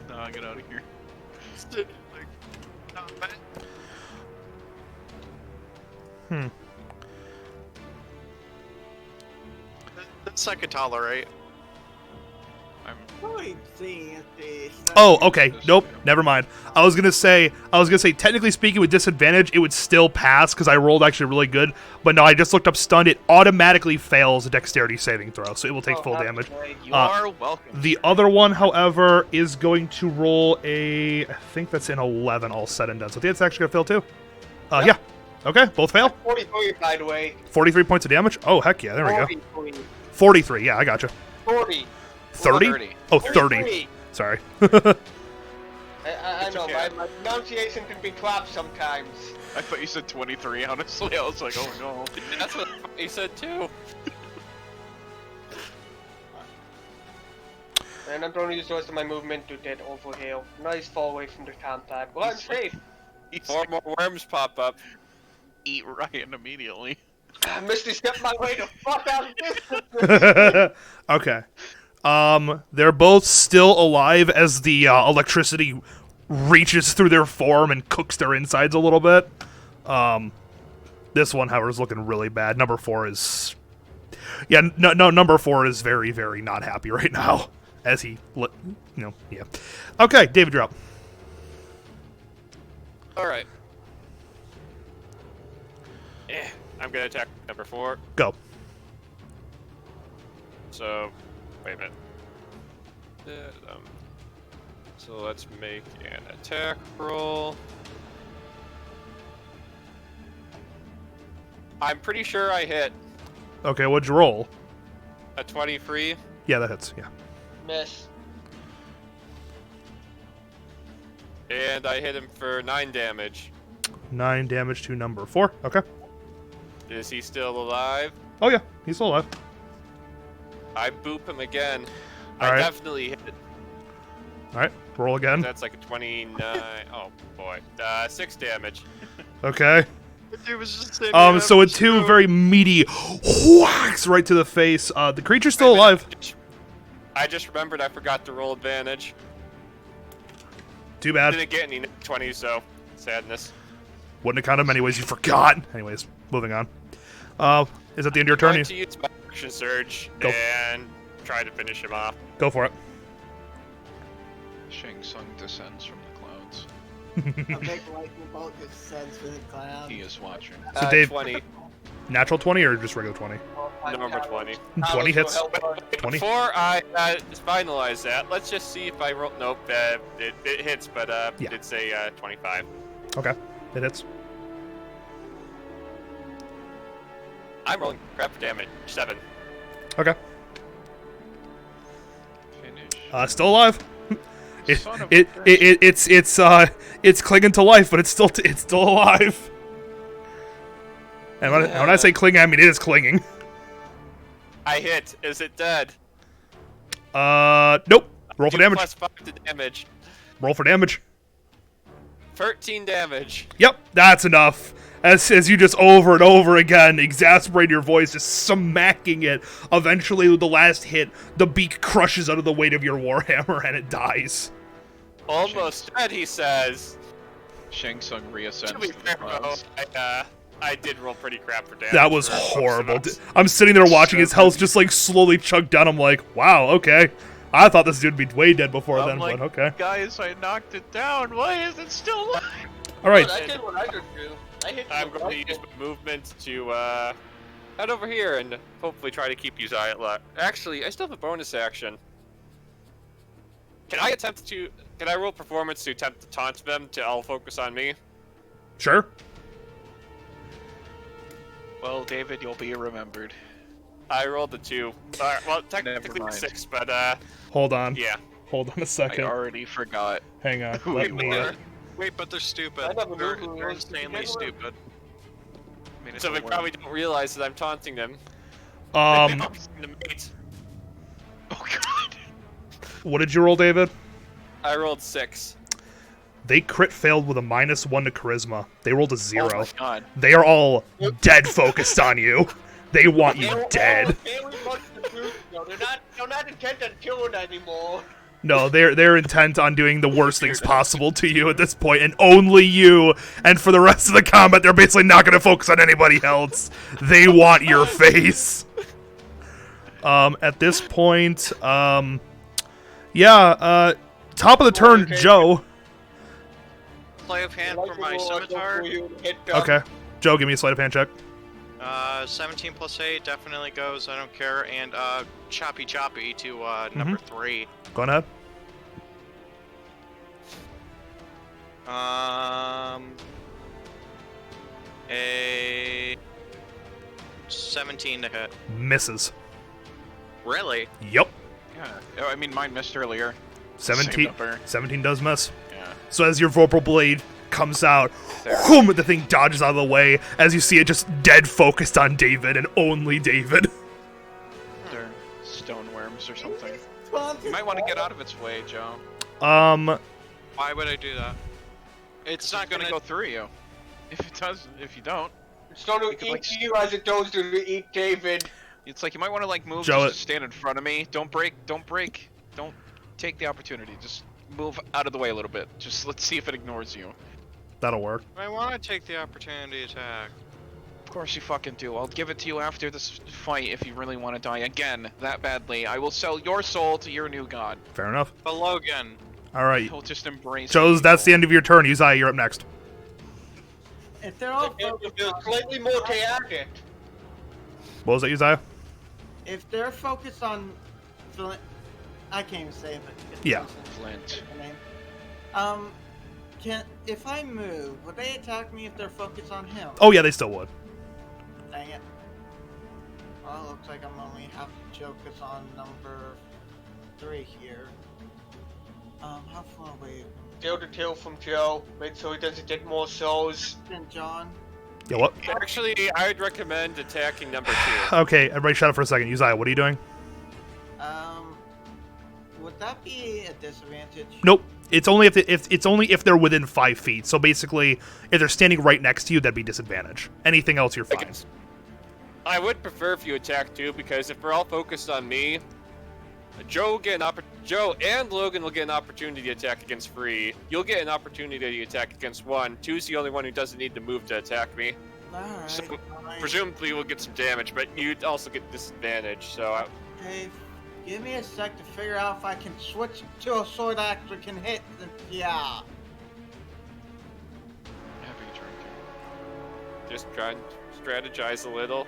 No, get out of here. That's I could tolerate. Oh, okay. Nope. Never mind. I was gonna say, technically speaking, with disadvantage, it would still pass because I rolled actually really good. But no, I just looked up stunned. It automatically fails a dexterity saving throw, so it will take full damage. You are welcome. The other one, however, is going to roll a. I think that's an 11, all said and done. So I think it's actually gonna fail too. Yeah. Okay. Both fail. 43, by the way. 43 points of damage. Oh heck yeah! There we go. 43. 43. Yeah, I gotcha. 40. 30. 30. Oh, 30. 33. Sorry. I It's know, okay. my pronunciation can be crap sometimes. I thought you said 23, honestly. I was like, oh no. That's what he said too. And I'm going to use the rest of my movement to get over here. Nice fall away from the contact. Well, I'm safe. He's 4 more worms pop up. eat Ryan immediately. Misty stepped my way the fuck out of this. Okay. They're both still alive as the electricity reaches through their form and cooks their insides a little bit. This one, however, is looking really bad. Number 4 is... Yeah, no, number 4 is very, very not happy right now. As he... yeah. Okay, David, you're up. Alright. I'm gonna attack number 4. Go. So, wait a minute. So let's make an attack roll. I'm pretty sure I hit Okay, what'd you roll? a 23. Yeah, that hits, yeah. Miss. And I hit him for 9 damage. 9 damage to number 4. Okay. Is he still alive? Oh, yeah, he's still alive. I boop him again. All I right. definitely hit. Alright, roll again. That's like a 29. Oh boy. 6 damage. Okay. It was just the So with 2 very meaty whacks right to the face, the creature's still alive. I just remembered I forgot to roll advantage. Too bad. Didn't get any 20, so sadness. Wouldn't have counted anyways, you forgot. Anyways, moving on. Is that the end of your I'm turn? going to use my action surge Go. and try to finish him off. Go for it. Shang Tsung descends from the clouds. notes. A big lightning bolt just sends through the cloud. He is watching. So Dave- 20. Natural 20 or just regular 20? Normal 20. 20 hits. Help us. 20. Before I finalize that, let's just see if I roll. Nope, it hits, but Yeah. it's a 25. Okay, it hits. I'm rolling crap for damage. 7. Okay. Finish. Still alive. Son of a bitch. It's clinging to life, but it's still alive. And when I say clinging, I mean it is clinging. I hit. Is it dead? Nope. Roll for 2 damage. plus 5 to damage. Roll for damage. 13 damage. Yep, that's enough. As you just over and over again exasperate your voice, just smacking it. Eventually, with the last hit, the beak crushes under the weight of your warhammer and it dies. Almost dead, he says. Shang Tsung reascends To be to the fair, though, clouds. I did roll pretty crap for damage. That was for horrible. Oxymox. I'm sitting there watching his health just like slowly chug down. I'm like, wow, okay. I thought this dude would be way dead before I'm then, like, but okay. Guys, I knocked it down. Why is it still alive? All right. I did what I could do. I hit I'm you. going to use my movement to head over here and hopefully try to keep you at luck. Actually, I still have a bonus action. Can I roll performance to attempt to taunt them to all focus on me? Sure. Well, David, you'll be remembered. I rolled a 2. Well, technically mind. 6, but Hold on. yeah. Hold on a I second. already forgot. Hang on. Who Let you me. were. Wait, but they're stupid. I never knew They're, who it they're was. insanely They were- stupid. I mean, it's So a they worm. probably don't realize that I'm taunting them. They Um, don't seem to mate. Oh god. what did you roll, David? I rolled 6. They crit failed with a -1 to charisma. They rolled a 0. Oh my god. They are all dead focused on you. They want you They're all dead. very much the truth, though. They're not intent on killing anymore. No, they're intent on doing the worst things possible to you at this point, and only you. And for the rest of the combat, they're basically not going to focus on anybody else. They want your face. At this point, top of the turn, Okay. Joe. Play of hand Like for the my Lord, scimitar. you hit them. Okay, Joe, give me a sleight of hand check. 17 plus 8 definitely goes. I don't care. And choppy to number 3. Go on ahead. A 17 to hit. Misses. Really? Yep. Yeah. I mean, mine missed earlier. 17, Same number. 17 does miss. Yeah. So as your Vorpal Blade comes out, There. whoom, the thing dodges out of the way as you see it just dead focused on David and only David. They're stone worms or something. Taunted You might want to get out of its way, Joe. Why would I do that? It's not It's gonna gonna go through you. If it does, if you don't, It's going to could, eat like, you as it goes to eat David. it's like you might want to like move Joe, just to stand in front of me. Don't break. Don't break. Don't take the opportunity. Just move out of the way a little bit. Just let's see if it ignores you. That'll work. I want to take the opportunity attack. Of course you fucking do. I'll give it to you after this fight if you really want to die again that badly. I will sell your soul to your new god. Fair enough. But Logan, All right. He'll just embrace. Joe's, that's the end of your turn. Uzziah, you're up next. If they're all If focused you're on, slightly more chaotic. What was that, Uzziah? if they're focused on Flint, I can't even say it, but it's Yeah. Flint. the name. If I move, would they attack me if they're focused on him? Oh, yeah, they still would. Dang it. Well, it looks like I'm only half the joke is on number 3 here. How far away? Tail to tail from Joe. Make sure he doesn't get more souls. Then John. Yeah, what? Actually, I would recommend attacking number 2. Okay, everybody shut up for a second. Uzziah, what are you doing? Would that be a disadvantage? Nope. It's only if they're within 5 feet. So basically, if they're standing right next to you, that'd be disadvantage. Anything else, you're fine. I would prefer if you attack 2 because if we're all focused on me, Joe and Logan will get an opportunity to attack against Free. You'll get an opportunity to attack against 1. 2's the only one who doesn't need to move to attack me. Alright. So, alright. Presumably we'll get some damage, but you'd also get disadvantage, so Dave, give me a sec to figure out if I can switch to a sword axe that can hit. Yeah. Just try and strategize a little.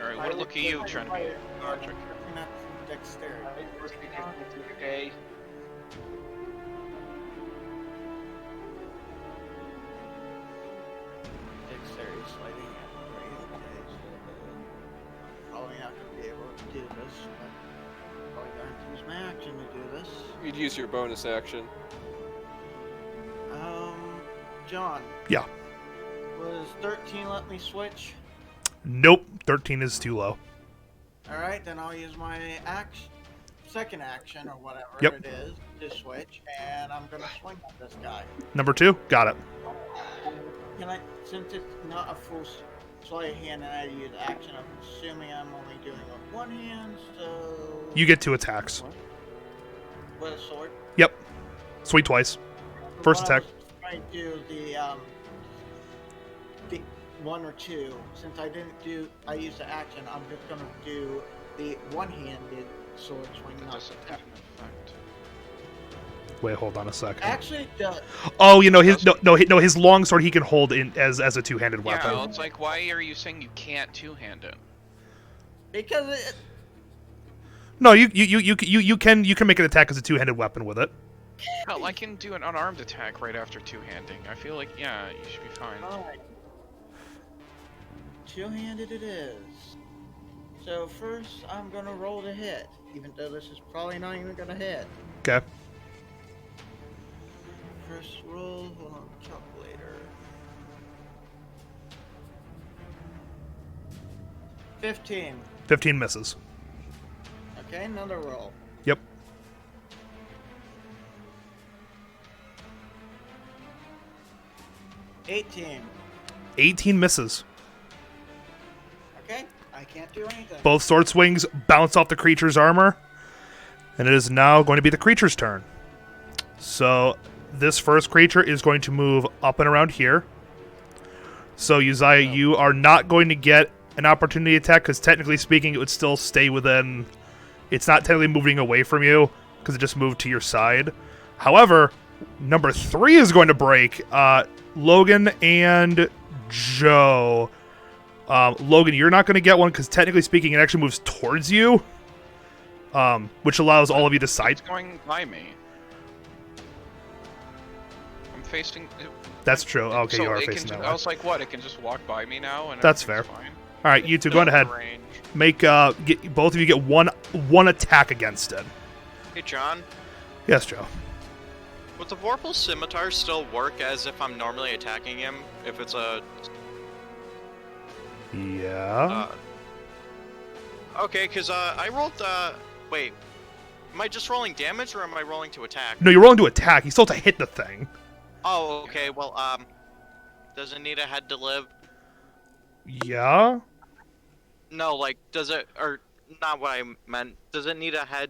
Alright, what look at you trying to be logic. Looking at dexterity. Okay. Dexterity sliding at rate. Okay, so probably not gonna be able to do this, but probably gonna have to use my action to do this. You'd use your bonus action. John, Yeah. was 13 let me switch? Nope. 13 is too low. Alright, then I'll use my second action, or whatever Yep. it is, to switch, and I'm gonna swing at this guy. Number 2? Got it. Can I, since it's not a full sleight of hand and I use action, I'm assuming I'm only doing it with one hand, so... You get 2 attacks. With a sword? Yep. Swing twice. First What I attack. was trying to do the 1 or 2. Since I didn't do, I used the action, I'm just gonna do the one-handed sword swing, That not doesn't the have an effect. Wait, hold on a second. Actually, it does. Oh, you know his his long sword he can hold in as a two-handed weapon. Yeah, well, it's like, why are you saying you can't two-hand it? Because it, No, you can make an attack as a two-handed weapon with it. Hell, I can do an unarmed attack right after two-handing. I feel like, yeah, you should be fine. alright. Two-handed it is. So first, I'm gonna roll to hit, even though this is probably not even gonna hit. Okay. First roll, hold on, calculator. 15. 15 misses. Okay, another roll. Yep. 18. 18 misses. Okay, I can't do anything. Both sword swings bounce off the creature's armor, and it is now going to be the creature's turn. So this first creature is going to move up and around here. So Uzziah, you are not going to get an opportunity attack because technically speaking, it would still stay within. It's not technically moving away from you because it just moved to your side. However, number 3 is going to break. Logan and Joe. Logan, you're not going to get one because technically speaking, it actually moves towards you, which allows all of you to side. It's going by me. I'm facing. That's true. Okay, so you are it facing can that I way. was like, what? It can just walk by me now, and That's everything's fair. Fine. All right, you two, go on ahead. Range. Make get both of you get one attack against it. Hey, John. Yes, Joe. Would the Vorpal Scimitar still work as if I'm normally attacking him? If it's a... Yeah. Okay, because I rolled... Wait. Am I just rolling damage, or am I rolling to attack? No, you're rolling to attack. You still have to hit the thing. Oh, okay, well, does it need a head to live? Yeah. No, like, does it... Or, not what I meant. Does it need a head?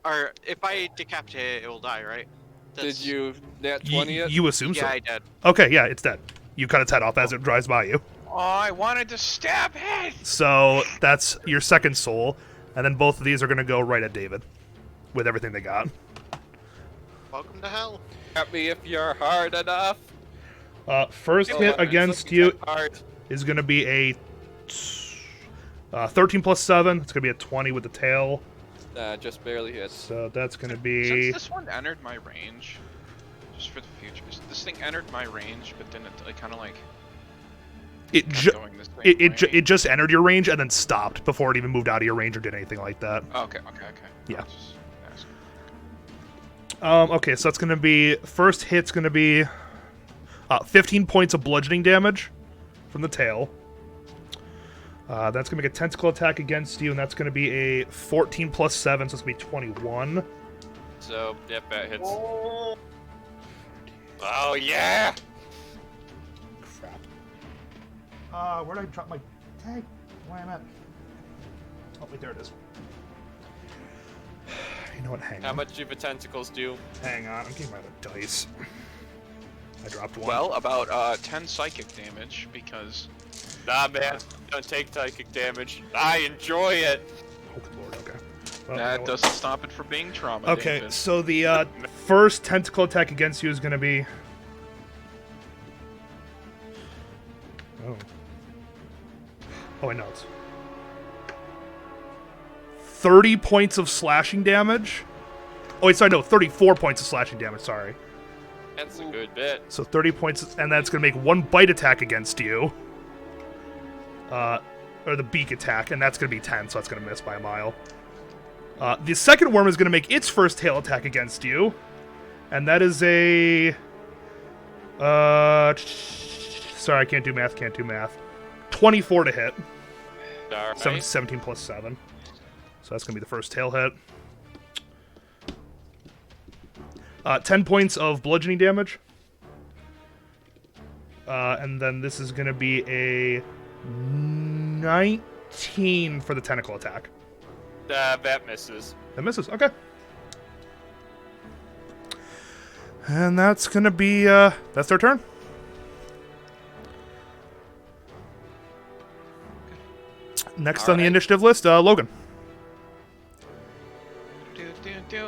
Or, if I decapitate it, it will die, right? Did you nat 20 it? You assume Yeah, so. I did. Okay, yeah, it's dead. You cut its head off as it drives by you. Oh, I wanted to stab it. So that's your second soul, and then both of these are going to go right at David with everything they got. Welcome to hell. At me if you're hard enough. First Oh, hit it's against looking you hard. is going to be a 13 plus 7. It's going to be a 20 with the tail. Just barely hits. So that's going to Since be... this one entered my range, just for the future, this thing entered my range, but then it kind of like It, kept ju- going this it just entered your range and then stopped before it even moved out of your range or did anything like that. Okay. Yeah. I was just asking. Okay, so that's going to be... First hit's going to be 15 points of bludgeoning damage from the tail. That's going to make a tentacle attack against you, and that's going to be a 14 plus 7, so it's going to be 21. So, yep, that hits. Oh, yeah! Crap. Where did I drop my tag? Where am I at? Oh, wait, there it is. You know what? Hang How on. much do the tentacles do? Hang on. I'm getting my other dice. I dropped one. Well, about 10 psychic damage because Nah, man. Don't take psychic damage. I enjoy it. Oh, good lord. Okay. Well, you know that what? doesn't stop it from being trauma. Okay, David. so the first tentacle attack against you is going to be Oh. Oh, I know it's 30 points of slashing damage. Oh, wait, sorry, no, 34 points of slashing damage, sorry. That's a good bit. So 30 points, and that's going to make one bite attack against you. Or the beak attack, and that's going to be 10, so that's going to miss by a mile. The second worm is going to make its first tail attack against you. And that is a... sorry, I can't do math. 24 to hit. All right. 17 plus 7. So that's going to be the first tail hit. 10 points of bludgeoning damage. And then this is going to be a 19 for the tentacle attack. That misses. That misses. Okay. And that's going to be, that's their turn. Next on the initiative list, Logan.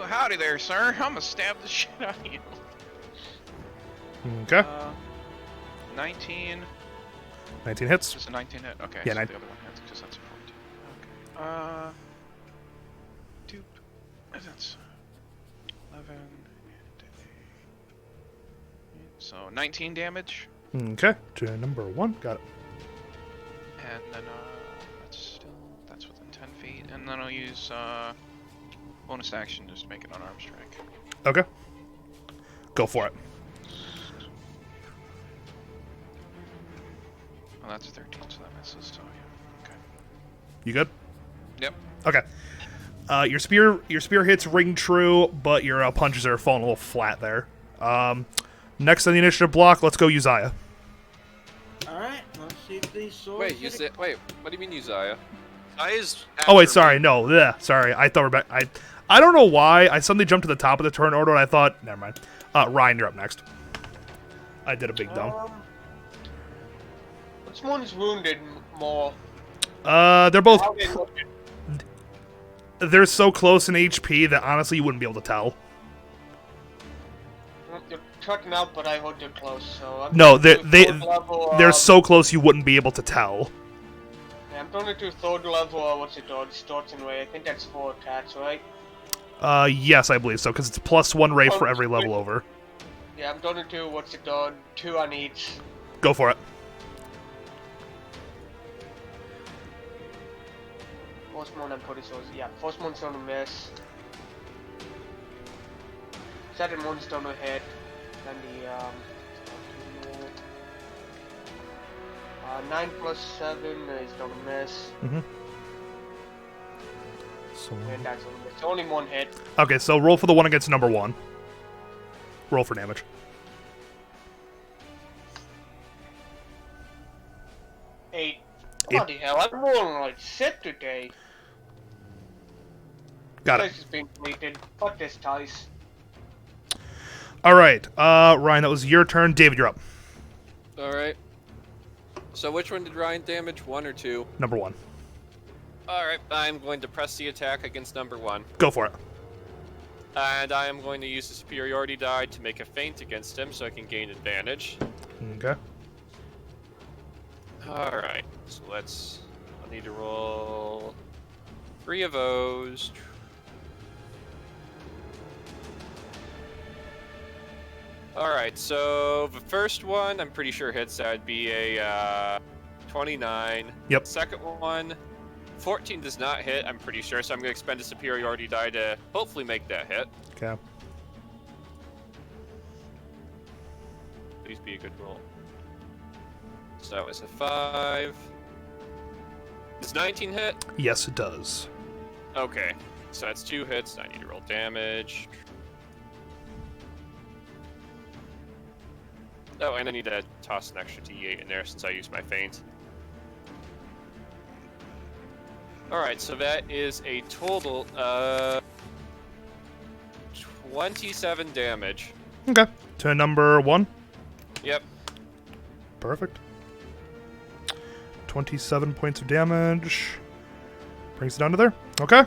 Howdy there, sir. I'm gonna stab the shit out of you. Okay. 19. 19 hits. Just a 19 hit. Okay. Yeah, so 9. the other one hits because that's a 14. Okay. Doop. That's 11. So 19 damage, Okay. To number 1. Got it. and then that's within 10 feet, and then I'll use bonus action just to make it unarmed strike. Okay. Go for it. Oh, that's a 13, so that misses. So yeah. Okay. You good? Yep. Okay. Your spear hits ring true, but your punches are falling a little flat there. Next on the initiative block, let's go Uzziah. Alright, let's see if these swords. Wait, you said. Wait, what do you mean Uzziah? Oh wait, sorry, no, sorry. I thought we're back. I don't know why I suddenly jumped to the top of the turn order, and I thought, never mind. Ryan, you're up next. I did a big dumb. Which one's wounded more? They're both. How they look at- They're so close in HP that honestly you wouldn't be able to tell. You're cutting out, but I hold you close, so I'm No, going to they're third level, they're so close you wouldn't be able to tell. yeah, I'm going to do third level, what's it called? Distortion Ray. I think that's 4 attacks, right? Yes, I believe so, because it's +1 ray for every level over. Yeah, I'm going to do, what's it called? 2 on each. Go for it. First one I'm pretty sure, yeah, first one's gonna miss. Second one's gonna hit. Then the 9 plus 7 is gonna miss. So, And that's gonna miss. Only one hit. okay, so roll for the one against number 1. Roll for damage. 8. Bloody hell, I'm rolling like shit today. Got This it. has been deleted. Fuck this dice. Alright, Ryan, that was your turn. David, you're up. Alright. So which one did Ryan damage? 1 or 2? Number 1. Alright, I'm going to press the attack against number 1. Go for it. And I am going to use the superiority die to make a feint against him so I can gain advantage. Okay. Alright, so I need to roll 3 of those. Alright, so the first one I'm pretty sure hits. That'd be a 29. Yep. Second one, 14 does not hit, I'm pretty sure, so I'm going to expend a superiority die to hopefully make that hit. Okay. Please be a good roll. So that was a 5. Does 19 hit? Yes, it does. Okay, so that's 2 hits. I need to roll damage. Oh, and I need to toss an extra d8 in there since I used my feint. Alright, so that is a total of 27 damage. Okay. To number 1. Yep. Perfect. 27 points of damage. Brings it down to there. Okay.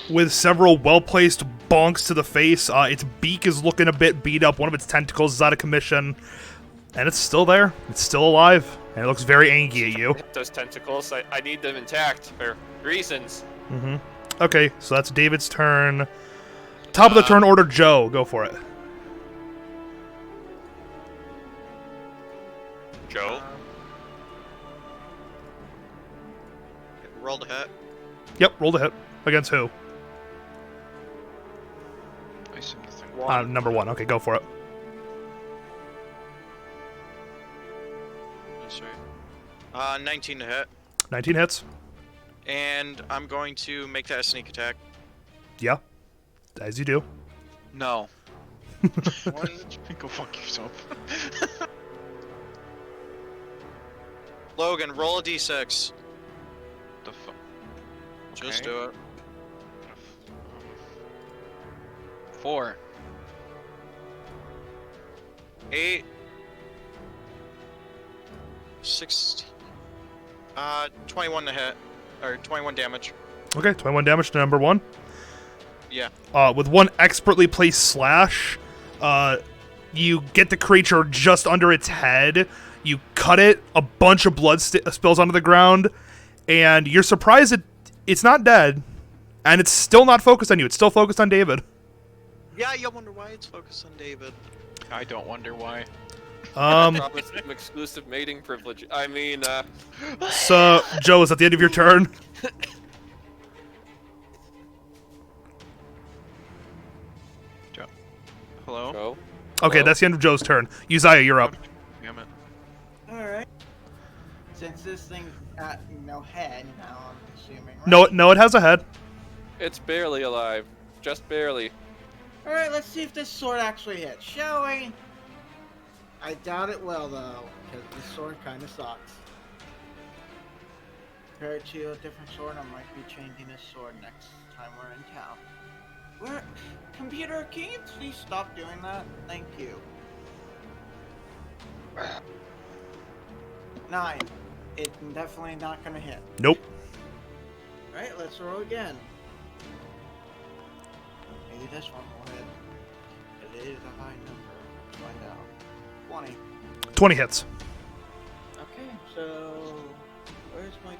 With several well-placed bonks to the face, its beak is looking a bit beat up. One of its tentacles is out of commission. And it's still there. It's still alive. And it looks very angry at you. Those tentacles, I need them intact for reasons. Okay, so that's David's turn. Top of the turn order, Joe. Go for it. Joe? Roll the hit. Yep, roll the hit. Against who? I see nothing. Number 1. Okay, go for it. That's right. 19 to hit. 19 hits. And I'm going to make that a sneak attack. Yeah, as you do. No. One, Go fuck yourself. Logan, roll a d6. The fuck? Just do it. 4. 8. 16. 21 to hit. Or 21 damage. Okay, 21 damage to number 1. Yeah. With one expertly placed slash, you get the creature just under its head. You cut it, a bunch of blood spills onto the ground, and you're surprised it's not dead, and it's still not focused on you. It's still focused on David. Yeah, you wonder why it's focused on David. I don't wonder why. Probably some exclusive mating privilege. I mean, So, Joe, is that the end of your turn? Hello? Joe? Okay, Hello? that's the end of Joe's turn. Uzziah, you're up. Damn it. Alright. Since this thing's got no head now, I'm assuming, right? No, it has a head. It's barely alive. Just barely. Alright, let's see if this sword actually hits, shall we? I doubt it will, though, because this sword kind of sucks. Compared to a different sword, I might be changing this sword next time we're in town. Computer, can you please stop doing that? Thank you. 9. It's definitely not gonna hit. Nope. Alright, let's roll again. Maybe this one will hit. It is a high number. Let's find out. 20. 20 hits. Okay, so where's my D10?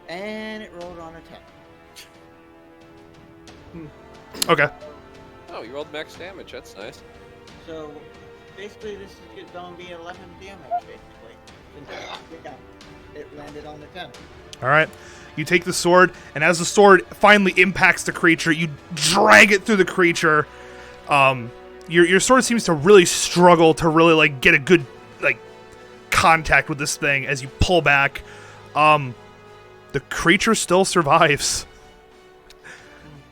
And it rolled on a 10. Okay. Oh, you rolled max damage. That's nice. So basically, this is going to be 11 damage, basically. Yeah, it landed on the 10. All right. You take the sword, and as the sword finally impacts the creature, you drag it through the creature. Your sword seems to really struggle to really like get a good like contact with this thing as you pull back. The creature still survives.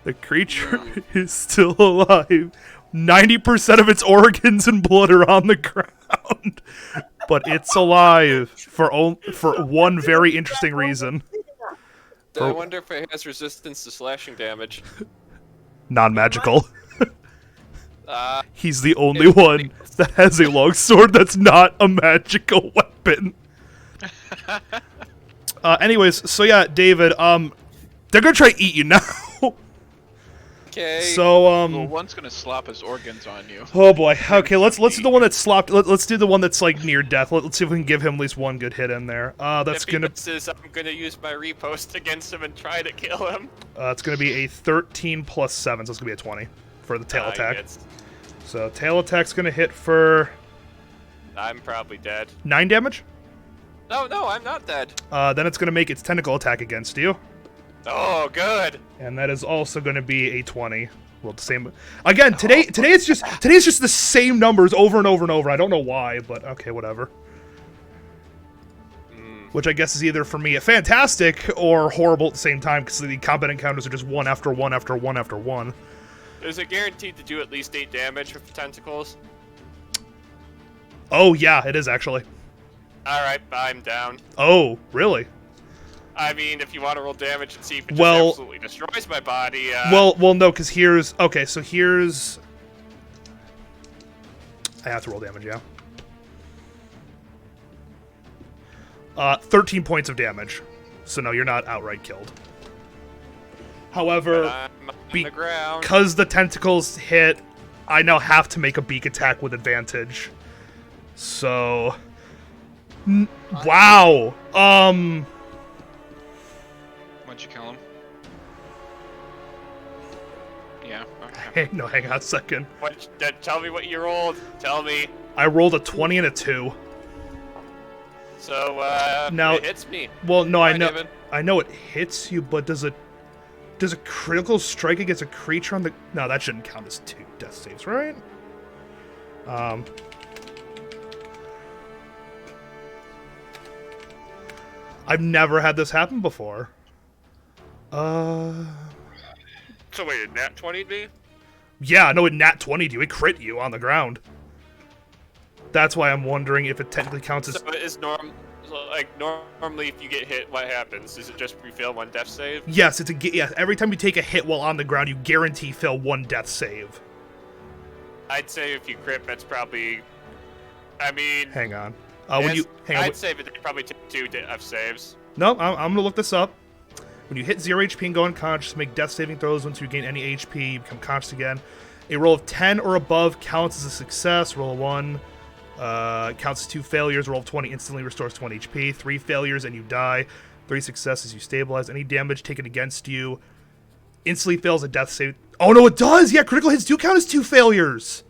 The creature is still alive. 90% of its organs and blood are on the ground, but it's alive for one very interesting reason. I wonder if it has resistance to slashing damage. Non-magical. He's the only it's one that has a longsword that's not a magical weapon. Anyways, so yeah, David, they're gonna try to eat you now. Okay. So, Well, one's gonna slap his organs on you. oh boy. Okay, let's do the one that's slopped. Let's do the one that's like near death. Let's see if we can give him at least one good hit in there. That's if he misses, I'm gonna use my repost against him and try to kill him. it's gonna be a 13 plus 7, so it's gonna be a 20 for the tail He attack. gets- So tail attack's gonna hit for I'm probably dead. 9 damage. No, I'm not dead. Then it's gonna make its tentacle attack against you. Oh, good. And that is also going to be a 20. Well, the same. Again, today's just the same numbers over and over and over. I don't know why, but okay, whatever. Which I guess is either for me a fantastic or horrible at the same time because the combat encounters are just one after one after one after one. Is it guaranteed to do at least 8 damage with the tentacles? Oh yeah, it is actually. All right, I'm down. Oh, really? I mean, if you want to roll damage and see if it Well- just absolutely destroys my body. Well, no, because here's okay. So here's I have to roll damage, yeah. 13 points of damage. So no, you're not outright killed. However, I'm on the ground. because the tentacles hit, I now have to make a beak attack with advantage. So, wow. Why'd you kill him? Yeah. Okay. Hey, no, hang on a second. Tell me what you rolled. Tell me. I rolled a 20 and a 2. So, Now- it hits me. Well, no, Hi, I know, David. I know it hits you, but does a critical strike against a creature on the? No, that shouldn't count as 2 death saves, right? I've never had this happen before. So wait, a nat 20'd me? Yeah, no, it nat 20'd you. It crit you on the ground. That's why I'm wondering if it technically counts as. So is normally if you get hit, what happens? Is it just you fail 1 death save? Yes, it's a yeah. Every time you take a hit while on the ground, you guarantee fail 1 death save. I'd say if you crit, that's probably. I mean, Hang on. When you hang on. I'd say that they probably take 2 death saves. No, I'm gonna look this up. When you hit 0 HP and go unconscious, make death saving throws. Once you gain any HP, you become conscious again. A roll of 10 or above counts as a success. Roll a 1 counts as 2 failures. Roll of 20 instantly restores 20 HP. 3 failures and you die. 3 successes, you stabilize. Any damage taken against you instantly fails a death save. Oh no, it does! Yeah, critical hits do count as 2 failures.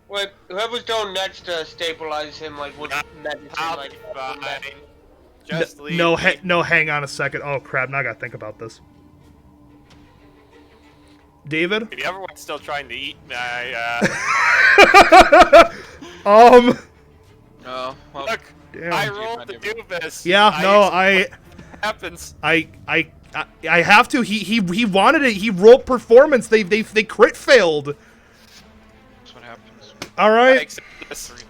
Wait, whoever's going next to stabilize him, like, would medicine, I'll like, be fine. Just leave No, me. no, hang on a second. Oh crap, now I gotta think about this. David? If everyone's still trying to eat my, Oh, well. Look, Damn. I rolled to do this. Yeah, no, Happens. I have to. He wanted it. He rolled performance. They crit failed. That's what happens. All I right. accept this. 3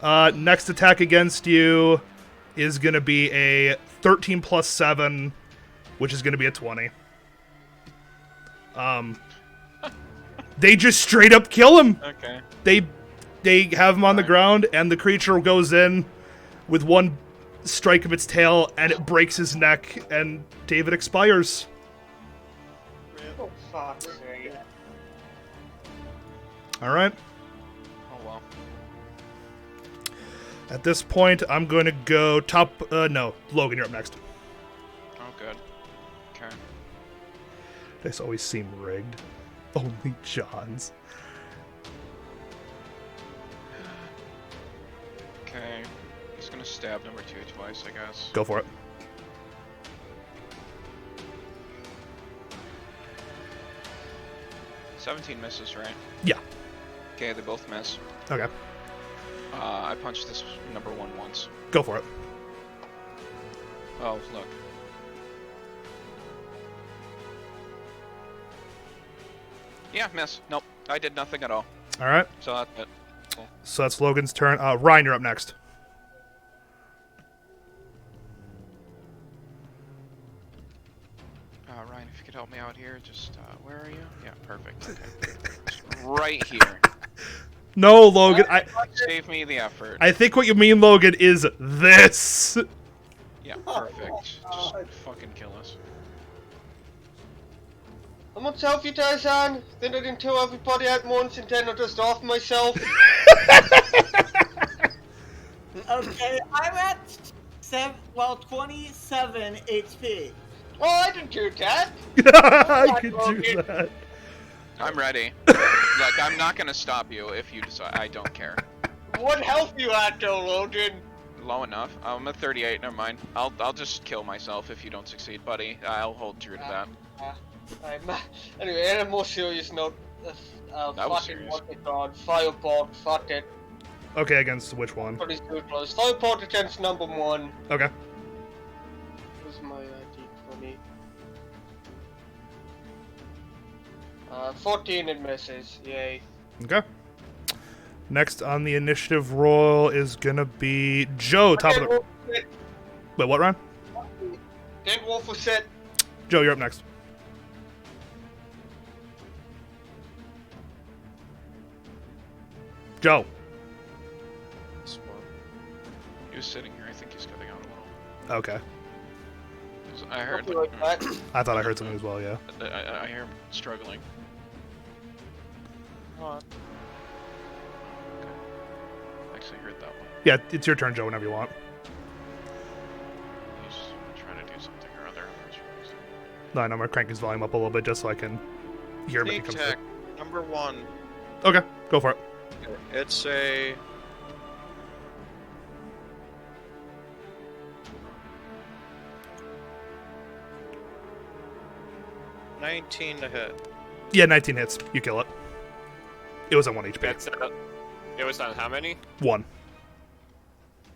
packs. Next attack against you is gonna be a 13 plus 7, which is gonna be a 20. They just straight up kill him. Okay. They have him on the ground, and the creature goes in with 1 strike of its tail, and it breaks his neck, and David expires. oh, fuck's sake. All right. Oh, well. At this point, I'm going to go top. No, Logan, you're up next. Oh, good. Okay. This always seem rigged. Only John's. Okay. He's gonna stab number 2 twice, I guess. Go for it. $17 misses, right? Yeah. Okay, they both miss. Okay. I punched this number 1 once. Go for it. Oh, look. Yeah, miss. Nope. I did nothing at all. All right. So that's it. So that's Logan's turn. Ryan, you're up next. Ryan, if you could help me out here, just, where are you? Yeah, perfect. Okay. Just right here. No, Logan. Save me the effort. I think what you mean, Logan, is this. Yeah, perfect. Just fucking kill us. How much health you guys on? Then I didn't kill everybody at once and then I just off myself. Okay, I'm at 27 HP. Oh, I didn't do that. I could do that. I'm ready. Look, I'm not gonna stop you if you decide. I don't care. What health you at though, Logan? Low enough. I'm at 38. Never mind. I'll just kill myself if you don't succeed, buddy. I'll hold true to that. Anyway, on a more serious note, That was fucking serious. what's it called? Firebolt, fuck it. Okay, against which one? Pretty close. Firebolt against number 1. Okay. Where's my D20? 14 and misses. Yay. Okay. Next on the initiative roll is gonna be Joe. Top of the. Wait, what, Ryan? Didn't roll for set. Joe, you're up next. Joe. He was sitting here. I think he's coming out a little. Okay. 'Cause I heard. Something like that. I thought I heard something as well. Yeah. I hear him struggling. thanks. I heard that one. Yeah, it's your turn, Joe, whenever you want. He's trying to do something or other. No, I'm gonna crank his volume up a little bit just so I can hear him when he Sneak comes attack, number 1. through. Okay, go for it. It's a... $19 to hit. Yeah, 19 hits. You kill it. It was on 1 HP. That's it was on how many? 1.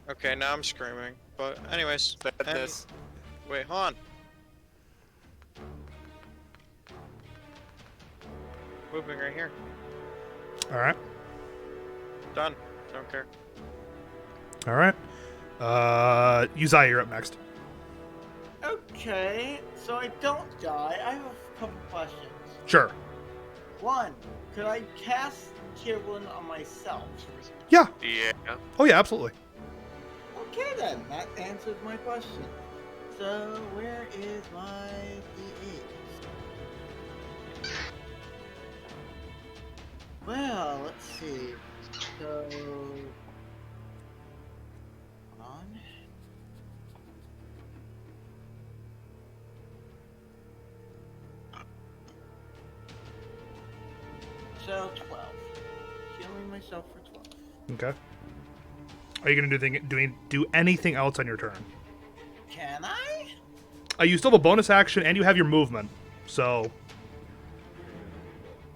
Okay, now I'm screaming. But anyways, This. wait, hold on. Moving right here. Alright. Done. Don't care. Alright. Uzziah, you're up next. Okay, so I don't die. I have a couple questions. Sure. 1, could I cast Tier 1 on myself? Yeah. Yeah. Oh, yeah, absolutely. Okay then, that answers my question. So, where is my D8? Well, let's see. So, hold on. So 12. Healing myself for 12. Okay. Are you gonna do anything else on your turn? Can I? You still have a bonus action, and you have your movement. So,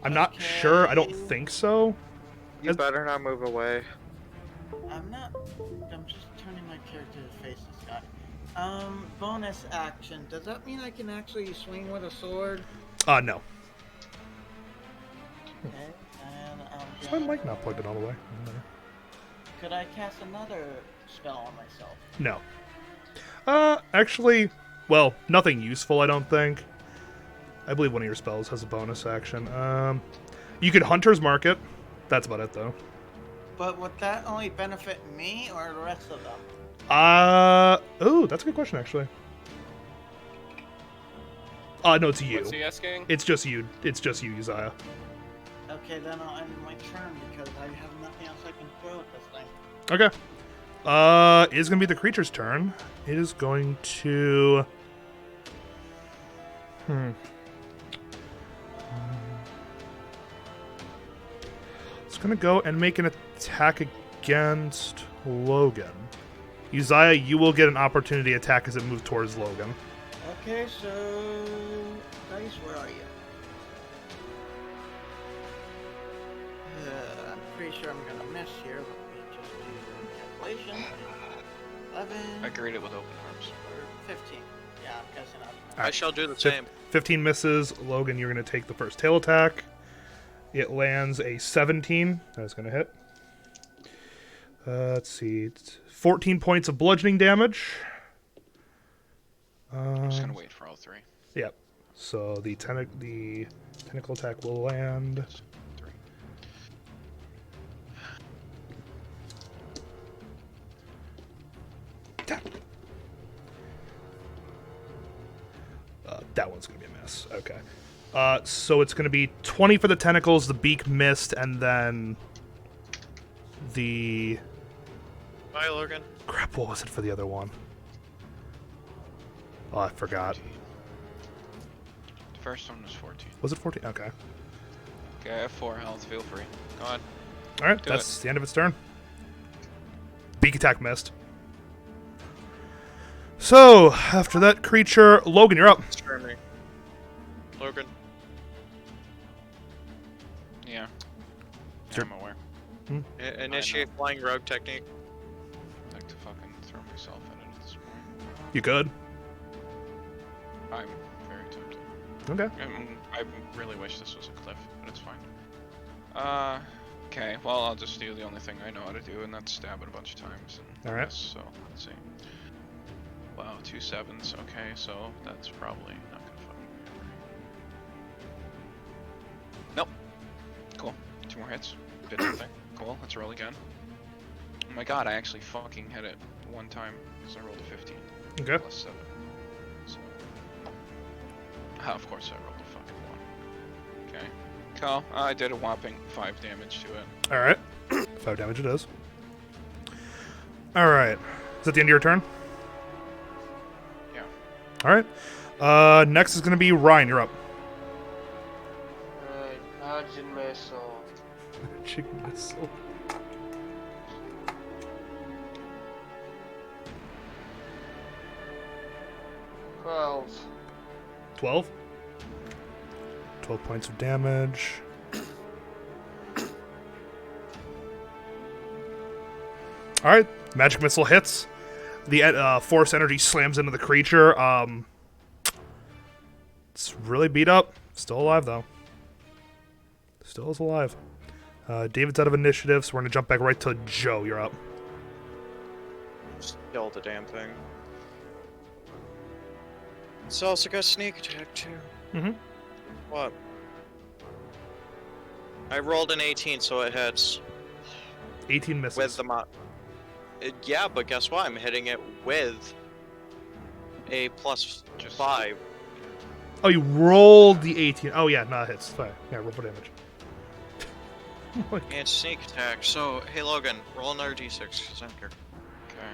I'm not sure. I don't think so. You better not move away. I'm not. I'm just turning my character to face this guy. Bonus action. Does that mean I can actually swing with a sword? No. Okay. And Is my mic not plugged in all the way? could I cast another spell on myself? No. Actually, well, nothing useful, I don't think. I believe one of your spells has a bonus action. You could Hunter's Mark it. That's about it, though. But would that only benefit me or the rest of them? Oh, that's a good question, actually. No, it's you. What's he asking? It's just you. It's just you, Uzziah. Okay, then I'll end my turn because I have nothing else I can throw at this thing. Okay. It is going to be the creature's turn. It is going to... It's going to go and make an attack against Logan. Uzziah, you will get an opportunity attack as it moves towards Logan. Okay, so... Dice, where are you? I'm pretty sure I'm gonna miss here. Let me just do the calculation. 11... I greet it with open arms. 15. Yeah, I'm guessing I shall do the same. 15 misses. Logan, you're going to take the first tail attack. It lands a 17. That's going to hit. Let's see. It's 14 points of bludgeoning damage. I'm just gonna wait for all 3. Yep. So the tentacle attack will land. 3. That one's going to be a miss. Okay. So it's going to be 20 for the tentacles, the beak missed, and then the... Bye, Logan. Crap, what was it for the other one? Oh, I forgot. 14. The first one was 14. Was it 14? Okay. Okay, I have 4 health. Feel free. Go on. Alright, Do that's the end of its turn. Beak attack missed. So, after that creature, Logan, you're up. Screaming. Logan. Yeah. Sure. I'm aware. Initiate flying rogue technique. I'd like to fucking throw myself at it at this point. You could. I'm very tempted. Okay. I really wish this was a cliff, but it's fine. Okay, well, I'll just do the only thing I know how to do, and that's stab it a bunch of times. And Alright. So, let's see. Wow, 2 7s, okay, so that's probably not gonna fucking matter. Nope. Cool. 2 more hits. Did nothing. Cool, let's roll again. Oh my god, I actually fucking hit it 1 time, because I rolled a 15. Okay. Plus 7. So... of course I rolled a fucking 1. Okay. Cool. I did a whopping 5 damage to it. Alright. 5 damage it is. All right. Is that the end of your turn? Yeah. All right. Next is going to be Ryan. You're up. Alright, Magic Missile. Chicken missile. 12. 12? 12 points of damage. Alright, magic missile hits. The force energy slams into the creature. It's really beat up. Still alive, though. Still is alive. David's out of initiative, so we're going to jump back right to Joe. You're up. Just kill the damn thing. It's also got sneak attack too. Mm-hmm. What? I rolled an 18, so it hits 18 misses. with the yeah, but guess what? I'm hitting it with a plus Just- 5. Oh, you rolled the 18. Oh, yeah, no, it hits. Fine. Yeah, roll for damage. And sneak attack. So, hey Logan, roll another d6, because I don't care. Okay.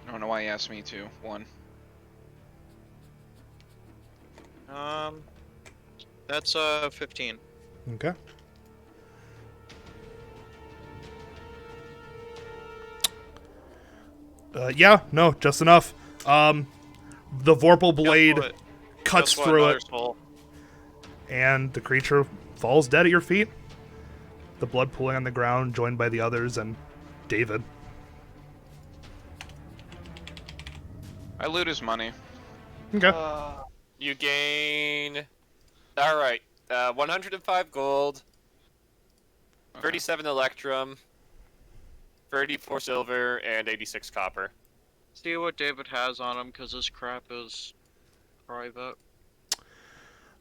I don't know why he asked me to. 1. That's 15. Okay. Yeah, no, just enough. The Vorpal blade Guess what? cuts Guess what? through Another it, soul. and the creature falls dead at your feet. The blood pooling on the ground, joined by the others and David. I loot his money. Okay. You gain. Alright. 105 gold, Okay. 37 electrum, 34 silver, and 86 copper. See what David has on him, because this crap is private.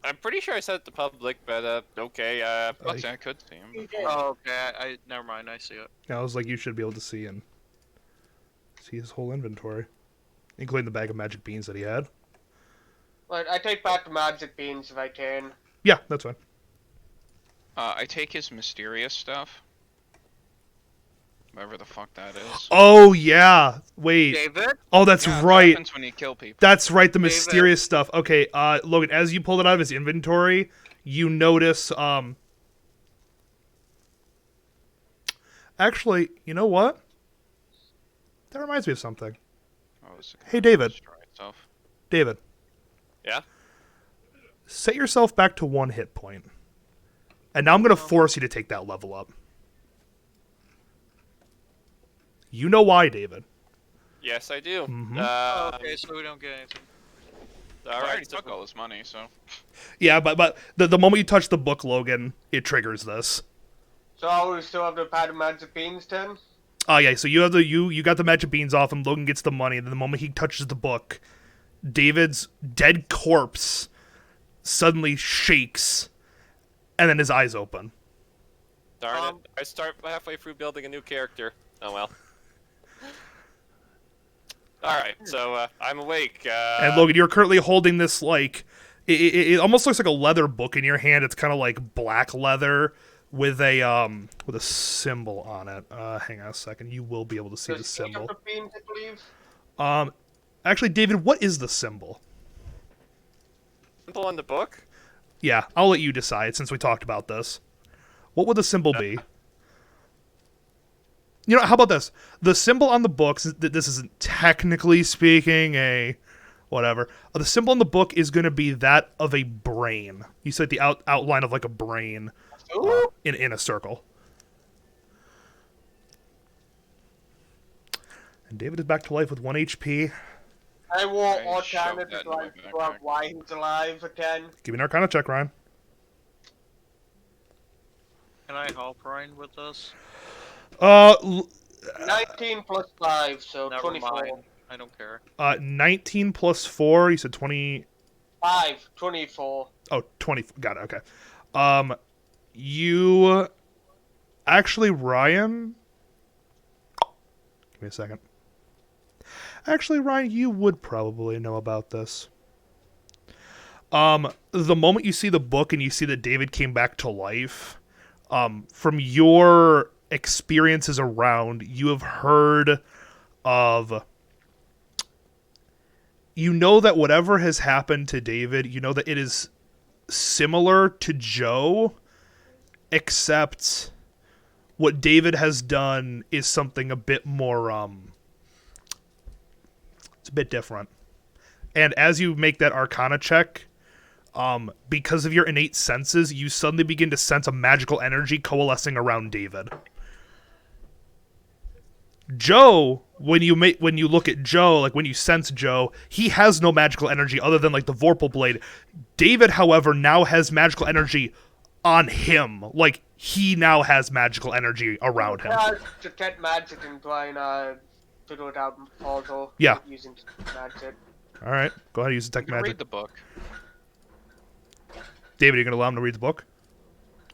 I'm pretty sure I said it to public, but okay. Let's say I could see him. You Before. did. Oh, okay. I never mind. I see it. I was like, you should be able to see his whole inventory, including the bag of magic beans that he had. Right, I take back the magic beans if I can. Yeah, that's fine. I take his mysterious stuff. Whatever the fuck that is. Oh, yeah. Wait. David? Oh, that's Yeah, What right. happens when you kill people? That's right, the David. mysterious stuff. Okay, Logan, as you pulled it out of his inventory, you notice, actually, you know what? That reminds me of something. Oh, it's gonna Hey, David. destroy itself. David. Yeah? Set yourself back to 1 hit point. And now I'm going to force you to take that level up. You know why, David. Yes, I do. Mhm. Okay, so we don't get anything. I already Alright, so took all his money, so. Yeah, but the moment you touch the book, Logan, it triggers this. So I will still have the pad of magic beans then? Oh yeah, so you have you got the magic beans off him, Logan gets the money, and then the moment he touches the book, David's dead corpse suddenly shakes, and then his eyes open. darn it. I start halfway through building a new character. Oh well. Alright, so I'm awake. And Logan, you're currently holding this like it almost looks like a leather book in your hand. It's kind of like black leather with a symbol on it. Hang on a second. You will be able to see the Does he symbol. have the beans, I believe? Actually, David, what is the symbol? Symbol on the book? Yeah, I'll let you decide since we talked about this. What would the symbol be? You know, how about this? The symbol on the books, this isn't technically speaking a whatever. The symbol on the book is going to be that of a brain. You see like the outline of like a brain in a circle. And David is back to life with 1 HP. I will I shoved Arcana that to in my like figure out backpack. why he's alive again. Give me an Arcana check, Ryan. Can I help Ryan with this? 19 plus 5, so Never 24. mind. I don't care. 19 plus 4. You said 20. 5, 24. Oh, 20. Got it. Okay. You actually, Ryan. Give me a second. Actually, Ryan, you would probably know about this. The moment you see the book and you see that David came back to life, from your experiences around, you have heard of... You know that whatever has happened to David, you know that it is similar to Joe, except what David has done is something a bit more, it's a bit different. And as you make that Arcana check, because of your innate senses, you suddenly begin to sense a magical energy coalescing around David. Joe, when you look at Joe, like when you sense Joe, he has no magical energy other than like the Vorpal blade. David, however, now has magical energy on him. Like he now has magical energy around him. Yeah, detect magic and try and figure it out also. Yeah. Using magic. All right, go ahead and use detect You can magic. read the book. David, are you gonna allow him to read the book?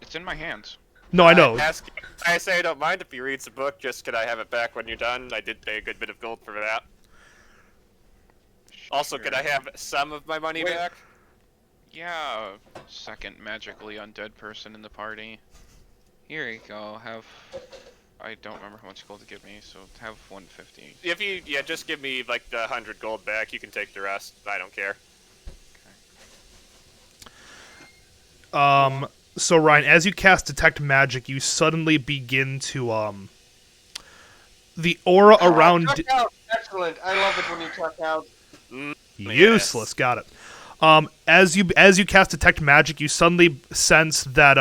It's in my hands. No, I know. I say I don't mind if he reads the book, just could I have it back when you're done? I did pay a good bit of gold for that. Also, could I have some of my money back? Yeah, second magically undead person in the party. Here you go, have... I don't remember how much gold to give me, so have 150. If you, just give me like the 100 gold back, you can take the rest. I don't care. So Ryan, as you cast detect magic, you suddenly begin to the aura around Check out. Excellent. I love it when you check out. useless. Yes. Got it. As you cast detect magic, you suddenly sense that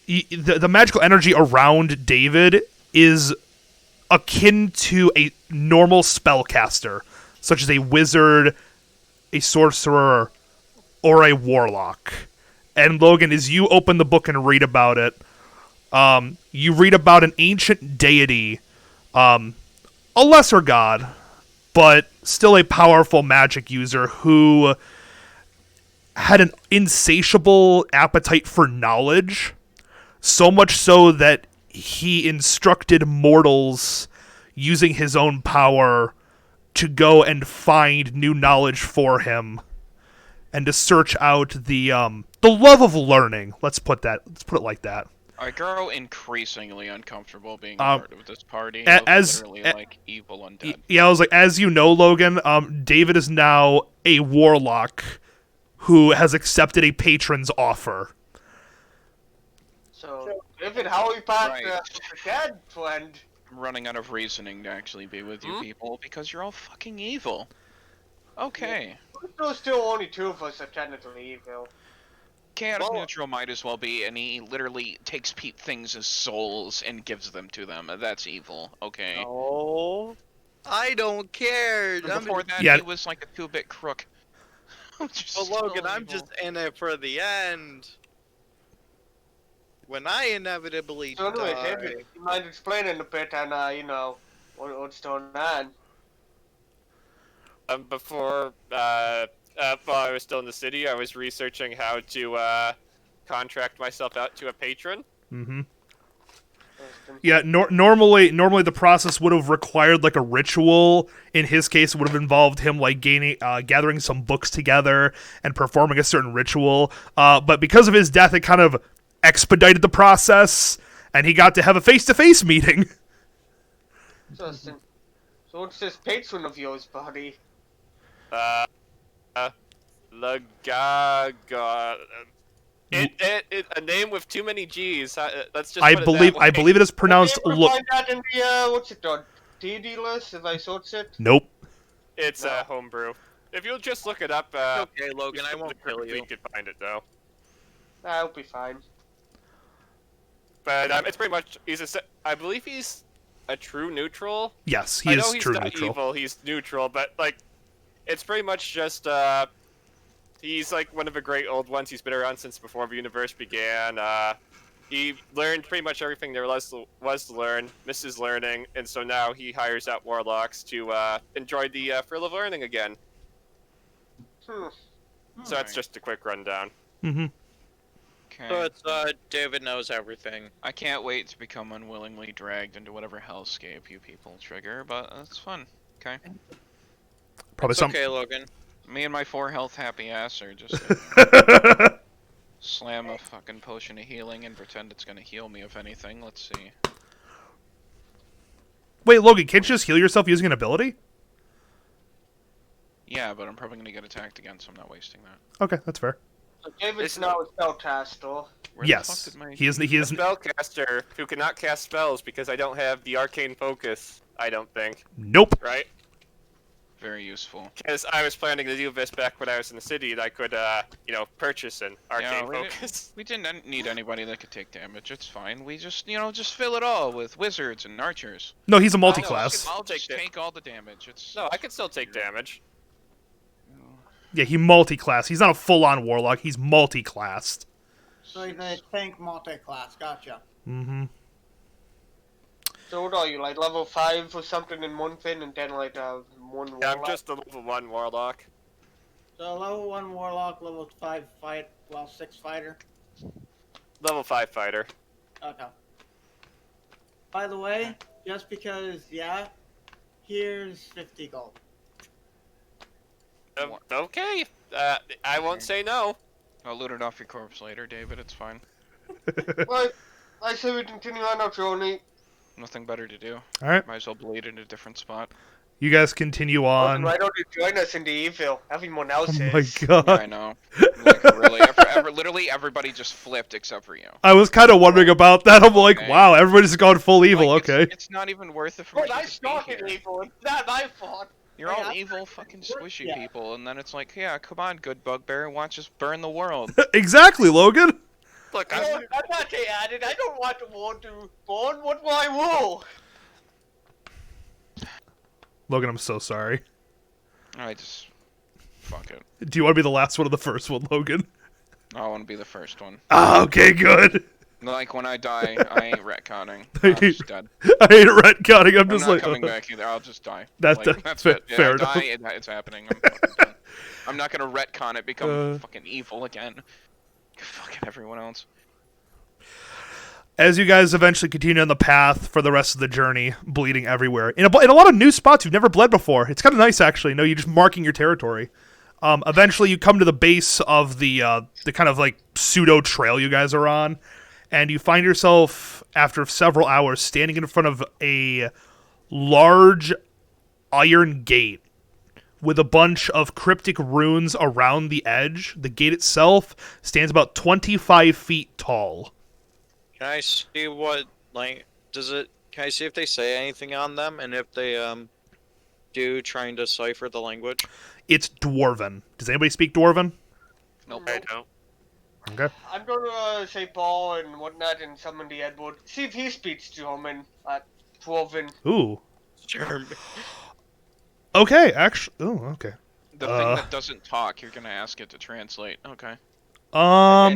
the magical energy around David is akin to a normal spellcaster, such as a wizard, a sorcerer, or a warlock. And Logan, as you open the book and read about it, you read about an ancient deity, a lesser god, but still a powerful magic user who had an insatiable appetite for knowledge, so much so that he instructed mortals using his own power to go and find new knowledge for him and to search out the love of learning. Let's put it like that. I grow increasingly uncomfortable being a part of this party. As literally like evil undead. Yeah, I was like, as you know, Logan, David is now a warlock who has accepted a patron's offer. So, David, how we pass Right. the dead friend? I'm running out of reasoning to actually be with you people because you're all fucking evil. Okay. There's still only two of us are technically evil. Chaotic Well- neutral might as well be, and he literally takes things as souls and gives them to them. That's evil. Okay. Oh, I don't care. And before that, Yeah. he was like a 2-bit crook. But Logan, I'm just in it for the end. When I inevitably So anyway, die. David, you mind explaining a bit and, what's going on? Before, while I was still in the city, I was researching how to contract myself out to a patron. Mm-hmm. Yeah, normally the process would have required like a ritual. In his case, it would have involved him like gathering some books together and performing a certain ritual. But because of his death, it kind of expedited the process, and he got to have a face-to-face meeting. Interesting. So what's this patron of yours, buddy? Lagaga. A name with too many G's. Let's just. I put it believe that way. I believe it is pronounced. Can you ever find that in the, what's it done? DD list, if I search it? Nope. It's homebrew. If you'll just look it up. Okay, Logan, I won't kill you. You could find it though. That'll be fine. But it's pretty much I believe he's a true neutral. Yes, he I is know he's true not neutral. evil. He's neutral, but like, it's pretty much just he's like one of the great old ones. He's been around since before the universe began. He learned pretty much everything there was to learn, misses learning, and so now he hires out warlocks to enjoy the thrill of learning again. So that's just a quick rundown. Mm-hmm. Okay. So it's David knows everything. I can't wait to become unwillingly dragged into whatever hellscape you people trigger, but that's fun. Okay. Probably It's some. okay, Logan. Me and my 4 health happy ass are just slam a fucking potion of healing and pretend it's gonna heal me if anything. Let's see. Wait, Logan, can't you just heal yourself using an ability? Yeah, but I'm probably gonna get attacked again, so I'm not wasting that. Okay, that's fair. So David's now a spellcaster. Where Yes, the fuck did my... he is. He A is. spellcaster who cannot cast spells because I don't have the arcane focus. I don't think. Nope. Right? Very useful. Because I was planning to do this back when I was in the city, and I could, purchase an arcane we focus. we didn't need anybody that could take damage. It's fine. We just, just fill it all with wizards and archers. No, he's a no, multi-class. I'll just Take it. take all the damage. It's No, I can still take damage. Yeah, he multi-class. He's not a full-on warlock. He's multi-classed. So he's a tank multi-class. Gotcha. Mm-hmm. So what are you, like level 5 or something in one thing, and then like one Yeah, I'm warlock? just a level 1 warlock. So level 1 warlock, level 5 fight, well 6 fighter. Level 5 fighter. Okay. By the way, just because, yeah, here's 50 gold. Okay. I won't say no. I'll loot it off your corpse later, David. It's fine. Right, I say we continue on our journey. Nothing better to do. All right, Might as well bleed in a different spot. you guys continue on. Why don't you join us in the evil? Everyone else Oh is. my god. Yeah, I know. Like, really, literally everybody just flipped except for you. I was kind of wondering about that. I'm like, Okay. wow, everybody's gone full evil. Like, okay. It's not even worth it for Well, me to I just be started here. evil. It's not my fault. You're all evil, fucking squishy Yeah. people, and then it's like, yeah, come on, good bugbear, watch us burn the world. Exactly, Logan. Look, I'm I'm, not added. I don't want the war to burn. What will I will? Logan, I'm so sorry. I just, fuck it. Do you want to be the last one or the first one, Logan? I want to be the first one. Ah, okay, good. Like, when I die, I ain't retconning. I'm just dead. I hate retconning. I'm I'm just not like, coming back either. I'll just die. That- Like, that's fa- it. Yeah, fair I die, enough. it's happening. I'm fucking done. I'm not gonna retcon it, become fucking evil again. Fucking everyone else. As you guys eventually continue on the path for the rest of the journey, bleeding everywhere in a lot of new spots you've never bled before. It's kind of nice, actually. No, you're just marking your territory. Eventually, you come to the base of the kind of like pseudo trail you guys are on, and you find yourself after several hours standing in front of a large iron gate with a bunch of cryptic runes around the edge. The gate itself stands about 25 feet tall. Can I see what, like, can I see if they say anything on them, and if they, do try and decipher the language? It's Dwarven. Does anybody speak Dwarven? Nope. I don't. Okay. I'm gonna say Paul and whatnot and summon the Edward. See if he speaks German. Dwarven. Ooh. Sure. Okay, actually. Oh, okay. The thing that doesn't talk, you're gonna ask it to translate. Okay. All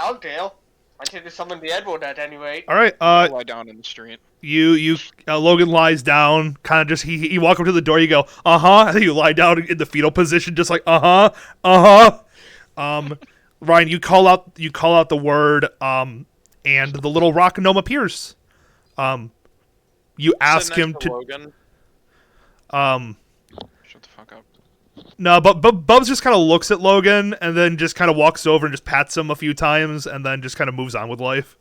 I'll tell. I should have summoned the Edward at any rate. right. Lie down in the street. You Logan lies down, kind of just you walk up to the door. You go, and then you lie down in the fetal position, just like Ryan, you call out the word, and the little rock gnome appears. You ask Sit him next to Logan. Shut the fuck up. No, but Bubs just kind of looks at Logan and then just kind of walks over and just pats him a few times and then just kind of moves on with life.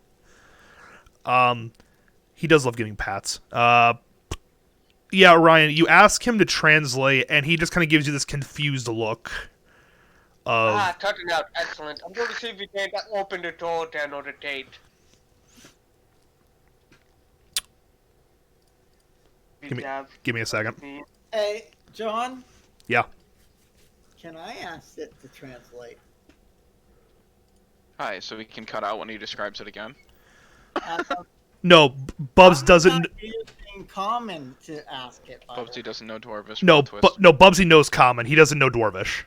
He does love giving pats. Yeah, Ryan, you ask him to translate and he just kind of gives you this confused look of Cut it out. Excellent. I'm going to see if we can open the door then or the gate. give me a second. Hey, John, Yeah. can I ask it to translate? Hi, so we can cut out when he describes it again. No, Bubs I'm doesn't. not using common to ask it. by the way. Bubsy doesn't know Dwarvish. No, plot twist. Bubsy knows Common. He doesn't know Dwarvish.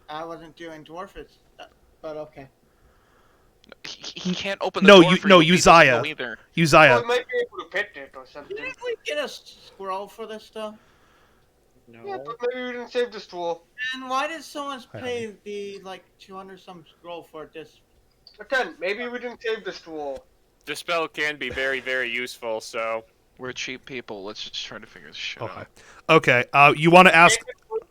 I wasn't doing dwarfish, but okay. He can't open the No, door for you. He doesn't Uzziah. know either. Well, Uzziah. we might be able to pit it or something. Didn't we get a scroll for this stuff? Yeah, No. but maybe we didn't save the scroll. And why did someone Hi, pay the like 200 some scroll for this? But then, maybe we didn't save the scroll. The spell can be very, very useful, so... We're cheap people. Let's just try to figure this shit Okay. out. Okay. You want to ask?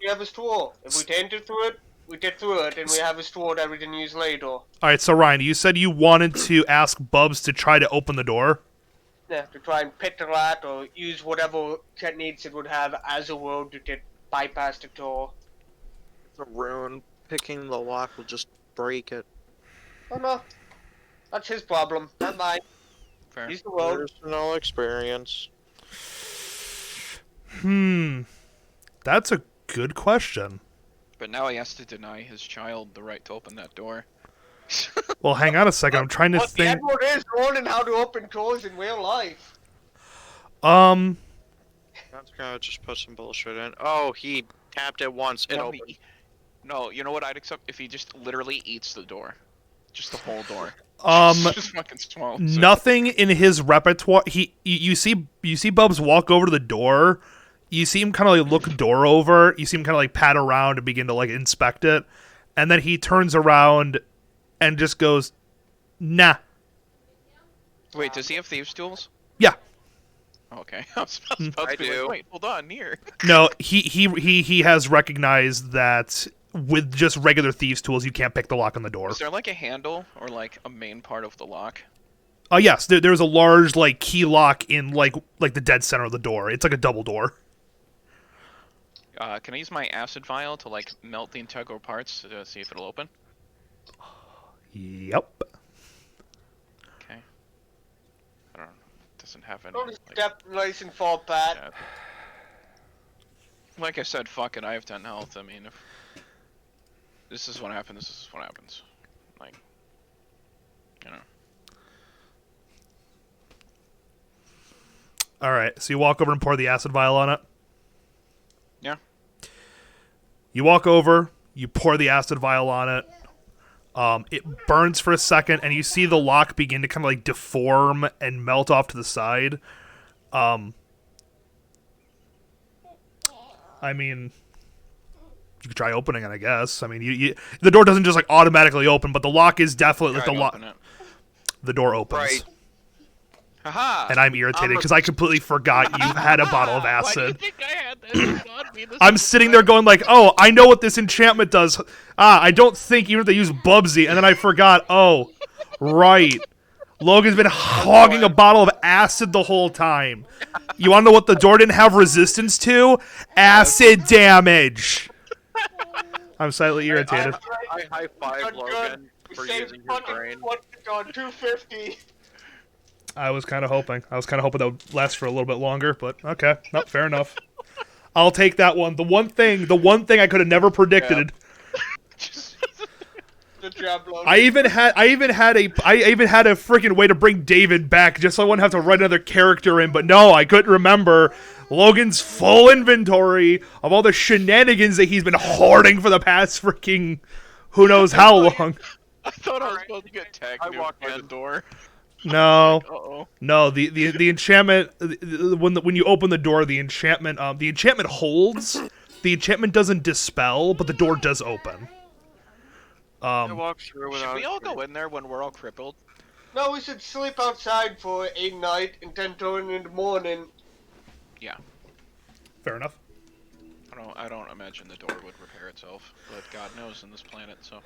We have a scroll. If we tainted through it, we get through it and we have a sword that we can use later. All right, so Ryan, you said you wanted to ask Bubs to try to open the door. Yeah, to try and pick the lock or use whatever techniques it would have as a road to get bypass the door. The rune picking the lock will just break it. Oh no, that's his problem, not mine. Fair. Use the road. Personal experience. That's a good question. But now he has to deny his child the right to open that door. Well, hang on a second. I'm trying to But the think. Edward is learning how to open doors in real life. Um, That's gonna just put some bullshit in. Oh, he tapped it once. It No, opened. no, you know what I'd accept? If he just literally eats the door. Just the whole door. Just fucking swallows it. nothing in his repertoire. You see Bubs walk over to the door. You see him kind of like look door over. You see him kind of like pat around and begin to like inspect it, and then he turns around and just goes, "Nah." Wait, does he have thieves' tools? Yeah. Okay. I was about to be do. like, wait, hold on, here. No, he has recognized that with just regular thieves' tools, you can't pick the lock on the door. Is there like a handle or like a main part of the lock? Yes, there's a large like key lock in like the dead center of the door. It's like a double door. Can I use my acid vial to like melt the integral parts to see if it'll open? Yep. Okay. I don't know. It doesn't have any. Don't Like, step nice and fall back. yeah. Like I said, fuck it. I have 10 health. I mean, if this is what happens, this is what happens. Like, you know. All right. So you walk over and pour the acid vial on it. Yeah. You walk over, you pour the acid vial on it. It burns for a second, and you see the lock begin to kind of like deform and melt off to the side. I mean, you could try opening it, I guess. I mean, the door doesn't just like automatically open, but the lock is definitely like Try the to lock. open it. The door opens, Right. Haha! and I'm irritated because I completely forgot you had a bottle of Why do you acid. think I had that on me this I'm whole sitting there going like, oh, I know what this enchantment does. I don't think even if they use Bubsy, and then I forgot, oh, right. Logan's been hogging a bottle of acid the whole time. You want to know what the door didn't have resistance to? Acid damage. I'm slightly irritated. I high five Good, Logan We for saved using his fucking brain. on 250. I was kind of hoping. that would last for a little bit longer, but okay. No, fair enough. I'll take that one. The one thing I could have never predicted. Good job, Logan. I even had a freaking way to bring David back just so I wouldn't have to write another character in, but no, I couldn't remember Logan's full inventory of all the shenanigans that he's been hoarding for the past freaking who knows how long. I thought I was supposed to get tagged I by walked the in. door. No. Uh-oh. No, the enchantment when you open the door, the enchantment holds. The enchantment doesn't dispel, but the door does open. I walked through Should without. we all go in there when we're all crippled? No, we should sleep outside for a night and then turn in the morning. Yeah. Fair enough. I don't imagine the door would repair itself, but God knows in this planet, so.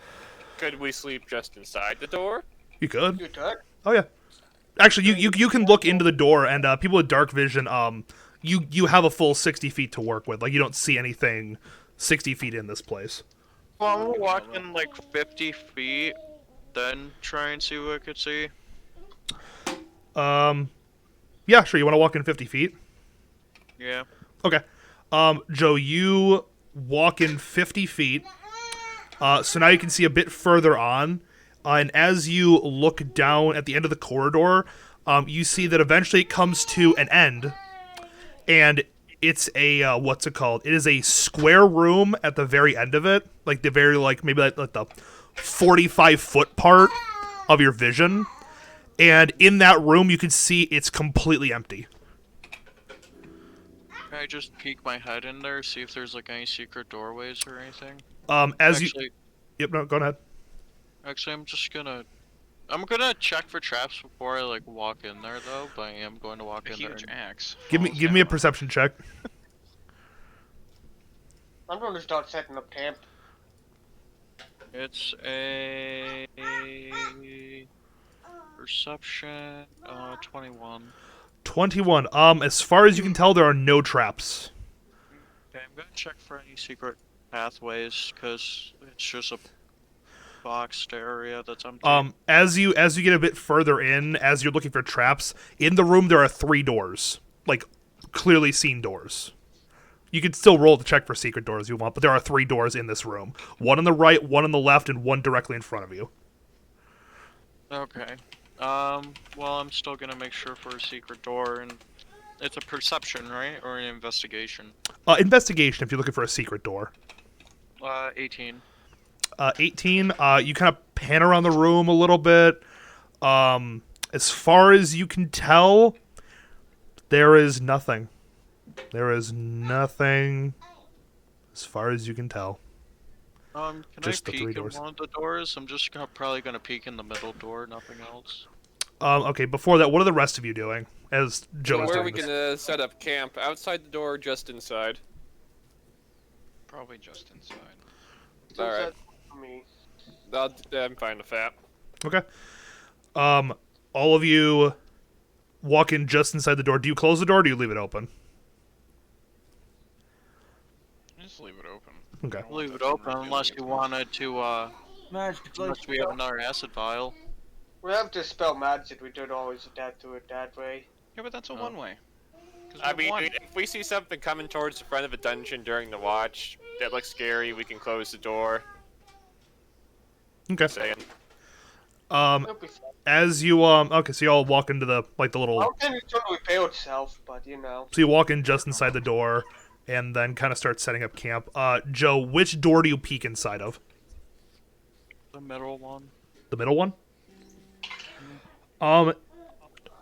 Could we sleep just inside the door? You could. You could. Oh yeah. Actually, you can look into the door, and people with dark vision, you have a full 60 feet to work with. Like you don't see anything 60 feet in this place. Well, I'm gonna walk in like 50 feet, then try and see what I could see. Yeah, sure. You want to walk in 50 feet? Yeah. Okay. Joe, you walk in 50 feet. So now you can see a bit further on. And as you look down at the end of the corridor, you see that eventually it comes to an end. And it's a, what's it called? It is a square room at the very end of it. Like the very, maybe like the 45-foot part of your vision. And in that room, you can see it's completely empty. Can I just peek my head in there, see if there's like any secret doorways or anything? Yep, no, go ahead. Actually, I'm gonna check for traps before I like walk in there though, but I am going to walk A in there. huge axe. Give me a perception check. I'm going to start setting up camp. It's a perception 21. 21. As far as you can tell, there are no traps. Okay, I'm gonna check for any secret pathways because it's just a boxed area that's empty. As you get a bit further in, as you're looking for traps, in the room there are 3 doors. Like, clearly seen doors. You can still roll to check for secret doors if you want, but there are 3 doors in this room. One on the right, one on the left, and one directly in front of you. Okay. Well, I'm still gonna make sure for a secret door, and it's a perception, right, or an investigation? Investigation if you're looking for a secret door. 18. 18, you kind of pan around the room a little bit. As far as you can tell, there is nothing. There is nothing as far as you can tell. Can Just I the peek 3 in doors. one of the doors? I'm just probably gonna peek in the middle door, nothing else. Okay, before that, what are the rest of you doing as Joe So is where are doing we this? gonna set up camp? Outside the door, or just inside? Probably just inside. All right. For me. I'm fine with that. Okay. All of you walk in just inside the door. Do you close the door or do you leave it open? Just leave it open. Okay. I don't want Leave it that thing open revealing unless you itself. wanted to, Magically, unless we have another acid vial. We have to spell magic. We don't always adapt to it that way. Yeah, but that's a Oh. one-way. 'Cause I we mean, won. if we see something coming towards the front of a dungeon during the watch that looks scary, we can close the door. Okay. Saying. It'll be fun. As you okay, so you all walk into the little. How can it totally pay itself? But you know. So you walk in just inside the door, and then kind of start setting up camp. Joe, which door do you peek inside of? The middle one. The middle one?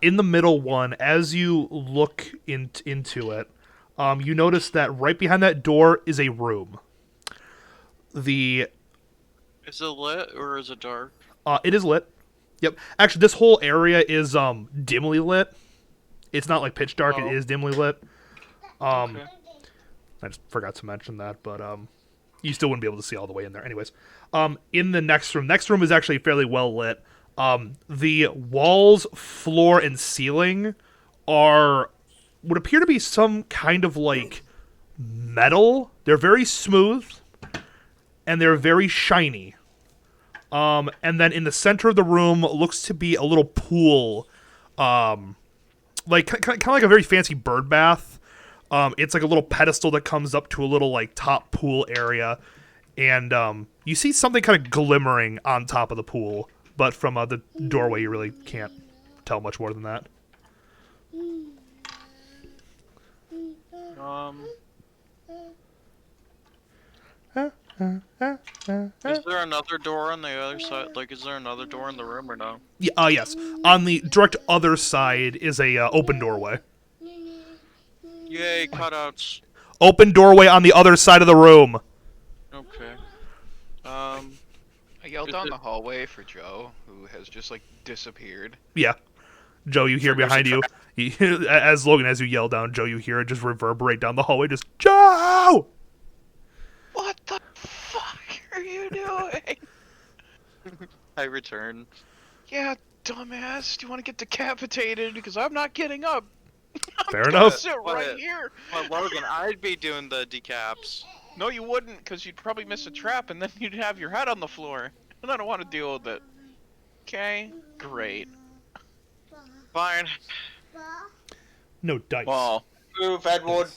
In the middle one, as you look into it, you notice that right behind that door is a room. The Is it lit or is it dark? it is lit. Yep. Actually, this whole area is dimly lit. It's not like pitch dark. Oh. It is dimly lit. Okay. I just forgot to mention that, but you still wouldn't be able to see all the way in there. Anyways, in the next room is actually fairly well lit. The walls, floor, and ceiling would appear to be some kind of like metal. They're very smooth, and they're very shiny. And then in the center of the room looks to be a little pool, like kind of like a very fancy bird bath. It's like a little pedestal that comes up to a little like top pool area, and you see something kind of glimmering on top of the pool, but from the doorway you really can't tell much more than that. Is there another door on the other side? Like, is there another door in the room or no? Yeah, yes. On the direct other side is a open doorway. Yay, cutouts. Open doorway on the other side of the room. Okay. I yelled Is down it- the hallway for Joe, who has just like disappeared. Yeah. Joe, you hear There's a behind you, as Logan, as you yell down, Joe, you hear it just reverberate down the hallway, just, Joe! What the fuck are you doing? I return. Yeah, dumbass. Do you want to get decapitated? Because I'm not getting up. Fair enough. Sit What? right here. Well, Logan, I'd be doing the decaps. No, you wouldn't, because you'd probably miss a trap, and then you'd have your head on the floor. And I don't want to deal with it. Okay? Great. Fine. No, dice. Well, Move, Edward.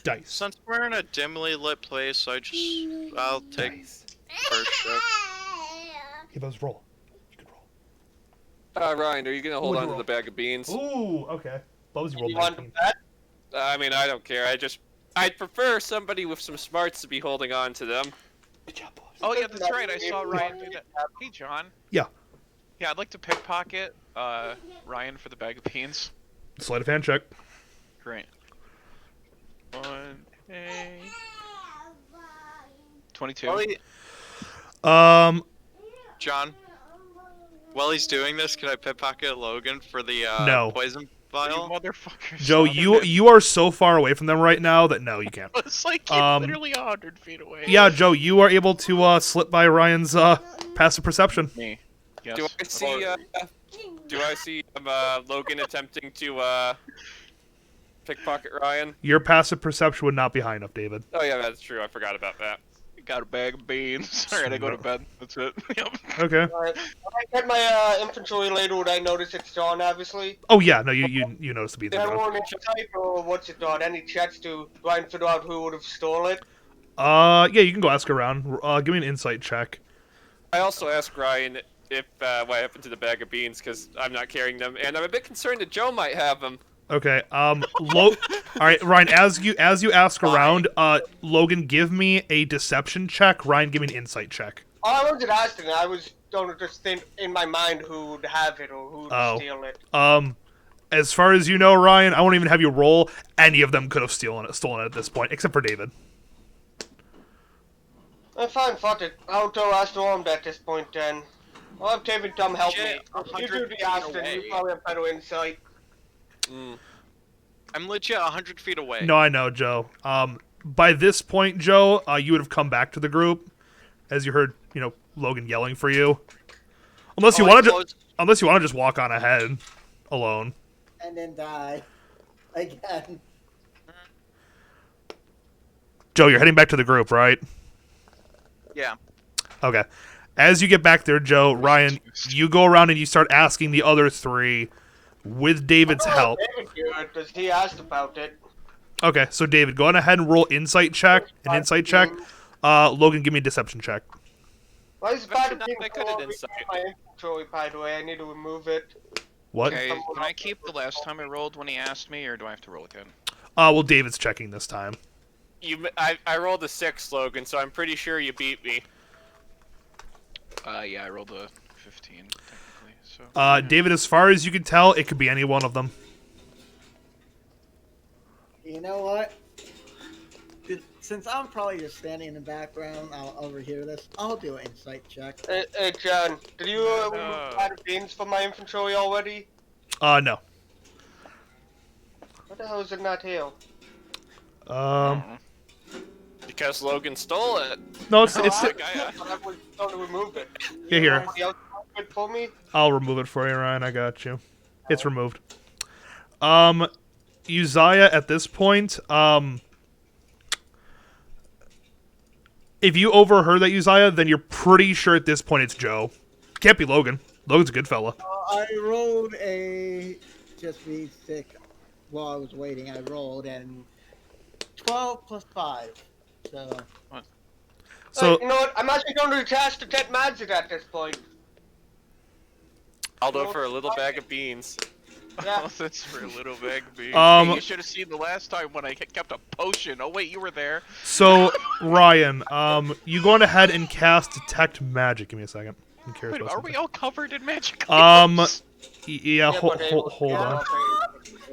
Dice. Since we're in a dimly lit place, I'll take first shift. Yeah, those roll. You can roll. Ryan, are you gonna hold Would on to roll. the bag of beans? Ooh, okay. Bubs, you rolled You want 19. that? I mean, I don't care. I'd prefer somebody with some smarts to be holding on to them. Good job, Bubs. oh yeah, that's right. I saw Ryan do that. Hey, John. Yeah. Yeah, I'd like to pickpocket Ryan for the bag of beans. Sleight of hand check. Great. 1, 22. John, while he's doing this, can I pickpocket Logan for the No. poison? vial? motherfuckers. Joe, you are so far away from them right now that no, you can't. It's like you're literally 100 feet away. Yeah, Joe, you are able to slip by Ryan's passive perception. Me. Yes. Do I see Logan attempting to pickpocket Ryan? Your passive perception would not be high enough, David. Oh yeah, that's true. I forgot about that. Got a bag of beans. Alright, I go to bed. That's it. Yep. Okay. Alright. When I get my inventory later, would I notice it's gone, obviously? Oh yeah, no, you notice the beans Did are I gone. roll an insight, or what's it done? Any checks to try and figure out who would have stolen it? Yeah, you can go ask around. Give me an insight check. I also asked Ryan if what happened to the bag of beans because I'm not carrying them, and I'm a bit concerned that Joe might have them. Okay. All right, Ryan. As you ask around, Logan, give me a deception check. Ryan, give me an insight check. Oh, I wasn't asking. I was going to just think in my mind who would have it or who would steal it. As far as you know, Ryan, I won't even have you roll. Any of them could have stolen it at this point, except for David. Fine, fuck it. I'll go ask Storm at this point then. I'll have David Dumb help me. Shit, You do 100 the asking. away. You probably have better insight. I'm legit 100 feet away. No, I know, Joe. By this point, Joe, you would have come back to the group, as you heard, Logan yelling for you. Unless you want to just walk on ahead, alone. And then die. Again. Joe, you're heading back to the group, right? Yeah. Okay. As you get back there, Joe, Ryan, you go around and you start asking the other three, with David's help. David do it, because he asked about it. Okay, so David, go on ahead and roll insight check. Logan, give me a deception check. Why is Actually, Spider not being that good at called insight. my inventory, by the way? I need to remove it. What? Okay, can I keep the last time I rolled when he asked me, or do I have to roll again? Well, David's checking this time. I rolled a 6, Logan, so I'm pretty sure you beat me. Yeah, I rolled a 15, technically, so... David, as far as you can tell, it could be any one of them. You know what? Since I'm probably just standing in the background, I'll overhear this. I'll do an insight check. Hey, John, did you remove Spider beans from my inventory already? No. What the hell is in that hill? Because Logan stole it. No, it's I was going to remove it. yeah, here. Somebody else do it for me? I'll remove it for you, Ryan. I got you. It's removed. Uzziah, at this point, if you overheard that, Uzziah, then you're pretty sure at this point it's Joe. Can't be Logan. Logan's a good fella. I rolled a... Just be sick while I was waiting. I rolled and 12 plus 5. So, you know what? I'm actually going to attach Detect Magic at this point. I'll do it for a little bag of beans. Yeah. Oh, that's for a little bag of beans. Um, Hey, you should have seen the last time when I kept a potion. Oh wait, you were there. so Ryan, you go on ahead and cast Detect Magic. Give me a second. I'm curious Wait, about are something. we all covered in magic? Yeah, hold on.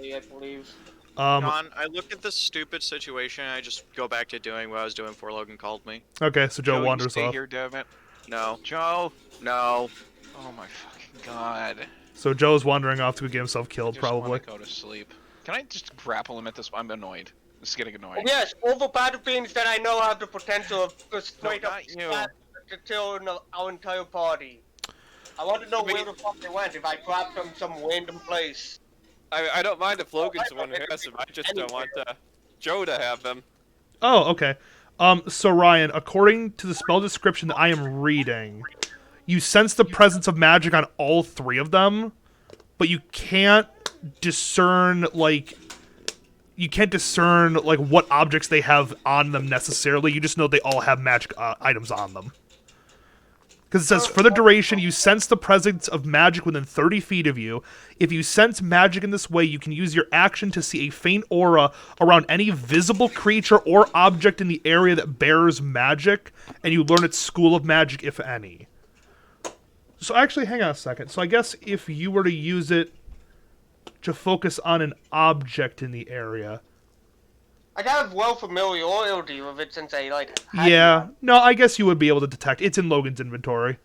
I believe. John, I look at this stupid situation and I just go back to doing what I was doing before Logan called me. Okay, so Joe you wanders stay off. here, damn it. No. Joe. No. Oh my fucking god. So Joe's wandering off to get himself killed, Just probably. wanna go to sleep. Can I just grapple him at this? I'm annoyed. This is getting annoying. Yes, over Battle Beans that I know have the potential of just straight up not you. to kill our entire party. I want to know where the fuck they went if I dropped them some random place. I don't mind if Logan's the one who has them. I just don't want Joe to have them. Oh, okay. So Ryan, according to the spell description that I am reading, you sense the presence of magic on all three of them, but you can't discern what objects they have on them necessarily. You just know they all have magic items on them. Because it says, for the duration, you sense the presence of magic within 30 feet of you. If you sense magic in this way, you can use your action to see a faint aura around any visible creature or object in the area that bears magic, and you learn its school of magic, if any. So actually, hang on a second. So I guess if you were to use it to focus on an object in the area... I have well familiarity with it since I had Yeah, no, I guess you would be able to detect. It's in Logan's inventory.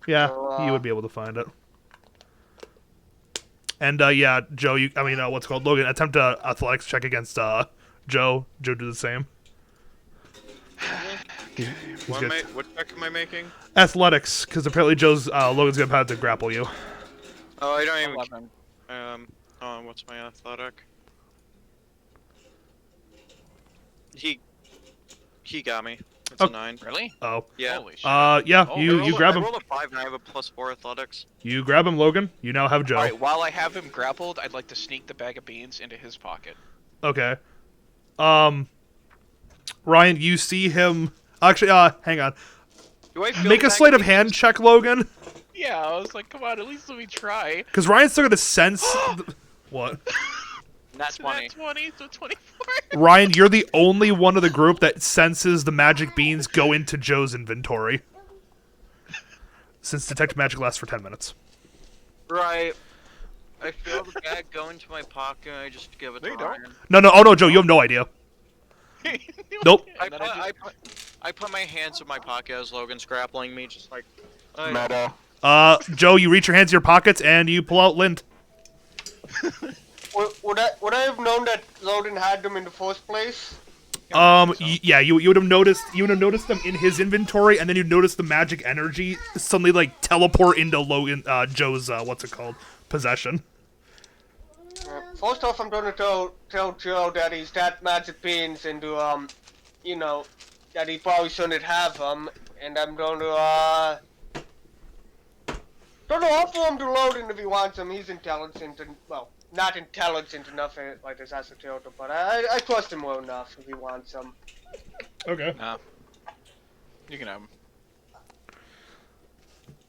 Yeah, So, you would be able to find it. And yeah, Joe, what's it called? Logan, attempt a athletics check against Joe. Joe, do the same. What check am I making? Athletics, because apparently Logan's gonna have to grapple you. Oh, I don't even. 11. Hold on, what's my athletic? He got me. It's Oh. a 9. Really? Oh. Yeah. Holy shit. Yeah, Oh, you grab I him. rolled a 5 and I have a +4 athletics. You grab him, Logan. You now have Joe. Alright, while I have him grappled, I'd like to sneak the bag of beans into his pocket. Okay. Ryan, you see him. Actually, hang on. Do I feel Make the a bag sleight of beans? hand check, Logan. Yeah, I was like, come on, at least let me try. Because Ryan's still gonna sense. What? That's funny. 20, so 24. Ryan, you're the only one of the group that senses the magic beans go into Joe's inventory. Since detect magic lasts for 10 minutes. Right. I feel the bag go into my pocket and I just give it No, to you don't. Ryan. No, oh no, Joe, you have no idea. Nope. And then I put my hands in my pocket as Logan's grappling me, just like. Meta. Joe, you reach your hands in your pockets and you pull out lint. Would I have known that Loden had them in the first place? Yeah, you would have noticed them in his inventory, and then you'd notice the magic energy suddenly like teleport into Joe's possession. First off, I'm gonna tell Joe that he's got magic beans and to that he probably shouldn't have them, and I'm gonna offer him to Loden if he wants them. He's intelligent and not intelligent enough like this as a turtle, but I trust him well enough if he wants them. Okay. Nah. You can have him.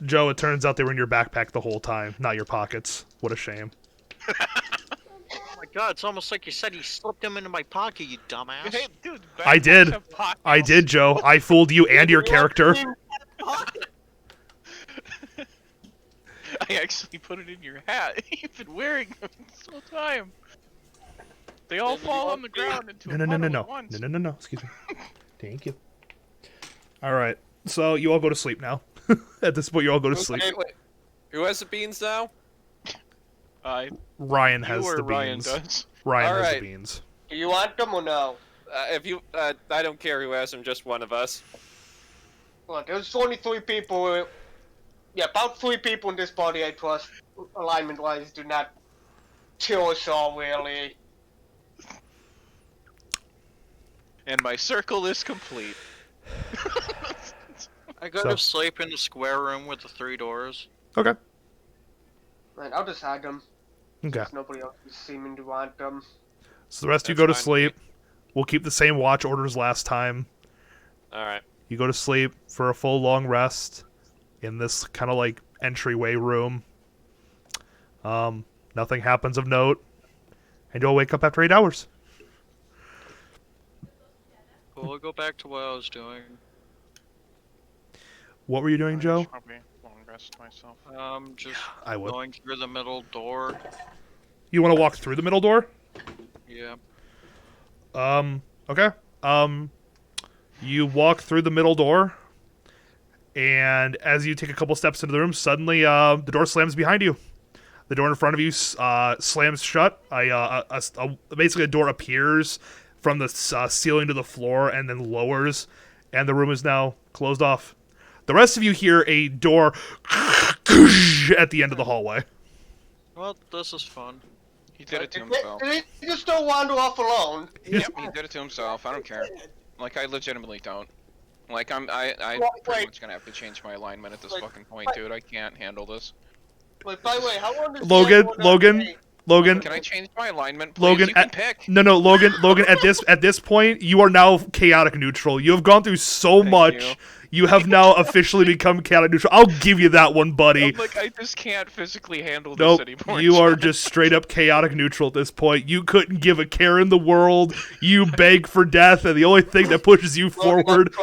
Joe, it turns out they were in your backpack the whole time, not your pockets. What a shame. Oh my god, it's almost like you said he slipped them into my pocket, you dumbass. Hey, dude, I did. backpacks have pockets. I did, Joe. I fooled you and your character. I actually put it in your hat. You've been wearing them this whole time. They all fall on the ground into a puddle at once. No. Excuse me. Thank you. All right. So you all go to sleep now. At this point, you all go to sleep. Wait. Who has the beans now? Ryan You has or the Ryan beans. does. Ryan has the Alright. beans. Do you want them or no? If you, I don't care who has them, just one of us. Look, there's only 3 people. Yeah, about 3 people in this party I trust. Alignment-wise, do not kill us all, really. And my circle is complete. I go to sleep in the square room with the 3 doors. Okay. Man, I'll just hide them. Okay. Nobody else is seeming to want them. So the rest of you That's go to fine. sleep. We'll keep the same watch orders last time. Alright. You go to sleep for a full long rest in this kind of like entryway room. Nothing happens of note. And you'll wake up after 8 hours. Well, I'll go back to what I was doing. What were you doing, Joe? Probably won't rest myself. Just I would. going through the middle door. You want to walk through the middle door? Yeah. Okay. You walk through the middle door, and as you take a couple steps into the room, suddenly the door slams behind you. The door in front of you slams shut. Basically, a door appears from the ceiling to the floor and then lowers, and the room is now closed off. The rest of you hear a door at the end of the hallway. Well, this is fun. He did it to himself. Did he just don't wander off alone? Yep, he did it to himself. I don't care. Like, I legitimately don't. Like, I'm pretty much gonna have to change my alignment at this fucking point, dude. I can't handle this. Wait, by the way, how long does Logan, Can I change my alignment, please? Logan, You can pick. No, Logan. At this point, you are now chaotic neutral. You have gone through so Thank much. you. You have now officially become chaotic neutral. I'll give you that one, buddy. I'm like, I just can't physically handle this Nope, anymore. you are just straight up chaotic neutral at this point. You couldn't give a care in the world. You beg for death, and the only thing that pushes you forward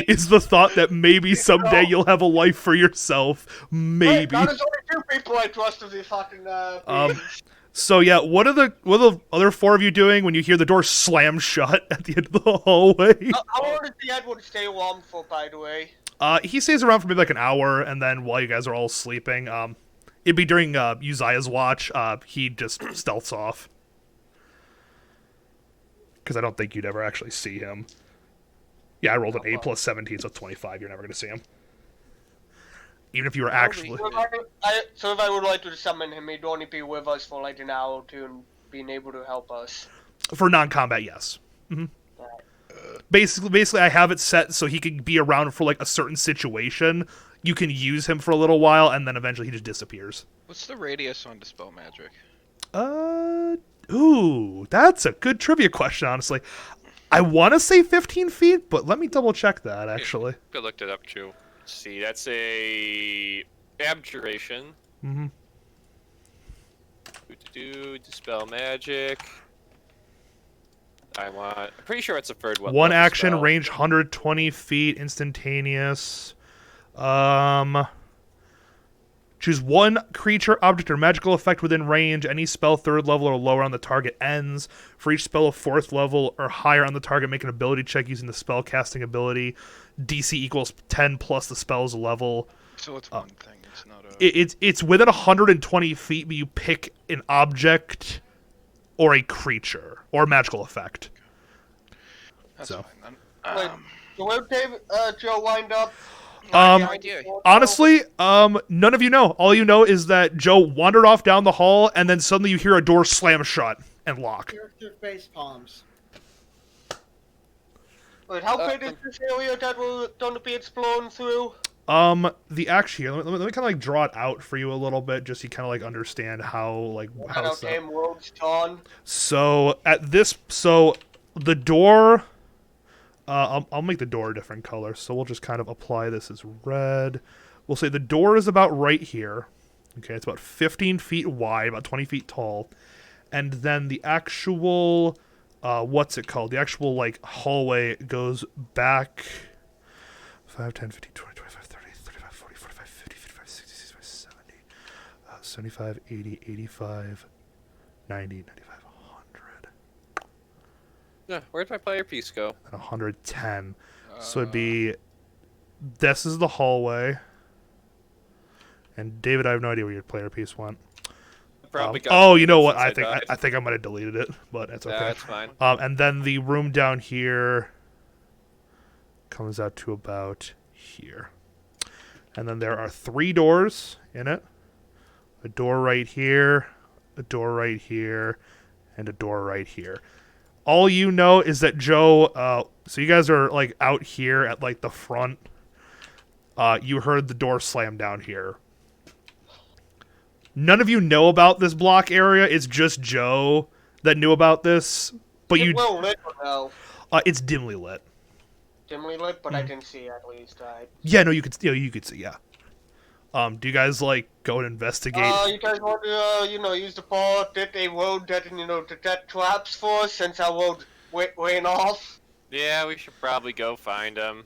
is the thought that maybe someday you'll have a life for yourself. Maybe. Now there's only 2 people I trust of the fucking beings. So yeah, what are the other 4 of you doing when you hear the door slam shut at the end of the hallway? How long does the Edward stay warm for, by the way? He stays around for maybe like an hour, and then while you guys are all sleeping, It'd be during Uzziah's watch. He just stealths off. Because I don't think you'd ever actually see him. Yeah, I rolled an 8 plus 17, so 25. You're never going to see him. Even if you were actually... So if I would like to summon him, he'd only be with us for like an hour or two and being able to help us. For non-combat, yes. Mm-hmm. Basically, I have it set so he can be around for like a certain situation. You can use him for a little while, and then eventually he just disappears. What's the radius on Dispel Magic? Ooh, that's a good trivia question, honestly. I want to say 15 feet, but let me double check that, actually. I looked it up, too. Let's see, that's a abjuration. Mm-hmm. Dispel magic. I'm pretty sure it's a third one. One action, spell. Range 120 feet, instantaneous. Choose one creature, object, or magical effect within range. Any spell 3rd level or lower on the target ends. For each spell of 4th level or higher on the target, make an ability check using the spell casting ability. DC equals 10 plus the spell's level. So it's one thing. It's not a... It's within 120 feet, but you pick an object or a creature or a magical effect. That's so. fine then. So where did Joe wind up? No idea. Honestly, none of you know. All you know is that Joe wandered off down the hall, and then suddenly you hear a door slam shut and lock. Character face palms. Wait, how big is this area that we're going to be exploring through? The actually, let me kind of like draw it out for you a little bit, just so you kind of like understand how how damn world's gone. So the door. I'll make the door a different color, so we'll just kind of apply this as red. We'll say the door is about right here. Okay, it's about 15 feet wide, about 20 feet tall. And then the actual, what's it called? The actual, like, hallway goes back 5, 10, 15, 20, 25, 30, 35, 40, 45, 50, 55, 60, 65, 70, 75, 80, 85, 90, 95. Yeah, where'd my player piece go? And 110. So it'd be... This is the hallway. And David, I have no idea where your player piece went. Oh, you know what? I think I might have deleted it, but that's okay. Yeah, that's fine. And then the room down here comes out to about here. And then there are 3 doors in it. A door right here, a door right here, and a door right here. All you know is that Joe, so you guys are, like, out here at, like, the front. You heard the door slam down here. None of you know about this block area. It's just Joe that knew about this. But It's well lit, though. It's dimly lit. Dimly lit, but I can see at least. Yeah, no, you could see, yeah. Do you guys, like, go and investigate? You guys want to, use the ball, did a road that, detect traps for us since our road went off? Yeah, we should probably go find them.